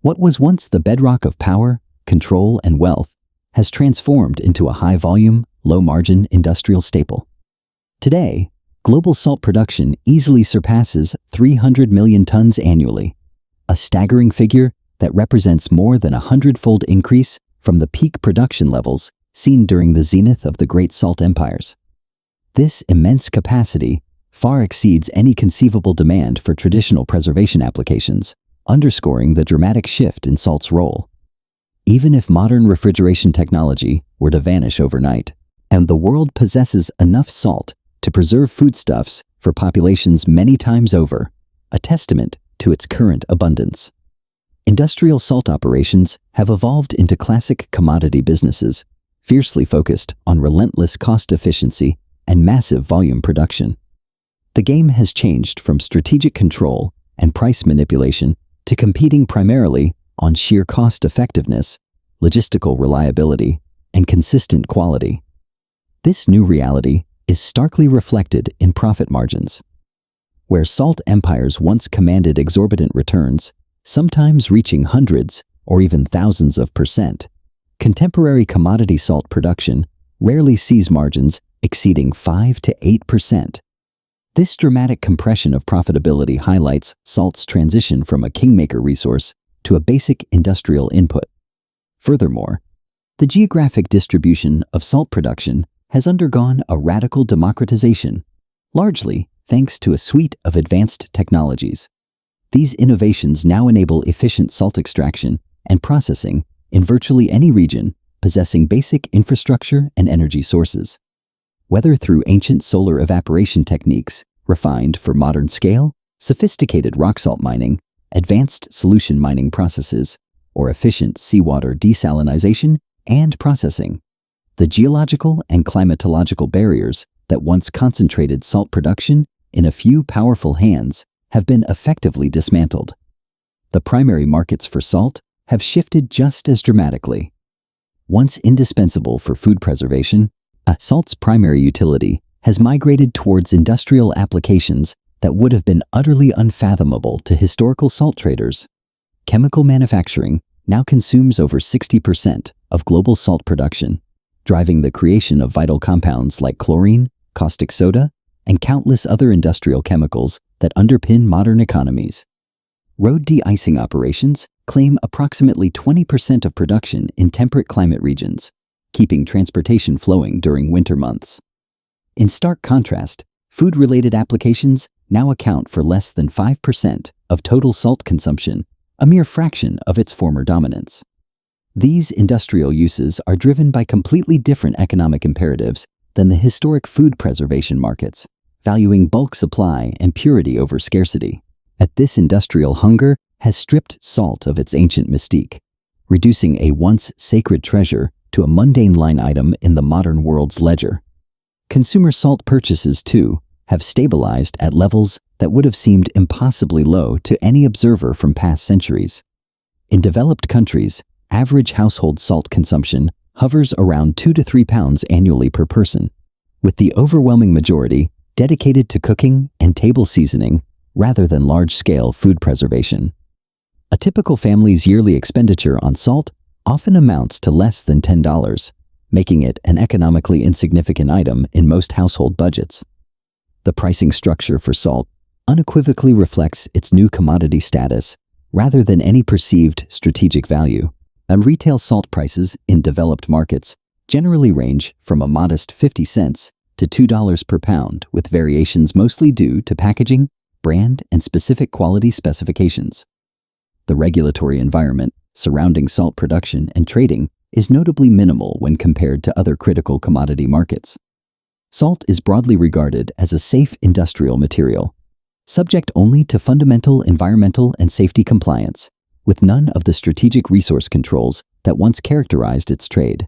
A: What was once the bedrock of power, control, and wealth has transformed into a high-volume, low-margin industrial staple. Today, global salt production easily surpasses 300 million tons annually, a staggering figure that represents more than a 100-fold increase from the peak production levels seen during the zenith of the great salt empires. This immense capacity far exceeds any conceivable demand for traditional preservation applications, underscoring the dramatic shift in salt's role. Even if modern refrigeration technology were to vanish overnight, and the world possesses enough salt to preserve foodstuffs for populations many times over, a testament to its current abundance. Industrial salt operations have evolved into classic commodity businesses, fiercely focused on relentless cost efficiency and massive volume production. The game has changed from strategic control and price manipulation to competing primarily on sheer cost effectiveness, logistical reliability, and consistent quality. This new reality is starkly reflected in profit margins. Where salt empires once commanded exorbitant returns, sometimes reaching hundreds or even thousands of %, contemporary commodity salt production rarely sees margins exceeding 5 to 8%. This dramatic compression of profitability highlights salt's transition from a kingmaker resource to a basic industrial input. Furthermore, the geographic distribution of salt production has undergone a radical democratization, largely thanks to a suite of advanced technologies. These innovations now enable efficient salt extraction and processing in virtually any region possessing basic infrastructure and energy sources. Whether through ancient solar evaporation techniques refined for modern scale, sophisticated rock salt mining, advanced solution mining processes, or efficient seawater desalination and processing, the geological and climatological barriers that once concentrated salt production in a few powerful hands have been effectively dismantled. The primary markets for salt have shifted just as dramatically. Once indispensable for food preservation, salt's primary utility has migrated towards industrial applications that would have been utterly unfathomable to historical salt traders. Chemical manufacturing now consumes over 60% of global salt production, driving the creation of vital compounds like chlorine, caustic soda, and countless other industrial chemicals that underpin modern economies. Road de-icing operations claim approximately 20% of production in temperate climate regions, keeping transportation flowing during winter months. In stark contrast, food-related applications now account for less than 5% of total salt consumption, a mere fraction of its former dominance. These industrial uses are driven by completely different economic imperatives than the historic food preservation markets, valuing bulk supply and purity over scarcity. At this industrial hunger has stripped salt of its ancient mystique, reducing a once sacred treasure to a mundane line item in the modern world's ledger. Consumer salt purchases, too, have stabilized at levels that would have seemed impossibly low to any observer from past centuries. In developed countries, average household salt consumption hovers around 2 to 3 pounds annually per person, with the overwhelming majority dedicated to cooking and table seasoning rather than large-scale food preservation. A typical family's yearly expenditure on salt often amounts to less than $10, making it an economically insignificant item in most household budgets. The pricing structure for salt unequivocally reflects its new commodity status rather than any perceived strategic value. And retail salt prices in developed markets generally range from a modest 50 cents to $2 per pound, with variations mostly due to packaging, brand, and specific quality specifications. The regulatory environment surrounding salt production and trading is notably minimal when compared to other critical commodity markets. Salt is broadly regarded as a safe industrial material, subject only to fundamental environmental and safety compliance, with none of the strategic resource controls that once characterized its trade.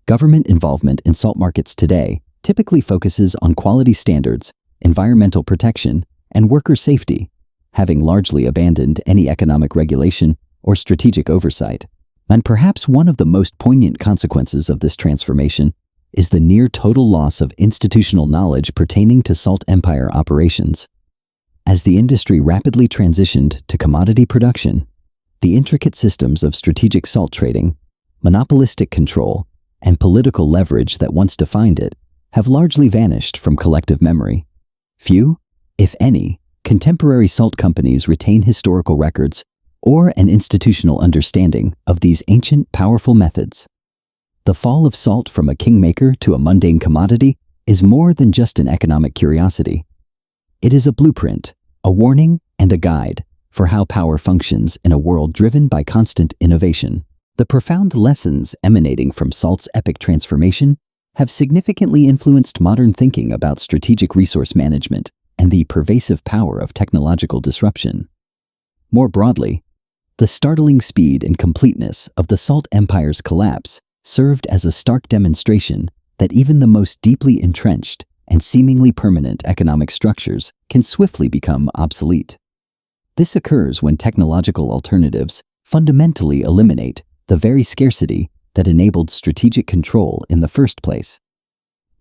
A: Government involvement in salt markets today typically focuses on quality standards, environmental protection, and worker safety, having largely abandoned any economic regulation or strategic oversight. And perhaps one of the most poignant consequences of this transformation is the near-total loss of institutional knowledge pertaining to salt empire operations. As the industry rapidly transitioned to commodity production, the intricate systems of strategic salt trading, monopolistic control, and political leverage that once defined it have largely vanished from collective memory. Few, if any, contemporary salt companies retain historical records or an institutional understanding of these ancient, powerful methods. The fall of salt from a kingmaker to a mundane commodity is more than just an economic curiosity. It is a blueprint, a warning, and a guide for how power functions in a world driven by constant innovation. The profound lessons emanating from salt's epic transformation have significantly influenced modern thinking about strategic resource management and the pervasive power of technological disruption. More broadly, the startling speed and completeness of the salt empire's collapse served as a stark demonstration that even the most deeply entrenched and seemingly permanent economic structures can swiftly become obsolete. This occurs when technological alternatives fundamentally eliminate the very scarcity that enabled strategic control in the first place.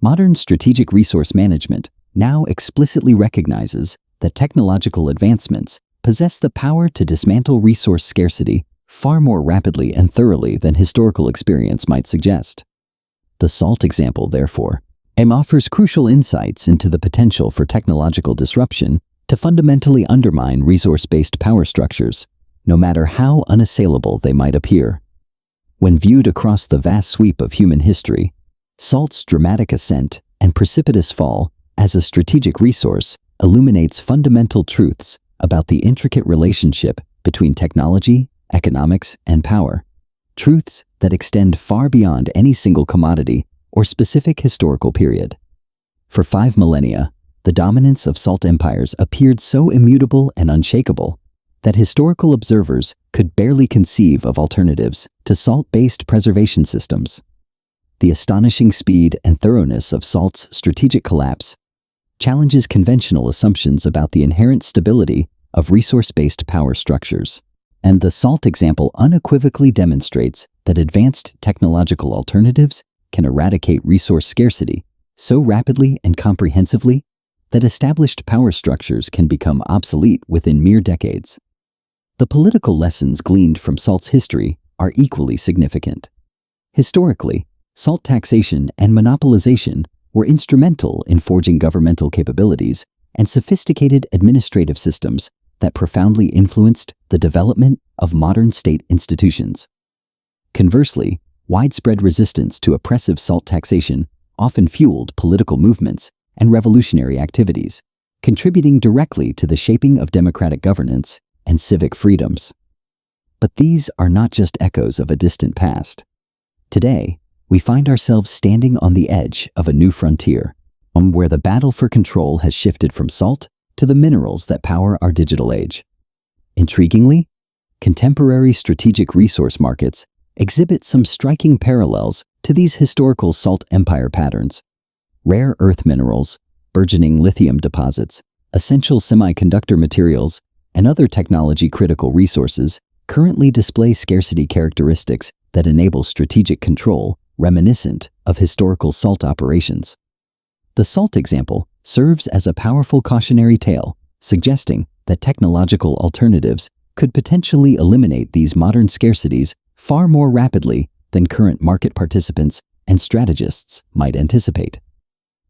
A: Modern strategic resource management now explicitly recognizes that technological advancements possess the power to dismantle resource scarcity far more rapidly and thoroughly than historical experience might suggest. The salt example, therefore, offers crucial insights into the potential for technological disruption to fundamentally undermine resource-based power structures, no matter how unassailable they might appear. When viewed across the vast sweep of human history, salt's dramatic ascent and precipitous fall as a strategic resource illuminates fundamental truths about the intricate relationship between technology, economics, and power, truths that extend far beyond any single commodity or specific historical period. For 5 millennia, the dominance of salt empires appeared so immutable and unshakable that historical observers could barely conceive of alternatives to salt-based preservation systems. The astonishing speed and thoroughness of salt's strategic collapse challenges conventional assumptions about the inherent stability of resource-based power structures. And the salt example unequivocally demonstrates that advanced technological alternatives can eradicate resource scarcity so rapidly and comprehensively that established power structures can become obsolete within mere decades. The political lessons gleaned from salt's history are equally significant. Historically, salt taxation and monopolization were instrumental in forging governmental capabilities and sophisticated administrative systems that profoundly influenced the development of modern state institutions. Conversely, widespread resistance to oppressive salt taxation often fueled political movements and revolutionary activities, contributing directly to the shaping of democratic governance and civic freedoms. But these are not just echoes of a distant past. Today, we find ourselves standing on the edge of a new frontier, where the battle for control has shifted from salt to the minerals that power our digital age. Intriguingly, contemporary strategic resource markets exhibit some striking parallels to these historical salt empire patterns. Rare earth minerals, burgeoning lithium deposits, essential semiconductor materials, and other technology-critical resources currently display scarcity characteristics that enable strategic control reminiscent of historical salt operations. The salt example serves as a powerful cautionary tale, suggesting that technological alternatives could potentially eliminate these modern scarcities far more rapidly than current market participants and strategists might anticipate.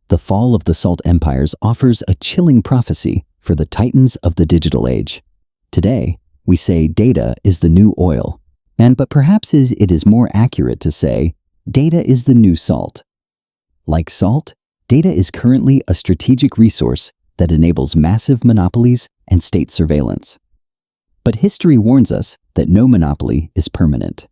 A: The fall of the salt empires offers a chilling prophecy for the titans of the digital age. Today, we say data is the new oil, but perhaps it is more accurate to say data is the new salt. Like salt, data is currently a strategic resource that enables massive monopolies and state surveillance. But history warns us that no monopoly is permanent.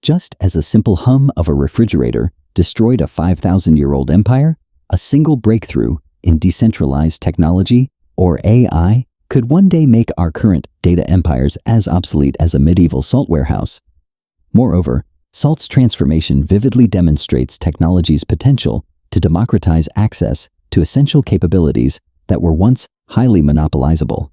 A: Just as a simple hum of a refrigerator destroyed a 5,000-year-old empire, a single breakthrough in decentralized technology, or AI, could one day make our current data empires as obsolete as a medieval salt warehouse. Moreover, salt's transformation vividly demonstrates technology's potential to democratize access to essential capabilities that were once highly monopolizable.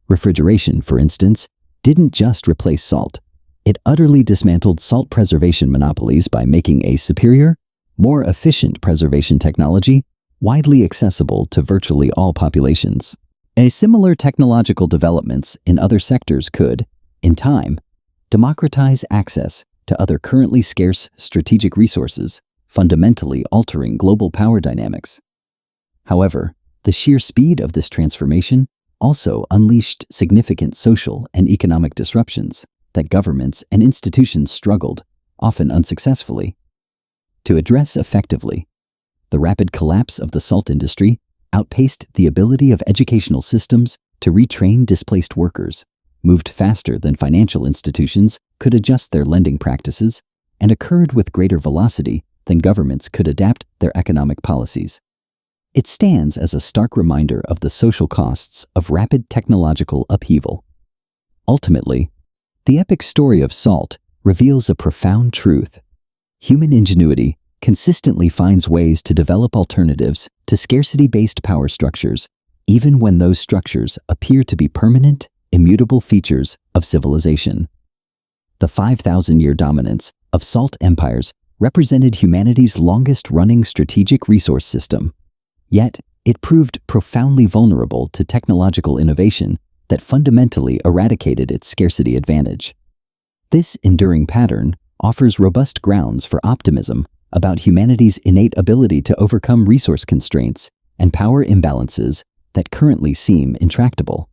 A: Refrigeration, for instance, didn't just replace salt. It utterly dismantled salt preservation monopolies by making a superior, more efficient preservation technology widely accessible to virtually all populations. Similar technological developments in other sectors could, in time, democratize access to other currently scarce strategic resources, fundamentally altering global power dynamics. However, the sheer speed of this transformation also unleashed significant social and economic disruptions that governments and institutions struggled, often unsuccessfully, to address effectively. The rapid collapse of the salt industry outpaced the ability of educational systems to retrain displaced workers, moved faster than financial institutions could adjust their lending practices, and occurred with greater velocity than governments could adapt their economic policies. It stands as a stark reminder of the social costs of rapid technological upheaval. Ultimately, the epic story of salt reveals a profound truth. Human ingenuity consistently finds ways to develop alternatives to scarcity-based power structures, even when those structures appear to be permanent, immutable features of civilization. The 5,000-year dominance of salt empires represented humanity's longest-running strategic resource system. Yet, it proved profoundly vulnerable to technological innovation that fundamentally eradicated its scarcity advantage. This enduring pattern offers robust grounds for optimism about humanity's innate ability to overcome resource constraints and power imbalances that currently seem intractable.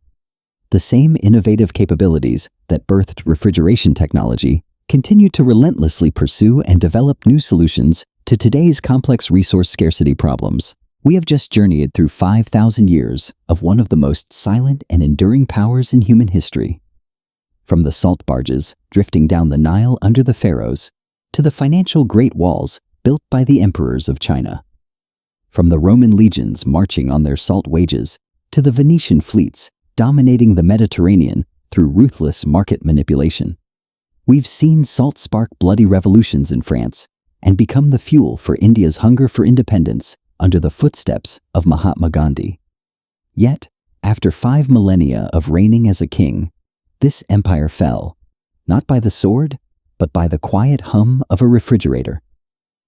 A: The same innovative capabilities that birthed refrigeration technology continue to relentlessly pursue and develop new solutions to today's complex resource scarcity problems. We have just journeyed through 5,000 years of one of the most silent and enduring powers in human history. From the salt barges drifting down the Nile under the pharaohs, to the financial great walls built by the emperors of China. From the Roman legions marching on their salt wages, to the Venetian fleets dominating the Mediterranean through ruthless market manipulation. We've seen salt spark bloody revolutions in France and become the fuel for India's hunger for independence under the footsteps of Mahatma Gandhi. Yet, after 5 millennia of reigning as a king, this empire fell, not by the sword, but by the quiet hum of a refrigerator.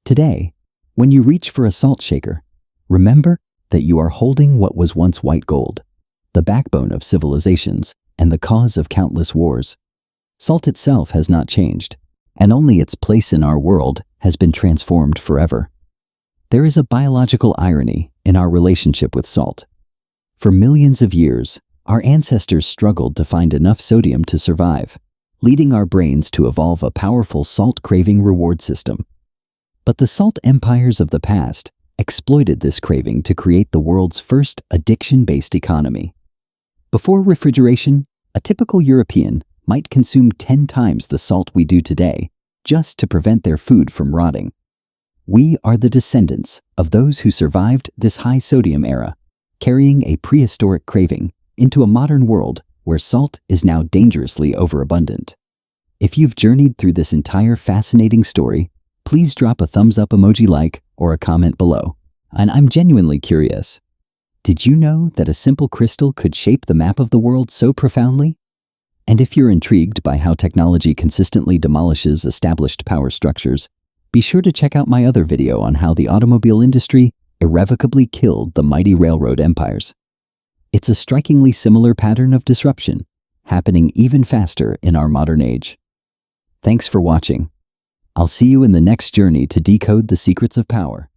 A: Today, when you reach for a salt shaker, remember that you are holding what was once white gold, the backbone of civilizations and the cause of countless wars. Salt itself has not changed, and only its place in our world has been transformed forever. There is a biological irony in our relationship with salt. For millions of years, our ancestors struggled to find enough sodium to survive, leading our brains to evolve a powerful salt-craving reward system. But the salt empires of the past exploited this craving to create the world's first addiction-based economy. Before refrigeration, a typical European might consume 10 times the salt we do today just to prevent their food from rotting. We are the descendants of those who survived this high-sodium era, carrying a prehistoric craving into a modern world where salt is now dangerously overabundant. If you've journeyed through this entire fascinating story, please drop a thumbs-up emoji like or a comment below. And I'm genuinely curious. Did you know that a simple crystal could shape the map of the world so profoundly? And if you're intrigued by how technology consistently demolishes established power structures, be sure to check out my other video on how the automobile industry irrevocably killed the mighty railroad empires. It's a strikingly similar pattern of disruption, happening even faster in our modern age. Thanks for watching. I'll see you in the next journey to decode the secrets of power.